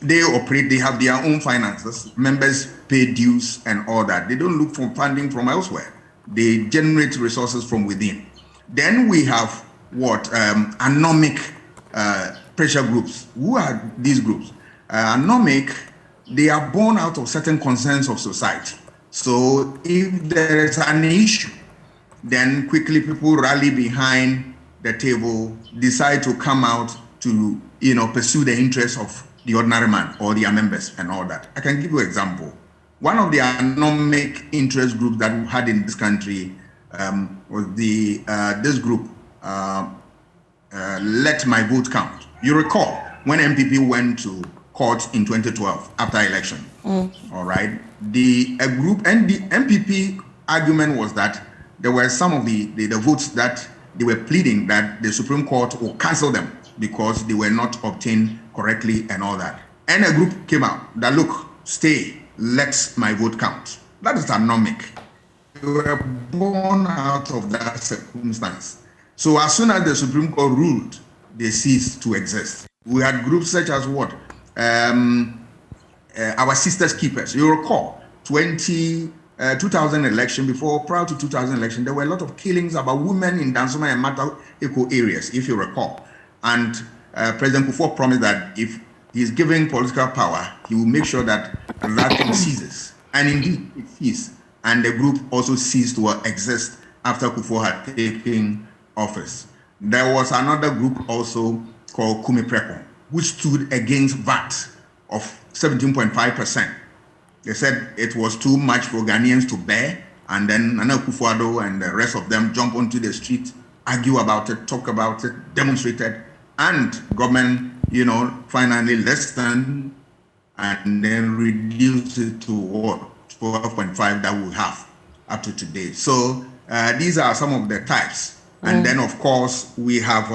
they operate, they have their own finances, members pay dues and all that. They don't look for funding from elsewhere. They generate resources from within. Then we have anomic pressure groups. Who are these groups? Anomic, they are born out of certain concerns of society. So if there is an issue, then quickly people rally behind the table, decide to come out to pursue the interests of the ordinary man or their members and all that. I can give you an example. One of the anomic interest groups that we had in this country was this group, let my vote count. You recall when MPP went to court in 2012 after election. All right. The MPP argument was that there were some of the votes that they were pleading that the Supreme Court will cancel them because they were not obtained correctly and all that. And a group came out that, look, stay, let my vote count. That is anomic. They were born out of that circumstance. So as soon as the Supreme Court ruled, they ceased to exist. We had groups such as what? Our Sisters Keepers. You recall, 2000 election, prior to 2000 election, there were a lot of killings about women in Dansoma and Mata Eco areas, if you recall. And President Kufuor promised that if he's giving political power, he will make sure that that thing ceases. And indeed, it ceased. And the group also ceased to exist after Kufuor had taken office. There was another group also called Kumi Preko, which stood against VAT of 17.5%. They said it was too much for Ghanaians to bear, and then Nana Akufo-Addo and the rest of them jump onto the street, argue about it, talk about it, demonstrated, and government, finally listened and then reduced it to what, 12.5 that we have up to today. So these are some of the types. And then, of course, we have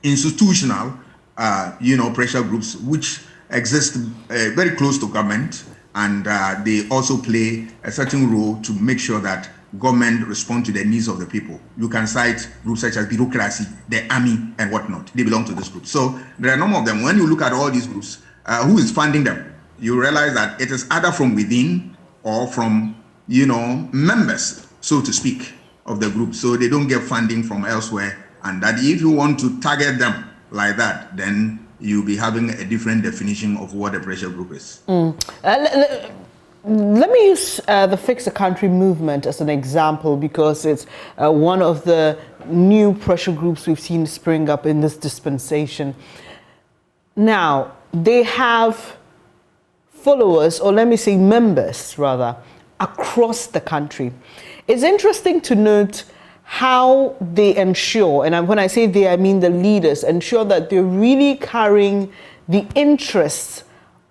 institutional, pressure groups, which exist very close to government, and they also play a certain role to make sure that government respond to the needs of the people. You can cite groups such as bureaucracy, the army, and whatnot. They belong to this group. So there are a number of them. When you look at all these groups, who is funding them? You realize that it is either from within or from, members, so to speak, of the group. So they don't get funding from elsewhere. And that if you want to target them like that, then you'll be having a different definition of what a pressure group is. Let me use the Fix the Country movement as an example, because it's one of the new pressure groups we've seen spring up in this dispensation. Now, they have followers, or let me say members rather, across the country. It's interesting to note how they ensure, and when I say they, I mean the leaders, ensure that they're really carrying the interests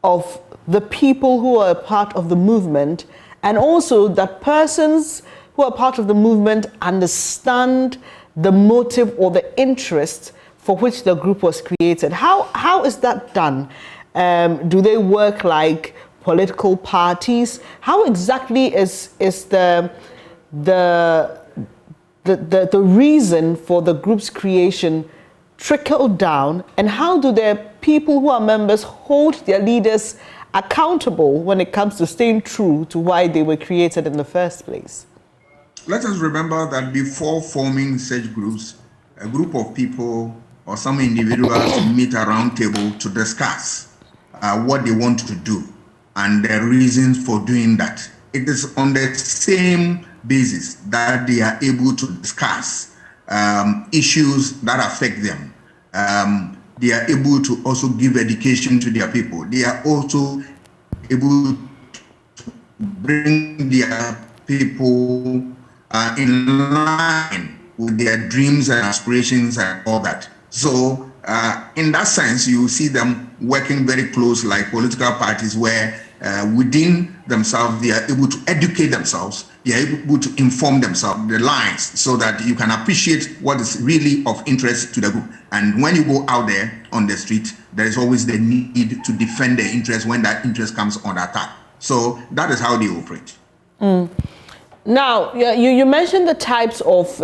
of the people who are a part of the movement, and also that persons who are part of the movement understand the motive or the interest for which the group was created. How is that done? Do they work like political parties? How exactly is the reason for the group's creation trickle down, and how do their people who are members hold their leaders accountable when it comes to staying true to why they were created in the first place? Let us remember that before forming such groups, a group of people or some individuals meet around table to discuss what they want to do and the reasons for doing that. It is on the same basis that they are able to discuss issues that affect them. They are able to also give education to their people. They are also able to bring their people in line with their dreams and aspirations and all that. So in that sense, you see them working very close like political parties, where within themselves, they are able to educate themselves, they are able to inform themselves, the lines, so that you can appreciate what is really of interest to the group. And when you go out there on the street, there is always the need to defend their interest when that interest comes on attack. So that is how they operate. Now, you mentioned the types of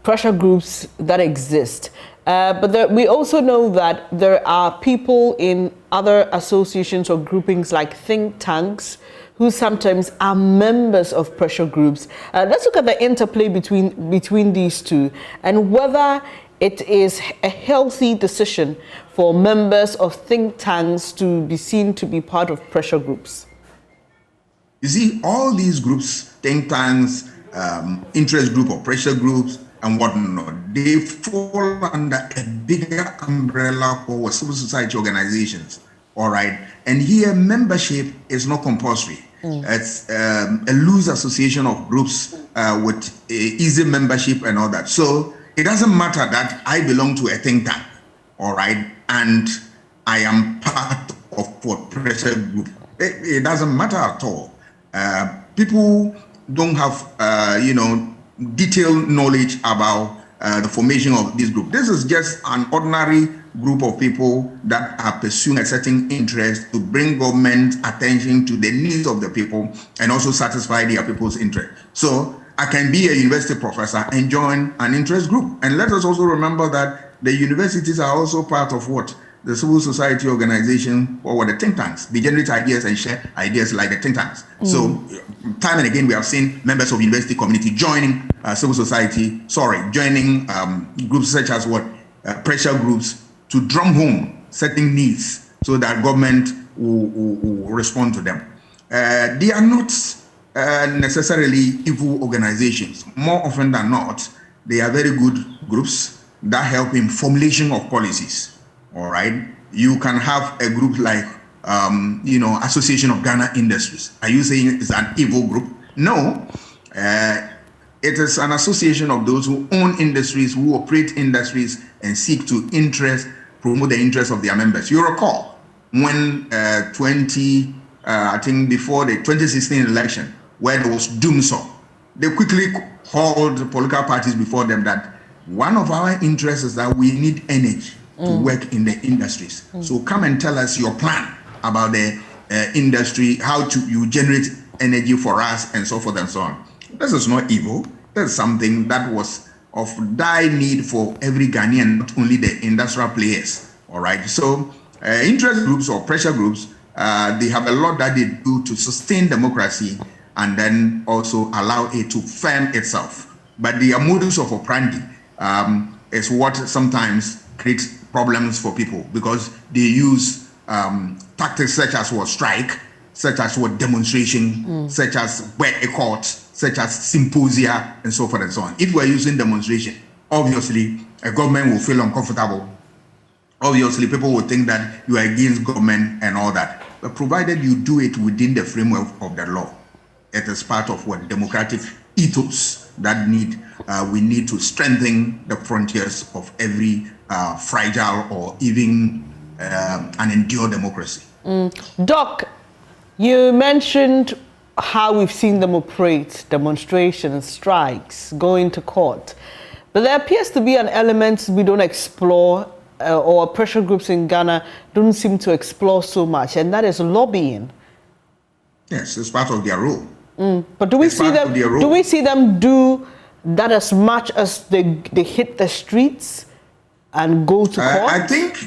pressure groups that exist. But we also know that there are people in other associations or groupings like think tanks who sometimes are members of pressure groups. Let's look at the interplay between these two, and whether it is a healthy decision for members of think tanks to be seen to be part of pressure groups. You see, all these groups, think tanks, interest group or pressure groups, and whatnot, they fall under a bigger umbrella called civil society organizations, all right? And here, membership is not compulsory. It's a loose association of groups with easy membership and all that. So it doesn't matter that I belong to a think tank, all right, and I am part of a pressure group. It doesn't matter at all. People don't have, detailed knowledge about the formation of this group. This is just an ordinary group of people that are pursuing a certain interest to bring government attention to the needs of the people and also satisfy their people's interest. So I can be a university professor and join an interest group. And let us also remember that the universities are also part of what? The civil society organization or the think tanks. They generate ideas and share ideas like the think tanks. So time and again, we have seen members of university community joining civil society, joining groups such as pressure groups to drum home certain needs so that government will respond to them. They are not necessarily evil organizations. More often than not, they are very good groups that help in formulation of policies. All right, you can have a group like, Association of Ghana Industries. Are you saying it's an evil group? No, it is an association of those who own industries, who operate industries, and seek to promote the interests of their members. You recall when I think before the 2016 election, where there was doomsday, they quickly called the political parties before them that one of our interests is that we need energy to work in the industries. So come and tell us your plan about the industry, how you generate energy for us, and so forth and so on. This is not evil. This is something that was of dire need for every Ghanaian, not only the industrial players. All right. So interest groups or pressure groups, they have a lot that they do to sustain democracy and then also allow it to firm itself. But the modus of operandi is what sometimes creates problems for people, because they use tactics such as strike, such as demonstration, such as boycott, such as symposia, and so forth and so on. If we're using demonstration, obviously a government will feel uncomfortable. Obviously, people will think that you are against government and all that. But provided you do it within the framework of the law, it is part of democratic ethos that we need to strengthen the frontiers of every fragile or even an endured democracy. Doc, you mentioned how we've seen them operate, demonstrations, strikes, going to court. But there appears to be an element we don't explore, or pressure groups in Ghana don't seem to explore so much, and that is lobbying. Yes, it's part of their role. But do we see them? Do we see them do that as much as they hit the streets and go to court? I think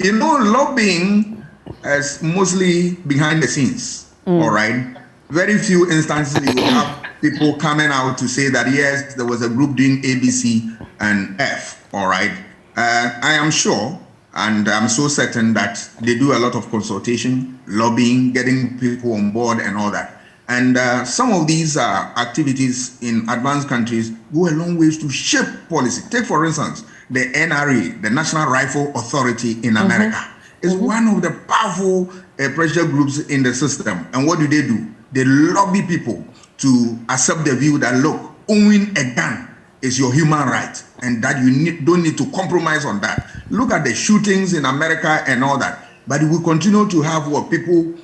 lobbying is mostly behind the scenes. All right. Very few instances you have people coming out to say that yes, there was a group doing A, B, C, and F. All right. I am sure, and I'm so certain that they do a lot of consultation, lobbying, getting people on board, and all that. And some of these activities in advanced countries go a long ways to shape policy. Take, for instance, the NRA, the National Rifle Authority in America, is one of the powerful pressure groups in the system. And what do? They lobby people to accept the view that, look, owning a gun is your human right, and that you don't need to compromise on that. Look at the shootings in America and all that. But we continue to have people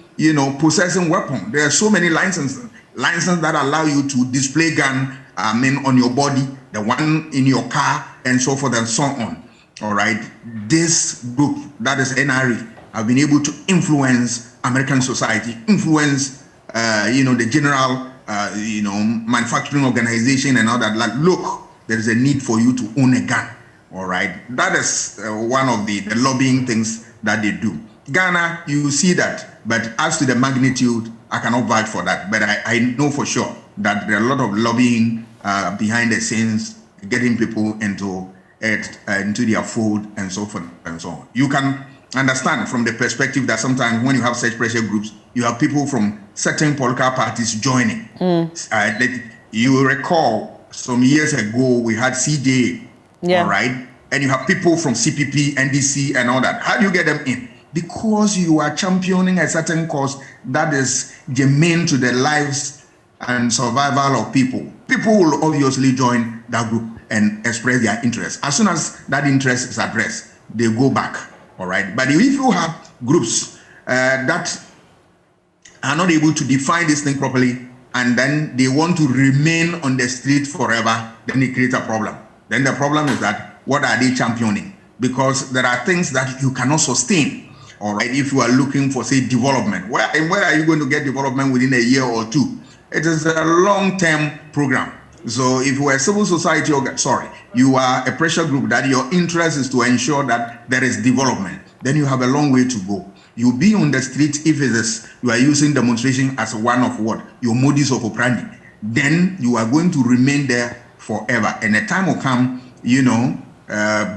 possessing weapons. There are so many licenses that allow you to display gun, on your body, the one in your car, and so forth and so on. All right. This group, that is NRA, have been able to influence American society, influence, the general, manufacturing organization and all that. Like, look, there is a need for you to own a gun. All right. That is one of the lobbying things that they do. Ghana, you see that. But as to the magnitude, I cannot vouch for that. But I know for sure that there are a lot of lobbying behind the scenes, getting people into their fold and so forth and so on. You can understand from the perspective that sometimes when you have such pressure groups, you have people from certain political parties joining. You recall some years ago, we had CJA, all right? And you have people from CPP, NDC, and all that. How do you get them in? Because you are championing a certain cause that is germane to the lives and survival of people. People will obviously join that group. and express their interest. As soon as that interest is addressed, they go back, all right? But if you have groups that are not able to define this thing properly, and then they want to remain on the street forever, then it creates a problem. Then the problem is that, what are they championing? Because there are things that you cannot sustain, all right, if you are looking for, say, development. Where are you going to get development within a year or two? It is a long-term program. So if you are a civil society, you are a pressure group that your interest is to ensure that there is development, then you have a long way to go. You'll be on the street if it is, you are using demonstration as one of what? Your modus of operandi. Then you are going to remain there forever. And a time will come,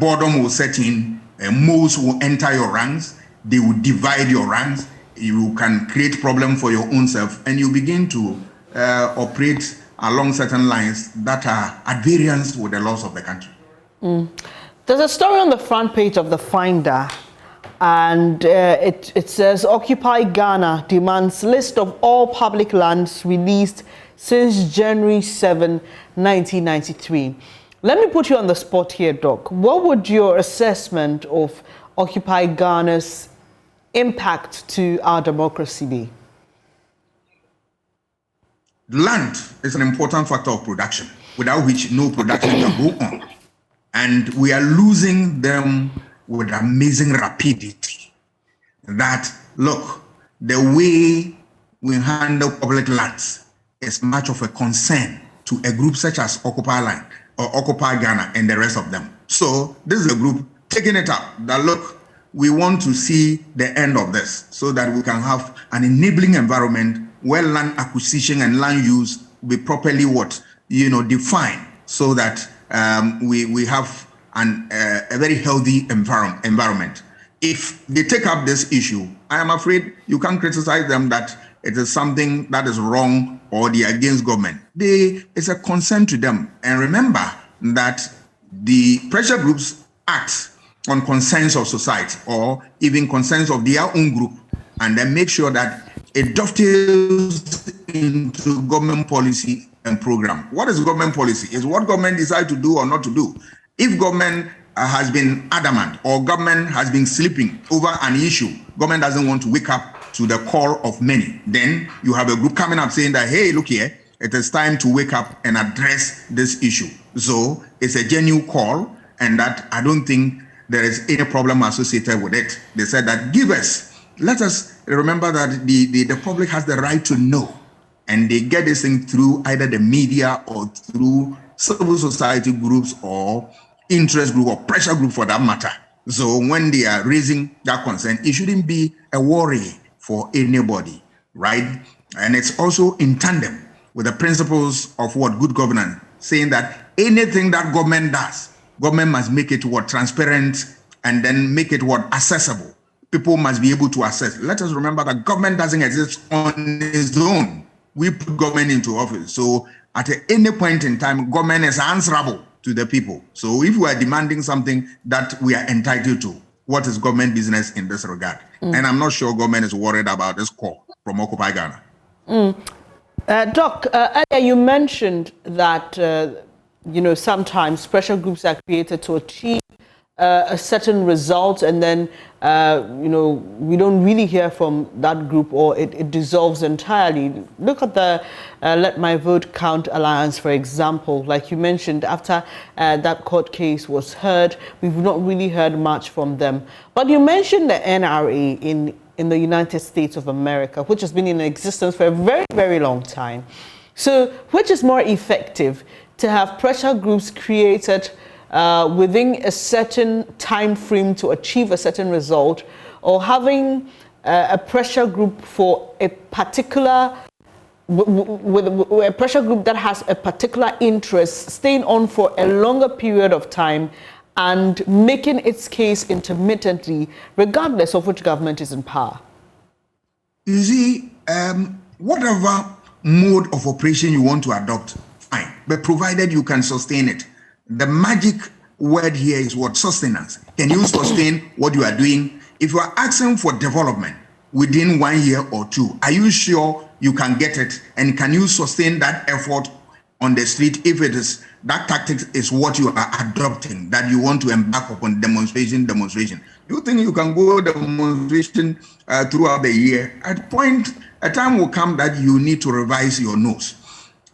boredom will set in, moles will enter your ranks, they will divide your ranks, you can create problem for your own self, and you begin to operate along certain lines that are at variance with the laws of the country. There's a story on the front page of the Finder, and it says, Occupy Ghana demands list of all public lands released since January 7, 1993. Let me put you on the spot here, Doc. What would your assessment of Occupy Ghana's impact to our democracy be? Land is an important factor of production, without which no production can go on. And we are losing them with amazing rapidity. That, look, the way we handle public lands is much of a concern to a group such as Occupy Land or Occupy Ghana and the rest of them. So this is a group taking it up that, look, we want to see the end of this so that we can have an enabling environment where land acquisition and land use will be properly defined, so that we have a very healthy environment. If they take up this issue, I am afraid you can't criticize them that it is something that is wrong or they are against government. It's a concern to them. And remember that the pressure groups act on concerns of society or even concerns of their own group, and then make sure that it dovetails into government policy and program. What is government policy? Is what government decides to do or not to do. If government has been adamant or government has been sleeping over an issue, government doesn't want to wake up to the call of many, then you have a group coming up saying that, hey, look here, it is time to wake up and address this issue. So it's a genuine call, and that I don't think there is any problem associated with it. They said that let us remember that the public has the right to know, and they get this thing through either the media or through civil society groups or interest group or pressure group for that matter. So when they are raising that concern, it shouldn't be a worry for anybody, right? And it's also in tandem with the principles of what good governance, saying that anything that government does, government must make it transparent, and then make it accessible. People must be able to access. Let us remember that government doesn't exist on its own. We put government into office. So at any point in time, government is answerable to the people. So if we are demanding something that we are entitled to, what is government business in this regard? And I'm not sure government is worried about this call from Occupy Ghana. Doc, earlier you mentioned that, sometimes pressure groups are created to achieve a certain result, and then, we don't really hear from that group, or it dissolves entirely. Look at the Let My Vote Count Alliance, for example. Like you mentioned, after that court case was heard, we've not really heard much from them. But you mentioned the NRA in the United States of America, which has been in existence for a very, very long time. So which is more effective, to have pressure groups created within a certain time frame to achieve a certain result, or having a pressure group for a particular, with a pressure group that has a particular interest, staying on for a longer period of time and making its case intermittently, regardless of which government is in power? You see, whatever mode of operation you want to adopt, fine, but provided you can sustain it. The magic word here is what? Sustenance. Can you sustain what you are doing? If you are asking for development within 1 year or two, are you sure you can get it? And can you sustain that effort on the street, if it is that tactic is what you are adopting, that you want to embark upon demonstration. Do you think you can go demonstration throughout the year? A time will come that you need to revise your nose.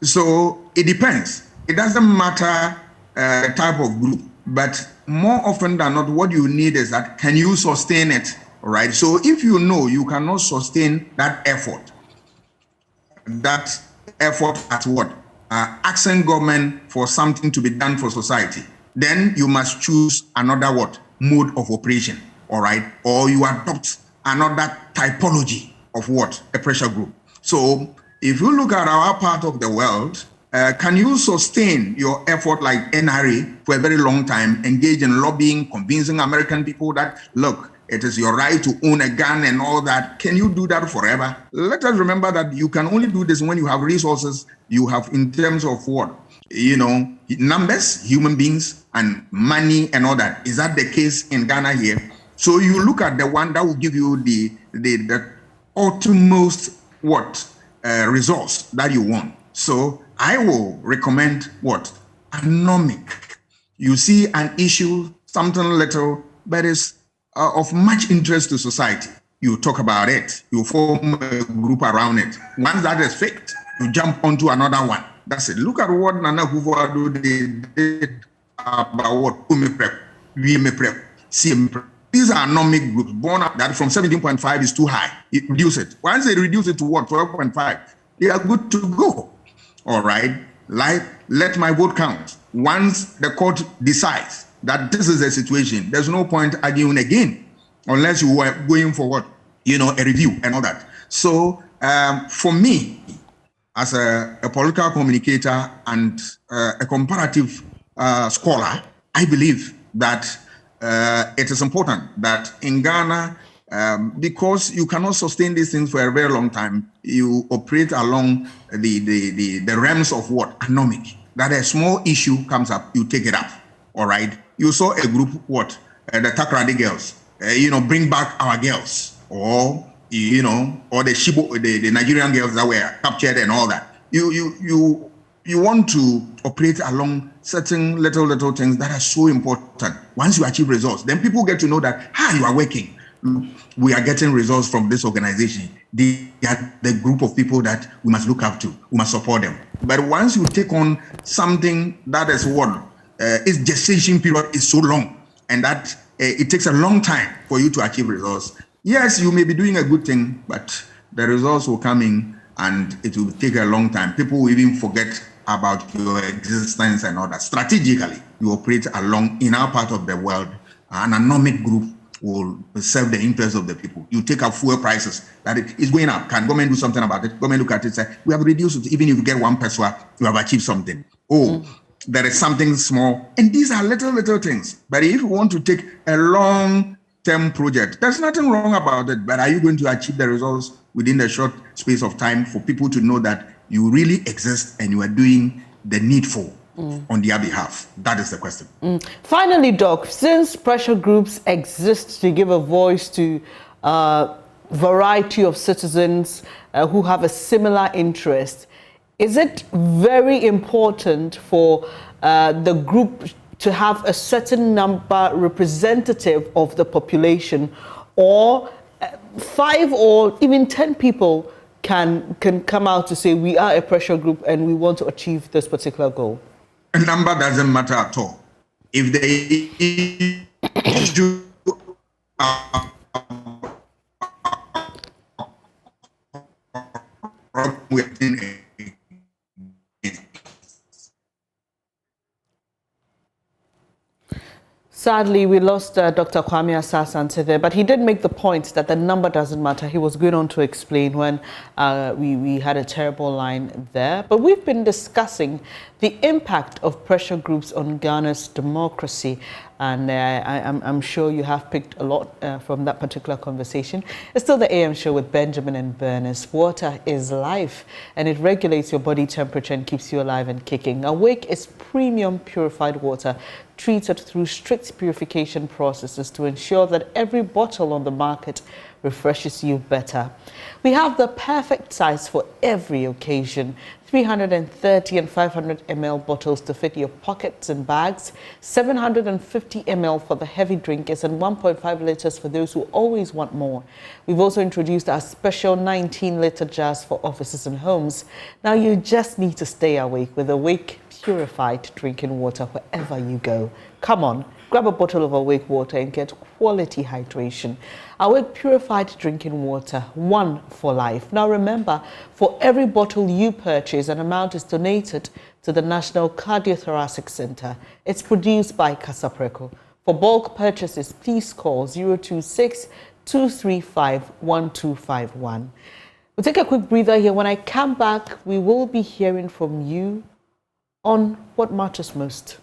So it depends. It doesn't matter the type of group, but more often than not, what you need is that can you sustain it, right? So if you know you cannot sustain that effort at what? Asking government for something to be done for society, then you must choose another what? Mode of operation, all right? Or you adopt another typology of what? A pressure group. So if you look at our part of the world, can you sustain your effort like NRA for a very long time, engage in lobbying, convincing American people that, look, it is your right to own a gun and all that? Can you do that forever? Let us remember that you can only do this when you have resources, you have in terms of what? Numbers, human beings, and money and all that. Is that the case in Ghana here? So you look at the one that will give you the utmost resource that you want. So I will recommend what? Anomic. You see an issue, something little, but it's of much interest to society. You talk about it. You form a group around it. Once that is fixed, you jump onto another one. That's it. Look at what Nana Hufadu did about what UMIPREP, VMIPREP, CMIPREP. These are anomic groups born up that from 17.5 is too high. It reduce it. Once they reduce it to what? 12.5, they are good to go. All right. Let my vote count. Once the court decides that this is the situation, there's no point arguing again, unless you were going for what? A review and all that. So for me, as a political communicator and a comparative scholar, I believe that it is important that in Ghana, because you cannot sustain these things for a very long time, you operate along the realms of what? Anomic. That a small issue comes up, you take it up. All right. You saw a group, the Takrady girls, bring back our girls, or the Shibo, the Nigerian girls that were captured and all that. You want to operate along certain little things that are so important. Once you achieve results, then people get to know that, you are working. We are getting results from this organization. They are the group of people that we must look up to. We must support them. But once you take on something that is its gestation period is so long, and that it takes a long time for you to achieve results. Yes, you may be doing a good thing, but the results will come in and it will take a long time. People will even forget about your existence and all that. Strategically, you operate along, in our part of the world, an anomic group will serve the interests of the people. You take up fuel prices, that it is going up. Can government do something about it? Government look at it and say, we have reduced it. Even if you get 1 peso, you have achieved something. There is something small. And these are little things. But if you want to take a long-term project, there's nothing wrong about it. But are you going to achieve the results within the short space of time for people to know that you really exist and you are doing the needful on their behalf? That is the question. Finally, Doc, since pressure groups exist to give a voice to a variety of citizens who have a similar interest, is it very important for the group to have a certain number representative of the population, or 5 or even 10 people can come out to say we are a pressure group and we want to achieve this particular goal? A number doesn't matter at all. If they issue within Sadly, we lost Dr. Kwame Asasante there, but he did make the point that the number doesn't matter. He was going on to explain when we had a terrible line there. But we've been discussing the impact of pressure groups on Ghana's democracy. And I'm sure you have picked a lot from that particular conversation. It's still the AM show with Benjamin and Bernice. Water is life, and it regulates your body temperature and keeps you alive and kicking. Awake is premium purified water, treated through strict purification processes to ensure that every bottle on the market refreshes you better. We have the perfect size for every occasion. 330 and 500 ml bottles to fit your pockets and bags, 750 ml for the heavy drinkers, and 1.5 liters for those who always want more. We've also introduced our special 19-liter jars for offices and homes. Now you just need to stay awake with Awake purified drinking water wherever you go. Come on, grab a bottle of Awake water and get quality hydration. Awake purified drinking water, one for life. Now remember, for every bottle you purchase, an amount is donated to the National Cardiothoracic Center. It's produced by Casapreco. For bulk purchases, please call 026-235-1251. We'll take a quick breather here. When I come back, we will be hearing from you on what matters most.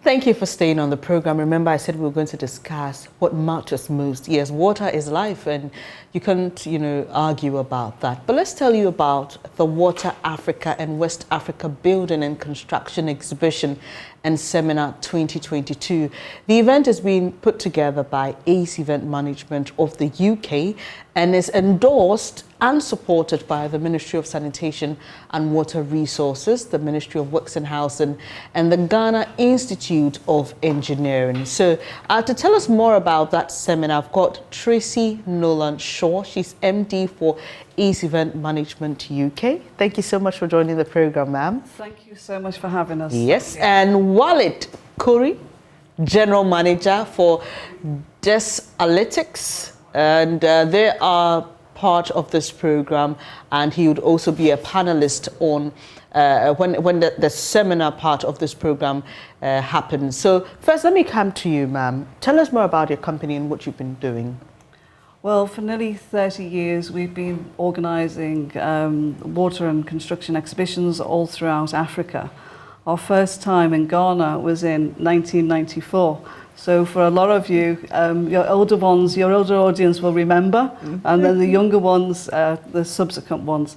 Thank you for staying on the program. Remember, I said we were going to discuss what matters most. Yes, water is life, and you can't, argue about that. But let's tell you about the Water Africa and West Africa Building and Construction Exhibition and Seminar 2022. The event is being put together by ACE Event Management of the UK and is endorsed and supported by the Ministry of Sanitation and Water Resources, the Ministry of Works and Housing, and the Ghana Institute of Engineering. So to tell us more about that seminar, I've got Tracy Nolan Shaw. She's MD for ACE Event Management UK. Thank you so much for joining the program, ma'am. Thank you so much for having us. Yes, and Walid Kuri, General Manager for Desalytics, and they are part of this program, and he would also be a panelist on when the seminar part of this program happens. So first, let me come to you, ma'am. Tell us more about your company and what you've been doing. Well, for nearly 30 years, we've been organising water and construction exhibitions all throughout Africa. Our first time in Ghana was in 1994. So for a lot of you, your older audience will remember, and then the younger ones, the subsequent ones.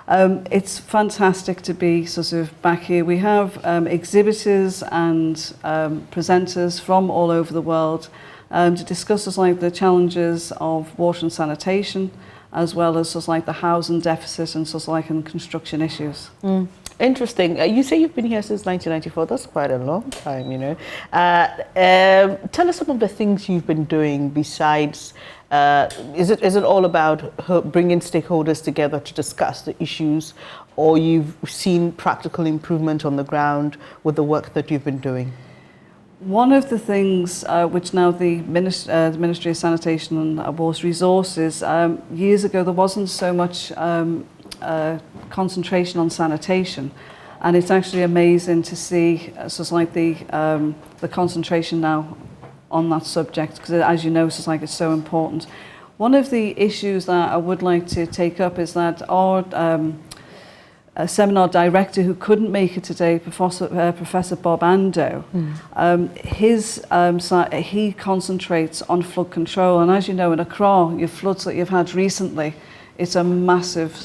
It's fantastic to be sort of back here. We have exhibitors and presenters from all over the world to discuss the challenges of water and sanitation, as well as the housing deficit and construction issues. Interesting. You say you've been here since 1994. That's quite a long time, Tell us some of the things you've been doing besides, is it all about bringing stakeholders together to discuss the issues, or you've seen practical improvement on the ground with the work that you've been doing? One of the things which now the Ministry of Sanitation and Water Resources, years ago there wasn't so much concentration on sanitation, and it's actually amazing to see the concentration now on that subject, because as you know, it's so important. One of the issues that I would like to take up is that our seminar director, who couldn't make it today, Professor Bob Ando, he concentrates on flood control, and as you know, in Accra, your floods that you've had recently, it's a massive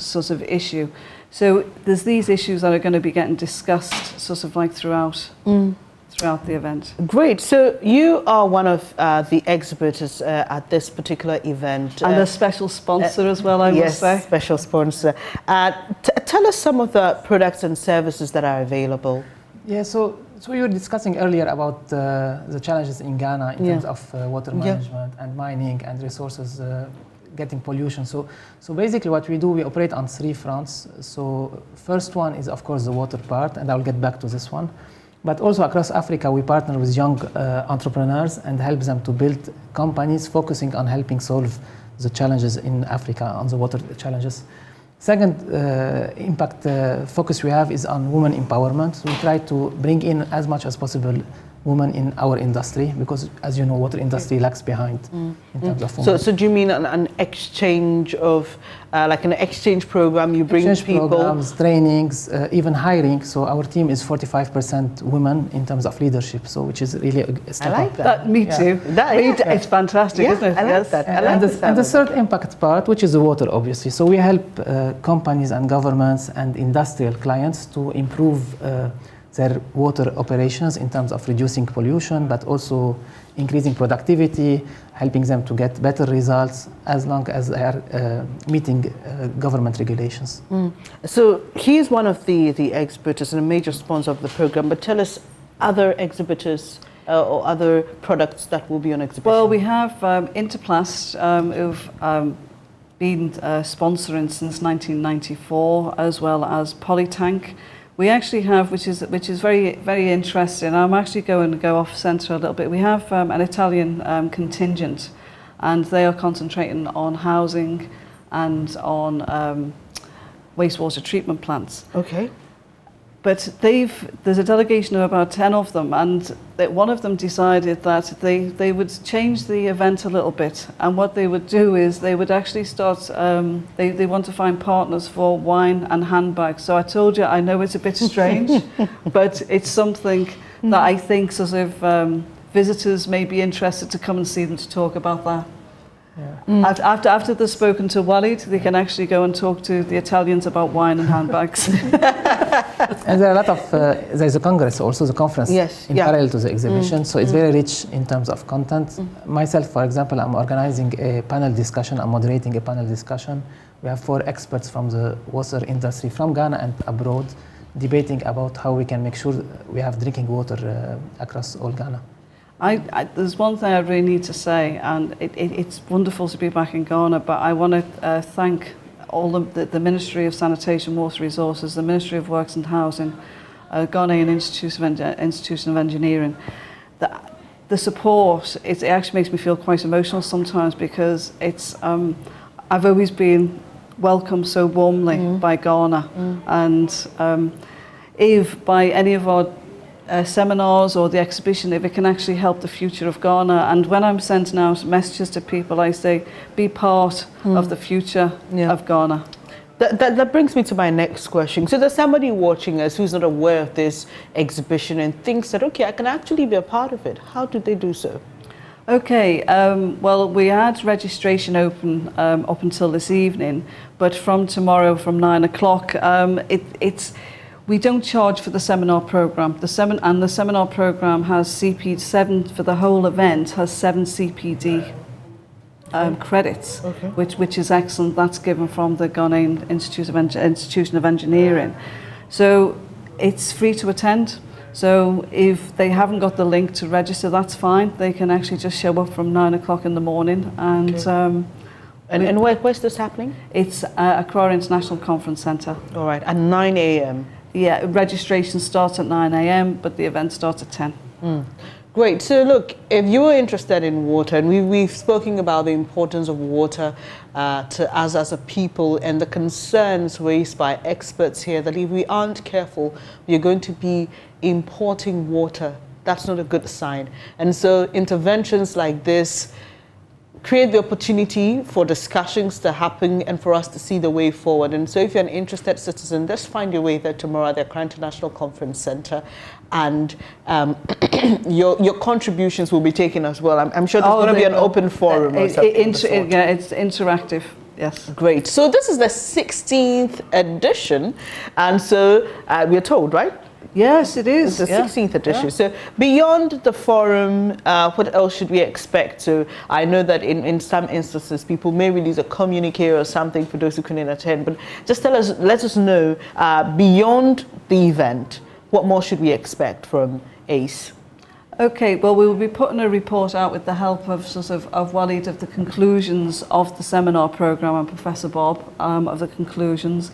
issue. So there's these issues that are going to be getting discussed throughout the event. Great. So you are one of the exhibitors at this particular event. And a special sponsor as well, I must say. Yes, special sponsor. Tell us some of the products and services that are available. Yeah, so we were discussing earlier about the challenges in Ghana in terms of water management and mining and resources getting pollution. So basically what we do, we operate on 3 fronts. So first one is of course the water part, and I'll get back to this one. But also across Africa, we partner with young entrepreneurs and help them to build companies focusing on helping solve the challenges in Africa, on the water challenges. Second impact focus we have is on women empowerment. So we try to bring in as much as possible women in our industry, because as you know, water industry lags behind in terms of women. So do you mean an exchange of, like an exchange program, you bring people? Programs, trainings, even hiring. So our team is 45% women in terms of leadership, so which is really a step up. I like that. Me too. It's fantastic, isn't it? I like that. And the third impact part, which is the water, obviously. So we help companies and governments and industrial clients to improve their water operations in terms of reducing pollution, but also increasing productivity, helping them to get better results as long as they are meeting government regulations. So he is one of the exhibitors and a major sponsor of the program, but tell us other exhibitors or other products that will be on exhibition. Well, we have Interplast, who've been sponsoring since 1994, as well as Polytank. We actually have, which is very, very interesting. I'm actually going to go off centre a little bit. We have an Italian contingent, and they are concentrating on housing and on wastewater treatment plants. Okay. But there's a delegation of about 10 of them, and one of them decided that they would change the event a little bit. And what they would do is they would actually start, they want to find partners for wine and handbags. So I told you, I know it's a bit strange, but it's something that I think sort of visitors may be interested to come and see them to talk about that. Yeah. After they've spoken to Walid, they can actually go and talk to the Italians about wine and handbags. And there are a lot of, there's a congress also, the conference in parallel to the exhibition, so it's very rich in terms of content. Myself, for example, I'm organizing a panel discussion, I'm moderating a panel discussion. We have 4 experts from the water industry from Ghana and abroad debating about how we can make sure we have drinking water across all Ghana. There's one thing I really need to say, and it's wonderful to be back in Ghana, but I want to thank all the Ministry of Sanitation, Water Resources, the Ministry of Works and Housing, Ghanaian Institution of Engineering. The support, it actually makes me feel quite emotional sometimes, because it's I've always been welcomed so warmly by Ghana, and if by any of our seminars or the exhibition, if it can actually help the future of Ghana. And when I'm sending out messages to people, I say, be part of the future of Ghana. That brings me to my next question. So there's somebody watching us who's not aware of this exhibition and thinks that, okay, I can actually be a part of it. How do they do so? Okay, well, we had registration open up until this evening, but from tomorrow, from 9 o'clock, we don't charge for the seminar program. The seminar program has CP7 for the whole event, has 7 CPD credits, which is excellent. That's given from the Ghanaian Institution of Engineering. So it's free to attend. So if they haven't got the link to register, that's fine. They can actually just show up from 9 o'clock in the morning. And and where's this happening? It's at Accra International Conference Centre. All right, at 9 a.m. Yeah, registration starts at 9 a.m, but the event starts at 10. Great. So look, if you are interested in water, and we've spoken about the importance of water to us as a people, and the concerns raised by experts here that if we aren't careful, we're going to be importing water. That's not a good sign. And so interventions like this create the opportunity for discussions to happen and for us to see the way forward. And so if you're an interested citizen, just find your way there tomorrow at the Accra International Conference Centre, and your contributions will be taken as well. I'm sure there's going to be an open forum. It's interactive. Yes. Great. So this is the 16th edition, and so we're told, right? Yes, it is. It's the 16th edition. Yeah. So beyond the forum, what else should we expect? So I know that in some instances, people may release a communique or something for those who couldn't attend, but just let us know, beyond the event, what more should we expect from ACE? Okay, well, we will be putting a report out with the help of Walid of the conclusions of the seminar programme, and Professor Bob of the conclusions.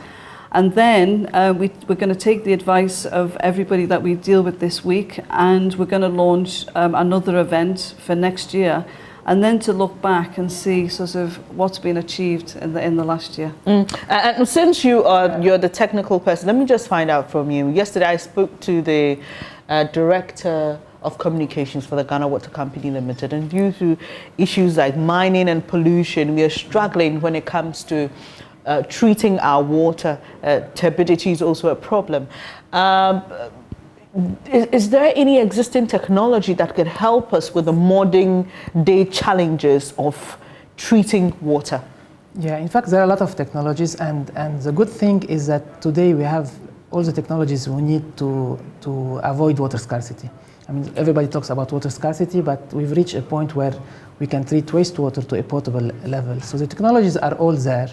And then we're going to take the advice of everybody that we deal with this week, and we're going to launch another event for next year, and then to look back and see what's been achieved in the last year. And since you're the technical person, let me just find out from you. Yesterday I spoke to the director of communications for the Ghana Water Company Limited, and due to issues like mining and pollution, we are struggling when it comes to treating our water. Turbidity is also a problem. Is there any existing technology that could help us with the modern day challenges of treating water? Yeah, in fact, there are a lot of technologies, and the good thing is that today we have all the technologies we need to avoid water scarcity. I mean, everybody talks about water scarcity, but we've reached a point where we can treat wastewater to a potable level. So the technologies are all there.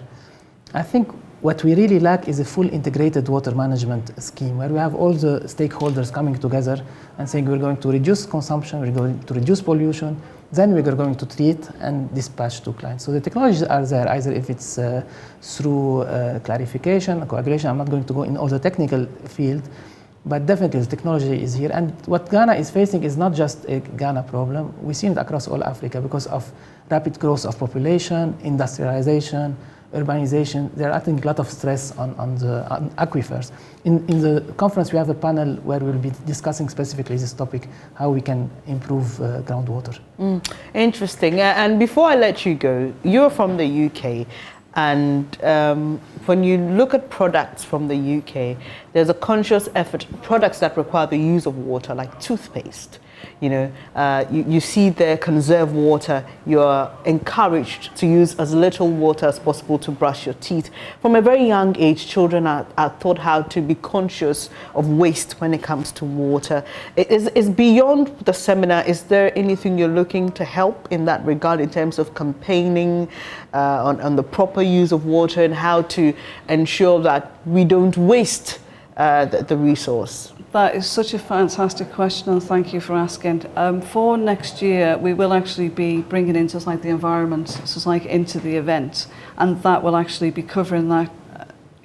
I think what we really lack is a full integrated water management scheme where we have all the stakeholders coming together and saying we're going to reduce consumption, we're going to reduce pollution, then we're going to treat and dispatch to clients. So the technologies are there, either if it's through clarification, coagulation. I'm not going to go in all the technical field, but definitely the technology is here. And what Ghana is facing is not just a Ghana problem. We've seen it across all Africa because of rapid growth of population, industrialization, urbanization. They're adding a lot of stress on aquifers. In the conference, we have a panel where we'll be discussing specifically this topic, how we can improve groundwater. Interesting. And before I let you go, you're from the UK. And when you look at products from the UK, there's a conscious effort, products that require the use of water, like toothpaste. You know, you see there conserve water. You're encouraged to use as little water as possible to brush your teeth. From a very young age, children are taught how to be conscious of waste when it comes to water. Is beyond the seminar, is there anything you're looking to help in that regard in terms of campaigning on the proper use of water and how to ensure that we don't waste the resource? That is such a fantastic question, and thank you for asking. For next year, we will actually be bringing in just like the environment, just like into the event, and that will actually be covering that.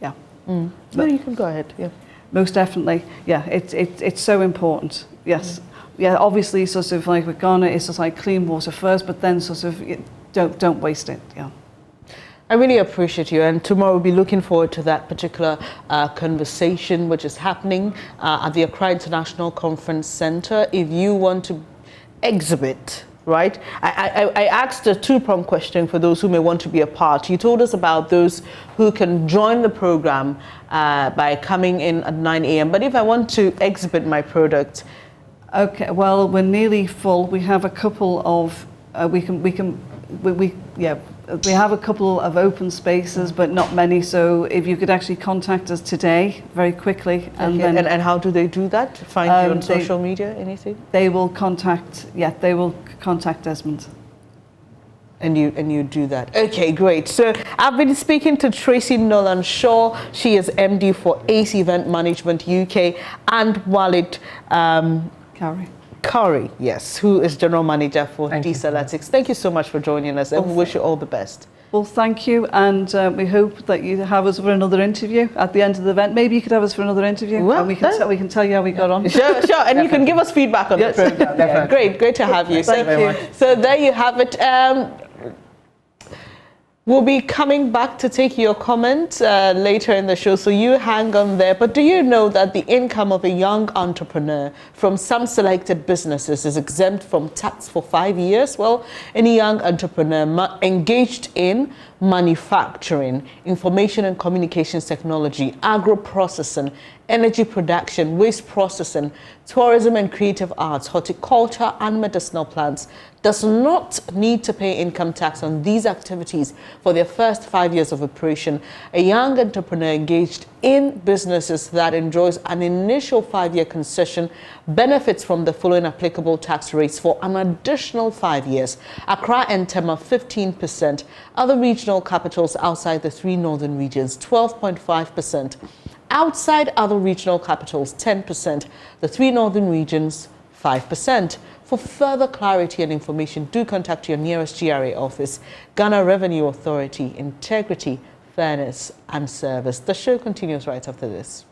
Yeah. No, you can go ahead. Yeah. Most definitely. Yeah. It's so important. Yes. Yeah. Obviously, sort of like with Ghana, it's just like clean water first, but then sort of don't waste it. Yeah. I really appreciate you, and tomorrow we'll be looking forward to that particular conversation which is happening at the Accra International Conference Center. If you want to exhibit, right? I asked a two-pronged question for those who may want to be a part. You told us about those who can join the program by coming in at 9 a.m. But if I want to exhibit my product, okay. Well, we're nearly full. We have a couple of we have a couple of open spaces, but not many. So if you could actually contact us today, very quickly, and okay. then And how do they do that? Find you on social media, anything? They will contact. Yeah, they will contact Desmond. And you do that. Okay, great. So I've been speaking to Tracy Nolan Shaw. She is MD for ACE Event Management UK, and Walid Curry, yes, who is General Manager for Desalatics. Thank you so much for joining us, and we wish you all the best. Well, thank you, and we hope that you have us for another interview at the end of the event. Maybe you could have us for another interview, well, and we can tell you how we got on. Sure, and you can give us feedback on the program. Yeah, great to have you. Thank you very much. So there you have it. We'll be coming back to take your comments later in the show, so you hang on there. But do you know that the income of a young entrepreneur from some selected businesses is exempt from tax for 5 years? Well, any young entrepreneur engaged in manufacturing, information and communications technology, agro-processing, energy production, waste processing, tourism and creative arts, horticulture and medicinal plants does not need to pay income tax on these activities for their first 5 years of operation. A young entrepreneur engaged in businesses that enjoys an initial 5-year concession benefits from the following applicable tax rates for an additional 5 years. Accra and Tema 15%, other regional capitals outside the 3 northern regions 12.5%, outside other regional capitals 10%, the 3 northern regions 5%. For further clarity and information, do contact your nearest GRA office. Ghana Revenue Authority, integrity, fairness and service. The show continues right after this.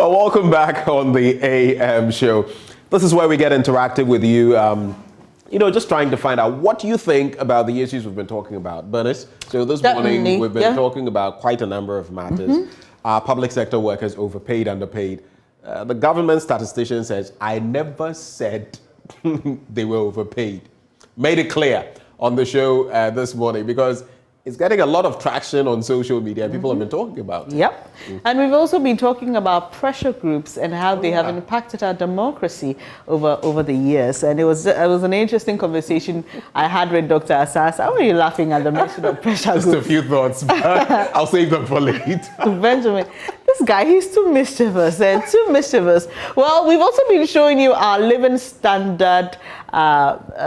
Well, welcome back on the AM show. This is where we get interactive with you. You know, just trying to find out what you think about the issues we've been talking about. Bernice, so this morning we've been talking about quite a number of matters. Public sector workers overpaid, underpaid. The government statistician says, I never said they were overpaid. Made it clear on the show this morning because it's getting a lot of traction on social media. People have been talking about it. Yep. And we've also been talking about pressure groups and how they have impacted our democracy over the years. And it was an interesting conversation I had with Dr. Asas. How are you laughing at the mention of pressure groups? Just a few thoughts, but I'll save them for later. Benjamin, this guy, he's too mischievous and too mischievous. Well, we've also been showing you our living standard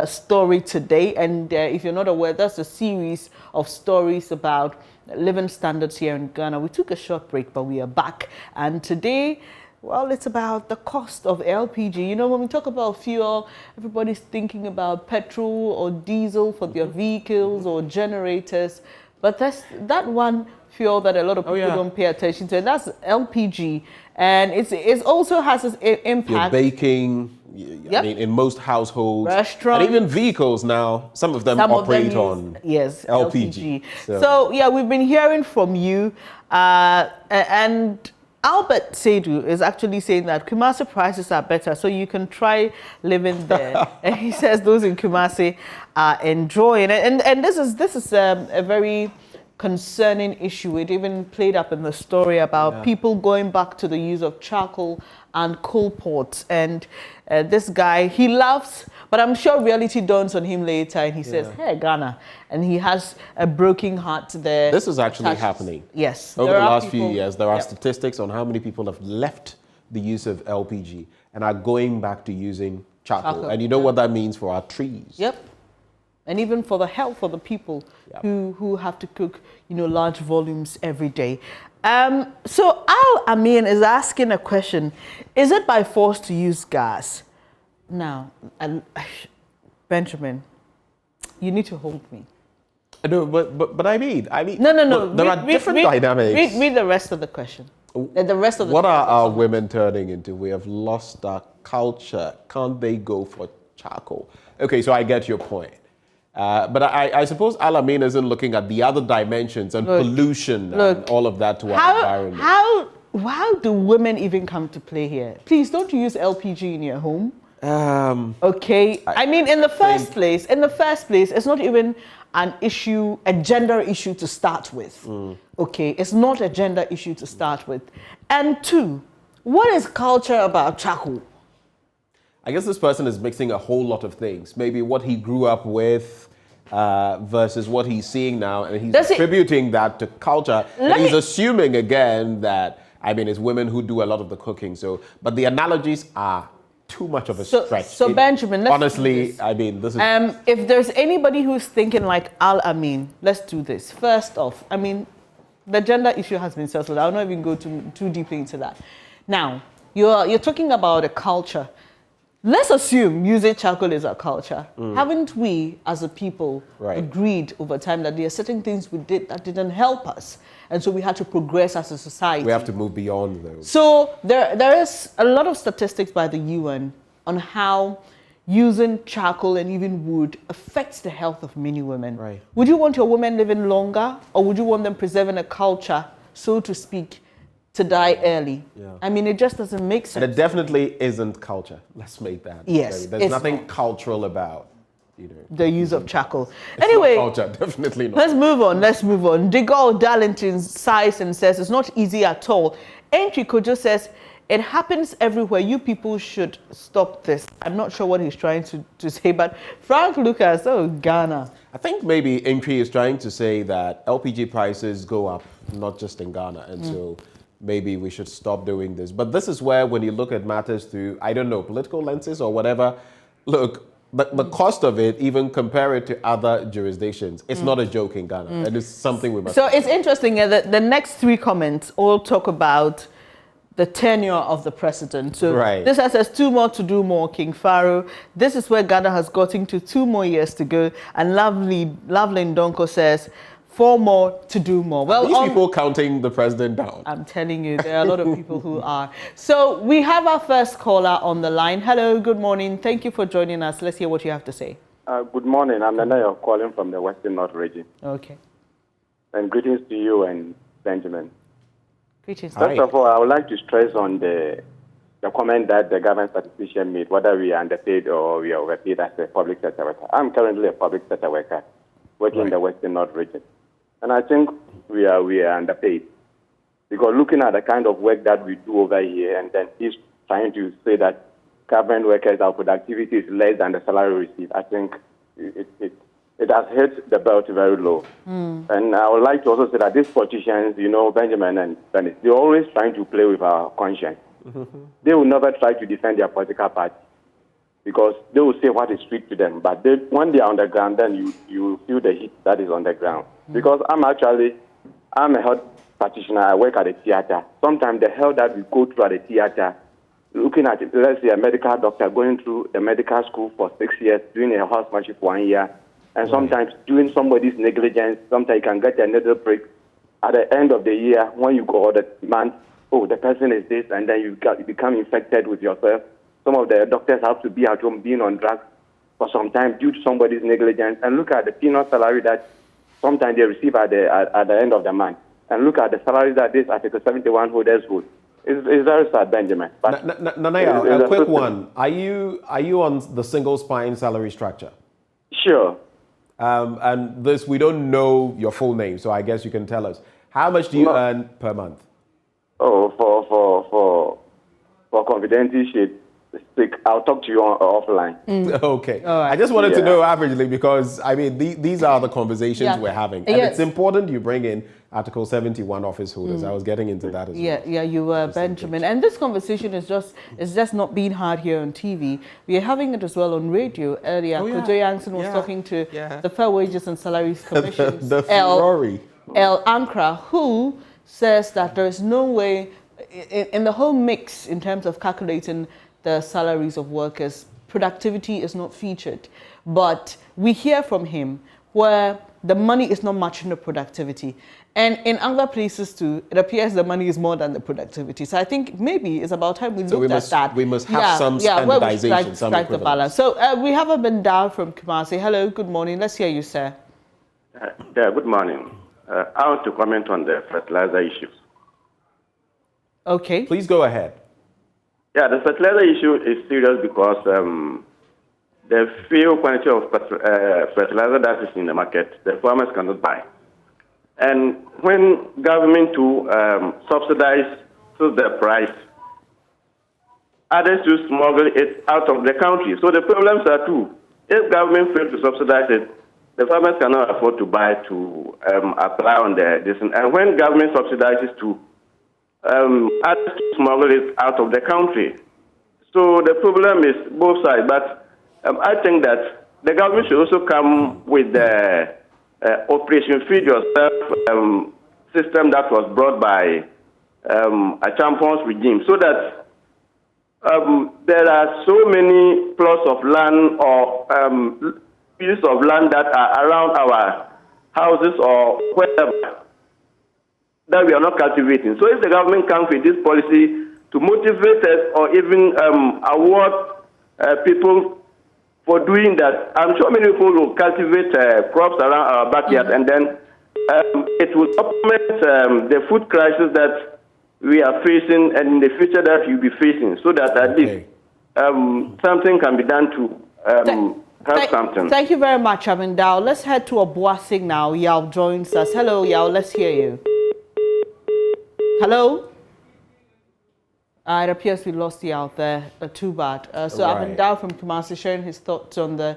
story today. And if you're not aware, that's a series of stories about living standards here in Ghana. We took a short break, but we are back. And today, well, it's about the cost of LPG. You know, when we talk about fuel, everybody's thinking about petrol or diesel for their vehicles or generators. But that's that one fuel that a lot of people don't pay attention to, and that's LPG. And it also has its impact. You're baking. I mean, in most households, restaurants, and even vehicles now, some of them operate on LPG. So yeah, we've been hearing from you, and Albert Seidu is actually saying that Kumasi prices are better, so you can try living there. And he says those in Kumasi are enjoying it, and this is a very concerning issue. It even played up in the story about people going back to the use of charcoal and coal pots. And this guy, he laughs, but I'm sure reality dawns on him later, and he says, hey, Ghana. And he has a broken heart there. This is actually happening. Yes. Over the last few years, there are statistics on how many people have left the use of LPG and are going back to using charcoal. And you know what that means for our trees. Yep. And even for the health of the people who have to cook, you know, large volumes every day. So Al Amin is asking a question: is it by force to use gas? Now, Benjamin, you need to hold me. No, but I mean, no. There are different dynamics. Read the rest of the question. The rest of the. What are our women turning into? We have lost our culture. Can't they go for charcoal? Okay, so I get your point. But I suppose Al-Amin isn't looking at the other dimensions and pollution and all of that to our environment. How do women even come to play here? Please don't use LPG in your home. Okay. I mean, in the first place, it's not even an issue, a gender issue to start with. Okay, it's not a gender issue to start with. And two, what is culture about charcoal? I guess this person is mixing a whole lot of things. Maybe what he grew up with versus what he's seeing now, and he's attributing that to culture. And he's assuming again that, I mean, it's women who do a lot of the cooking. So, but the analogies are too much of a stretch. So Benjamin, honestly, I mean, this is. If there's anybody who's thinking like Al Amin, let's do this. First off, I mean, the gender issue has been settled. I'll not even go too deeply into that. Now, you're talking about a culture. Let's assume using charcoal is our culture. Haven't we, as a people, agreed over time that there are certain things we did that didn't help us? And so we had to progress as a society. We have to move beyond those. So there is a lot of statistics by the UN on how using charcoal and even wood affects the health of many women. Right. Would you want your women living longer, or would you want them preserving a culture, so to speak, to die early? I mean, it just doesn't make sense. And it definitely isn't culture. Let's make that. Yes. There's nothing cultural about, the use of charcoal. Anyway, not culture, definitely not. Let's move on. DeGaulle Darlington sighs and says it's not easy at all. Entry Kojo says it happens everywhere. You people should stop this. I'm not sure what he's trying to say, but Frank Lucas, Ghana. I think maybe Entry is trying to say that LPG prices go up, not just in Ghana, and so maybe we should stop doing this. But this is where, when you look at matters through, I don't know, political lenses or whatever, look, the cost of it, even compare it to other jurisdictions, it's not a joke in Ghana. And it's something we must. So it's interesting that the next three comments all talk about the tenure of the president. So this says 2 more to do more, King Pharaoh. This is where Ghana has gotten to 2 more years to go. And Lovely Ndonko says, 4 more to do more. Well, these people counting the president down. I'm telling you, there are a lot of people who are. So we have our first caller on the line. Hello, good morning. Thank you for joining us. Let's hear what you have to say. Good morning. I'm Nanayo calling from the Western North region. Okay. And greetings to you and Benjamin. Greetings. First of all, I would like to stress on the comment that the government statistician made, whether we are underpaid or we are overpaid as a public sector worker. I'm currently a public sector worker working in the Western North region. And I think we are underpaid. Because looking at the kind of work that we do over here, and then he's trying to say that government workers, our productivity is less than the salary received, I think it has hit the belt very low. And I would like to also say that these politicians, you know, Benjamin and Dennis, they're always trying to play with our conscience. They will never try to defend their political party because they will say what is sweet to them. But when they are on the ground, then you feel the heat that is on the ground. Because I'm a health practitioner. I work at a theater. Sometimes the hell that we go through at a theater, looking at it, let's say a medical doctor going through the medical school for 6 years, doing a housemanship for 1 year, and sometimes doing somebody's negligence, sometimes you can get a needle prick. At the end of the year, when you go all the month, oh, the person is this, and then you become infected with yourself. Some of the doctors have to be at home being on drugs for some time due to somebody's negligence. And look at the peanut salary that sometimes they receive at the end of the month. And look at the salaries that this Article 71 holders hold. It's very sad, Benjamin. Nanaya, a quick one. Are you on the single spine salary structure? Sure. And this, we don't know your full name, so I guess you can tell us. How much do you earn per month? Oh, for confidentiality sake, I'll talk to you offline. Okay. I just wanted to know averagely because, I mean, these are the conversations we're having. And it's important you bring in Article 71 office holders. I was getting into that as well. Yeah, you were, Benjamin. And this conversation is just not being had here on TV. We are having it as well on radio. Earlier, Kojo Yankson was talking to the Fair Wages and Salaries Commission, the Ferrari. El Ankra, who says that there is no way, in the whole mix in terms of calculating the salaries of workers, productivity is not featured. But we hear from him where the money is not matching the productivity. And in other places too, it appears the money is more than the productivity. So I think maybe it's about time we looked at that. We must have some standardization, some strike the balance. So we have a Bendal from Kumasi. Hello, good morning. Let's hear you, sir. Good morning. I want to comment on the fertilizer issues. Okay. Please go ahead. Yeah, the fertilizer issue is serious because the few quantity of fertilizer that is in the market, the farmers cannot buy. And when government to subsidize the price, others to smuggle it out of the country. So the problems are two. If government fails to subsidize it, the farmers cannot afford to buy to apply on this. And when government subsidizes to others to smuggle it out of the country. So the problem is both sides. But I think that the government should also come with the Operation Feed Yourself system that was brought by a Champions regime, so that there are so many plots of land or pieces of land that are around our houses or wherever that we are not cultivating. So if the government comes with this policy to motivate us or even award people for doing that, I'm sure many people will cultivate crops around our backyard, and then it will supplement the food crisis that we are facing and in the future that you'll be facing, so that at least something can be done to help something. Thank you very much, Amindao. Let's head to Obuasing now. Yao joins us. Hello, Yao. Let's hear you. Hello? It appears we lost you out there. Too bad. So Amindao from Kumasi sharing his thoughts on the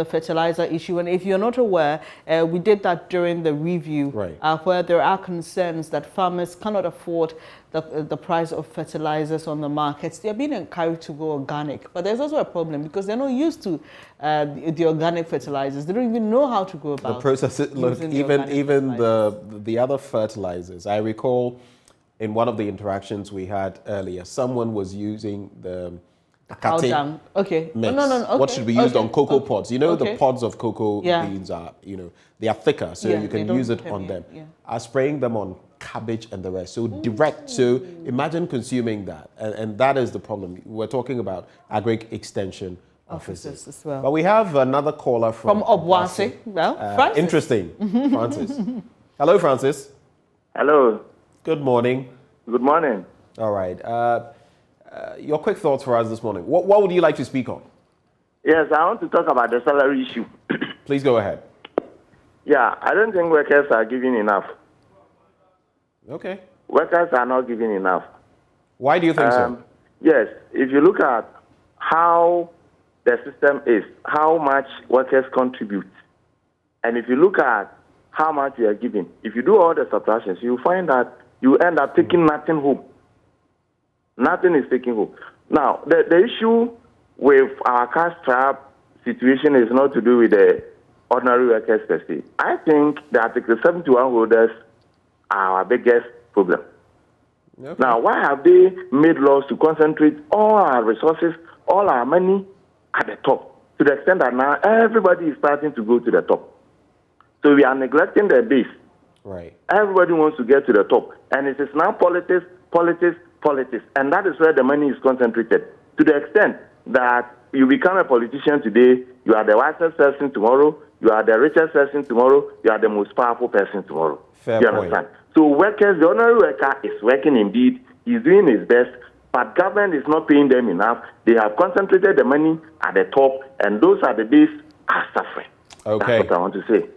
fertilizer issue. And if you're not aware, we did that during the review, where there are concerns that farmers cannot afford the price of fertilizers on the markets. They're being encouraged to go organic, but there's also a problem because they're not used to the organic fertilizers. They don't even know how to go about the process. Look, even the other fertilizers. I recall in one of the interactions we had earlier, someone was using the Down. Okay. Mix. No. Okay. What should be used on cocoa pods? You know, the pods of cocoa Yeah. beans are, they are thicker, so you can use it on them. Yeah. Are spraying them on cabbage and the rest. So direct. So imagine consuming that. And that is the problem. We're talking about agri extension offices as well. But we have another caller from Obuasi. Well, Francis. Interesting. Francis. Hello, Francis. Hello. Good morning. Good morning. All right. Your quick thoughts for us this morning. What would you like to speak on? Yes, I want to talk about the salary issue. Please go ahead. Yeah, I don't think workers are giving enough. Okay. Workers are not giving enough. Why do you think so? Yes, if you look at how the system is, how much workers contribute, and if you look at how much you are giving, if you do all the subtractions, you find that you end up taking nothing home. Nothing is taken home. Now, the issue with our cash trap situation is not to do with the ordinary workers per se. I think the Article 71 holders are our biggest problem. Okay. Now, why have they made laws to concentrate all our resources, all our money at the top, to the extent that now everybody is starting to go to the top? So we are neglecting the base. Right. Everybody wants to get to the top. And it is now politics. And that is where the money is concentrated. To the extent that you become a politician today, you are the wisest person tomorrow, you are the richest person tomorrow, you are the most powerful person tomorrow. Fair you point. Understand? So workers, the ordinary worker is working indeed, he's doing his best, but government is not paying them enough. They have concentrated the money at the top, and those at the base are suffering. Okay. That's what I want to say.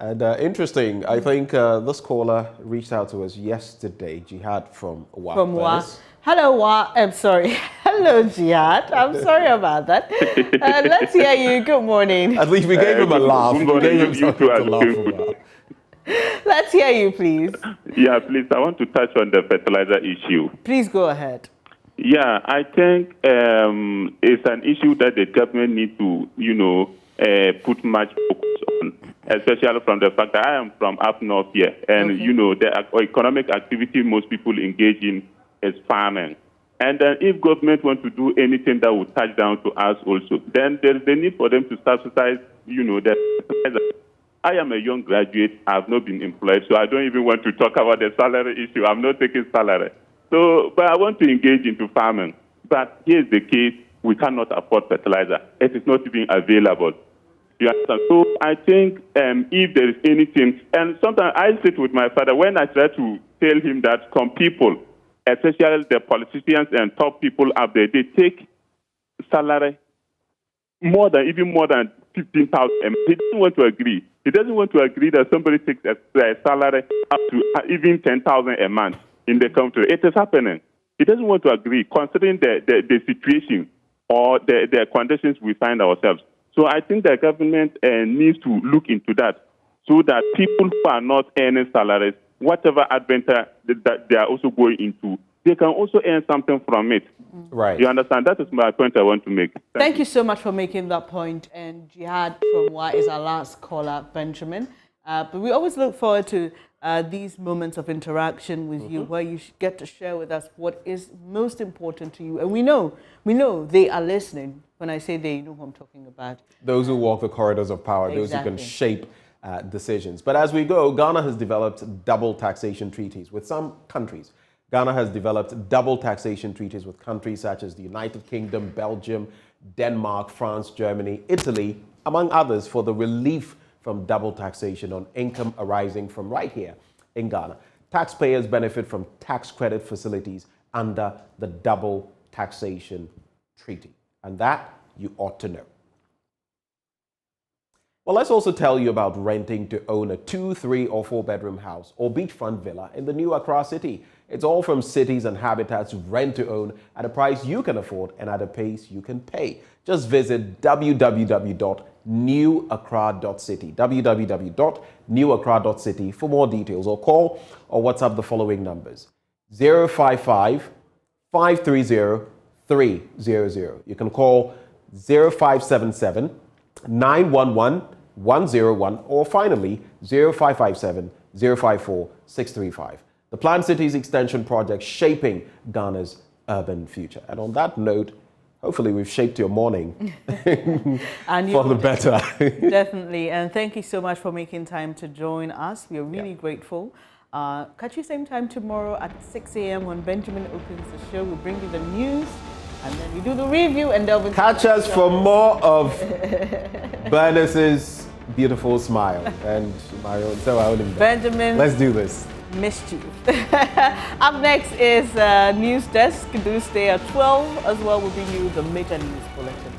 And interesting, I think this caller reached out to us yesterday, Jihad from Wa. From Wa. Hello, Wa. I'm sorry. Hello, Jihad. I'm sorry about that. Let's hear you. Good morning. At least we gave him a laugh. Good morning. You two are Let's hear you, please. Yeah, please. I want to touch on the fertilizer issue. Please go ahead. Yeah, I think it's an issue that the government needs to, put much focus on, especially from the fact that I am from up north here. And, the economic activity most people engage in is farming. And then if government wants to do anything that will touch down to us also, then there is the need for them to subsidize, the fertilizer. I am a young graduate. I have not been employed, so I don't even want to talk about the salary issue. I'm not taking salary. So, but I want to engage into farming. But here's the case. We cannot afford fertilizer. It is not even available. You understand? So I think if there is anything, and sometimes I sit with my father when I try to tell him that some people, especially the politicians and top people up there, they take salary more than 15,000. He doesn't want to agree. He doesn't want to agree that somebody takes a salary up to even 10,000 a month in the country. It is happening. He doesn't want to agree, considering the situation or the conditions we find ourselves. So I think the government needs to look into that, so that people who are not earning salaries, whatever adventure that they are also going into, they can also earn something from it. Right. You understand? That is my point I want to make. Thank you so much for making that point. And Jihad from Wa is our last caller, Benjamin. But we always look forward to these moments of interaction with you, where you get to share with us what is most important to you. And we know they are listening. When I say they, you know who I'm talking about. Those who walk the corridors of power, Exactly. those who can shape decisions. But as we go, Ghana has developed double taxation treaties with some countries. Ghana has developed double taxation treaties with countries such as the United Kingdom, Belgium, Denmark, France, Germany, Italy, among others, for the relief from double taxation on income arising from right here in Ghana. Taxpayers benefit from tax credit facilities under the double taxation treaty. And that you ought to know. Well, let's also tell you about renting to own a 2, 3, or 4-bedroom house or beachfront villa in the new Accra city. It's all from Cities and Habitats rent to own at a price you can afford and at a pace you can pay. Just visit www.newaccra.city, www.newaccra.city for more details, or call or WhatsApp the following numbers: 055 530 300. You can call 0577 911 101 or finally 0557 054 635. The Planned Cities Extension Project shaping Ghana's urban future. And on that note, hopefully we've shaped your morning and for the better. Definitely. And thank you so much for making time to join us. We are really grateful. Catch you same time tomorrow at 6 a.m. when Benjamin opens the show. We'll bring you the news and then we do the review and delve into Catch us for more of Bernice's beautiful smile and Mario. Benjamin. Let's do this. Missed you. Up next is News Desk. Do stay at 12 as well. We'll bring you the major news bulletin.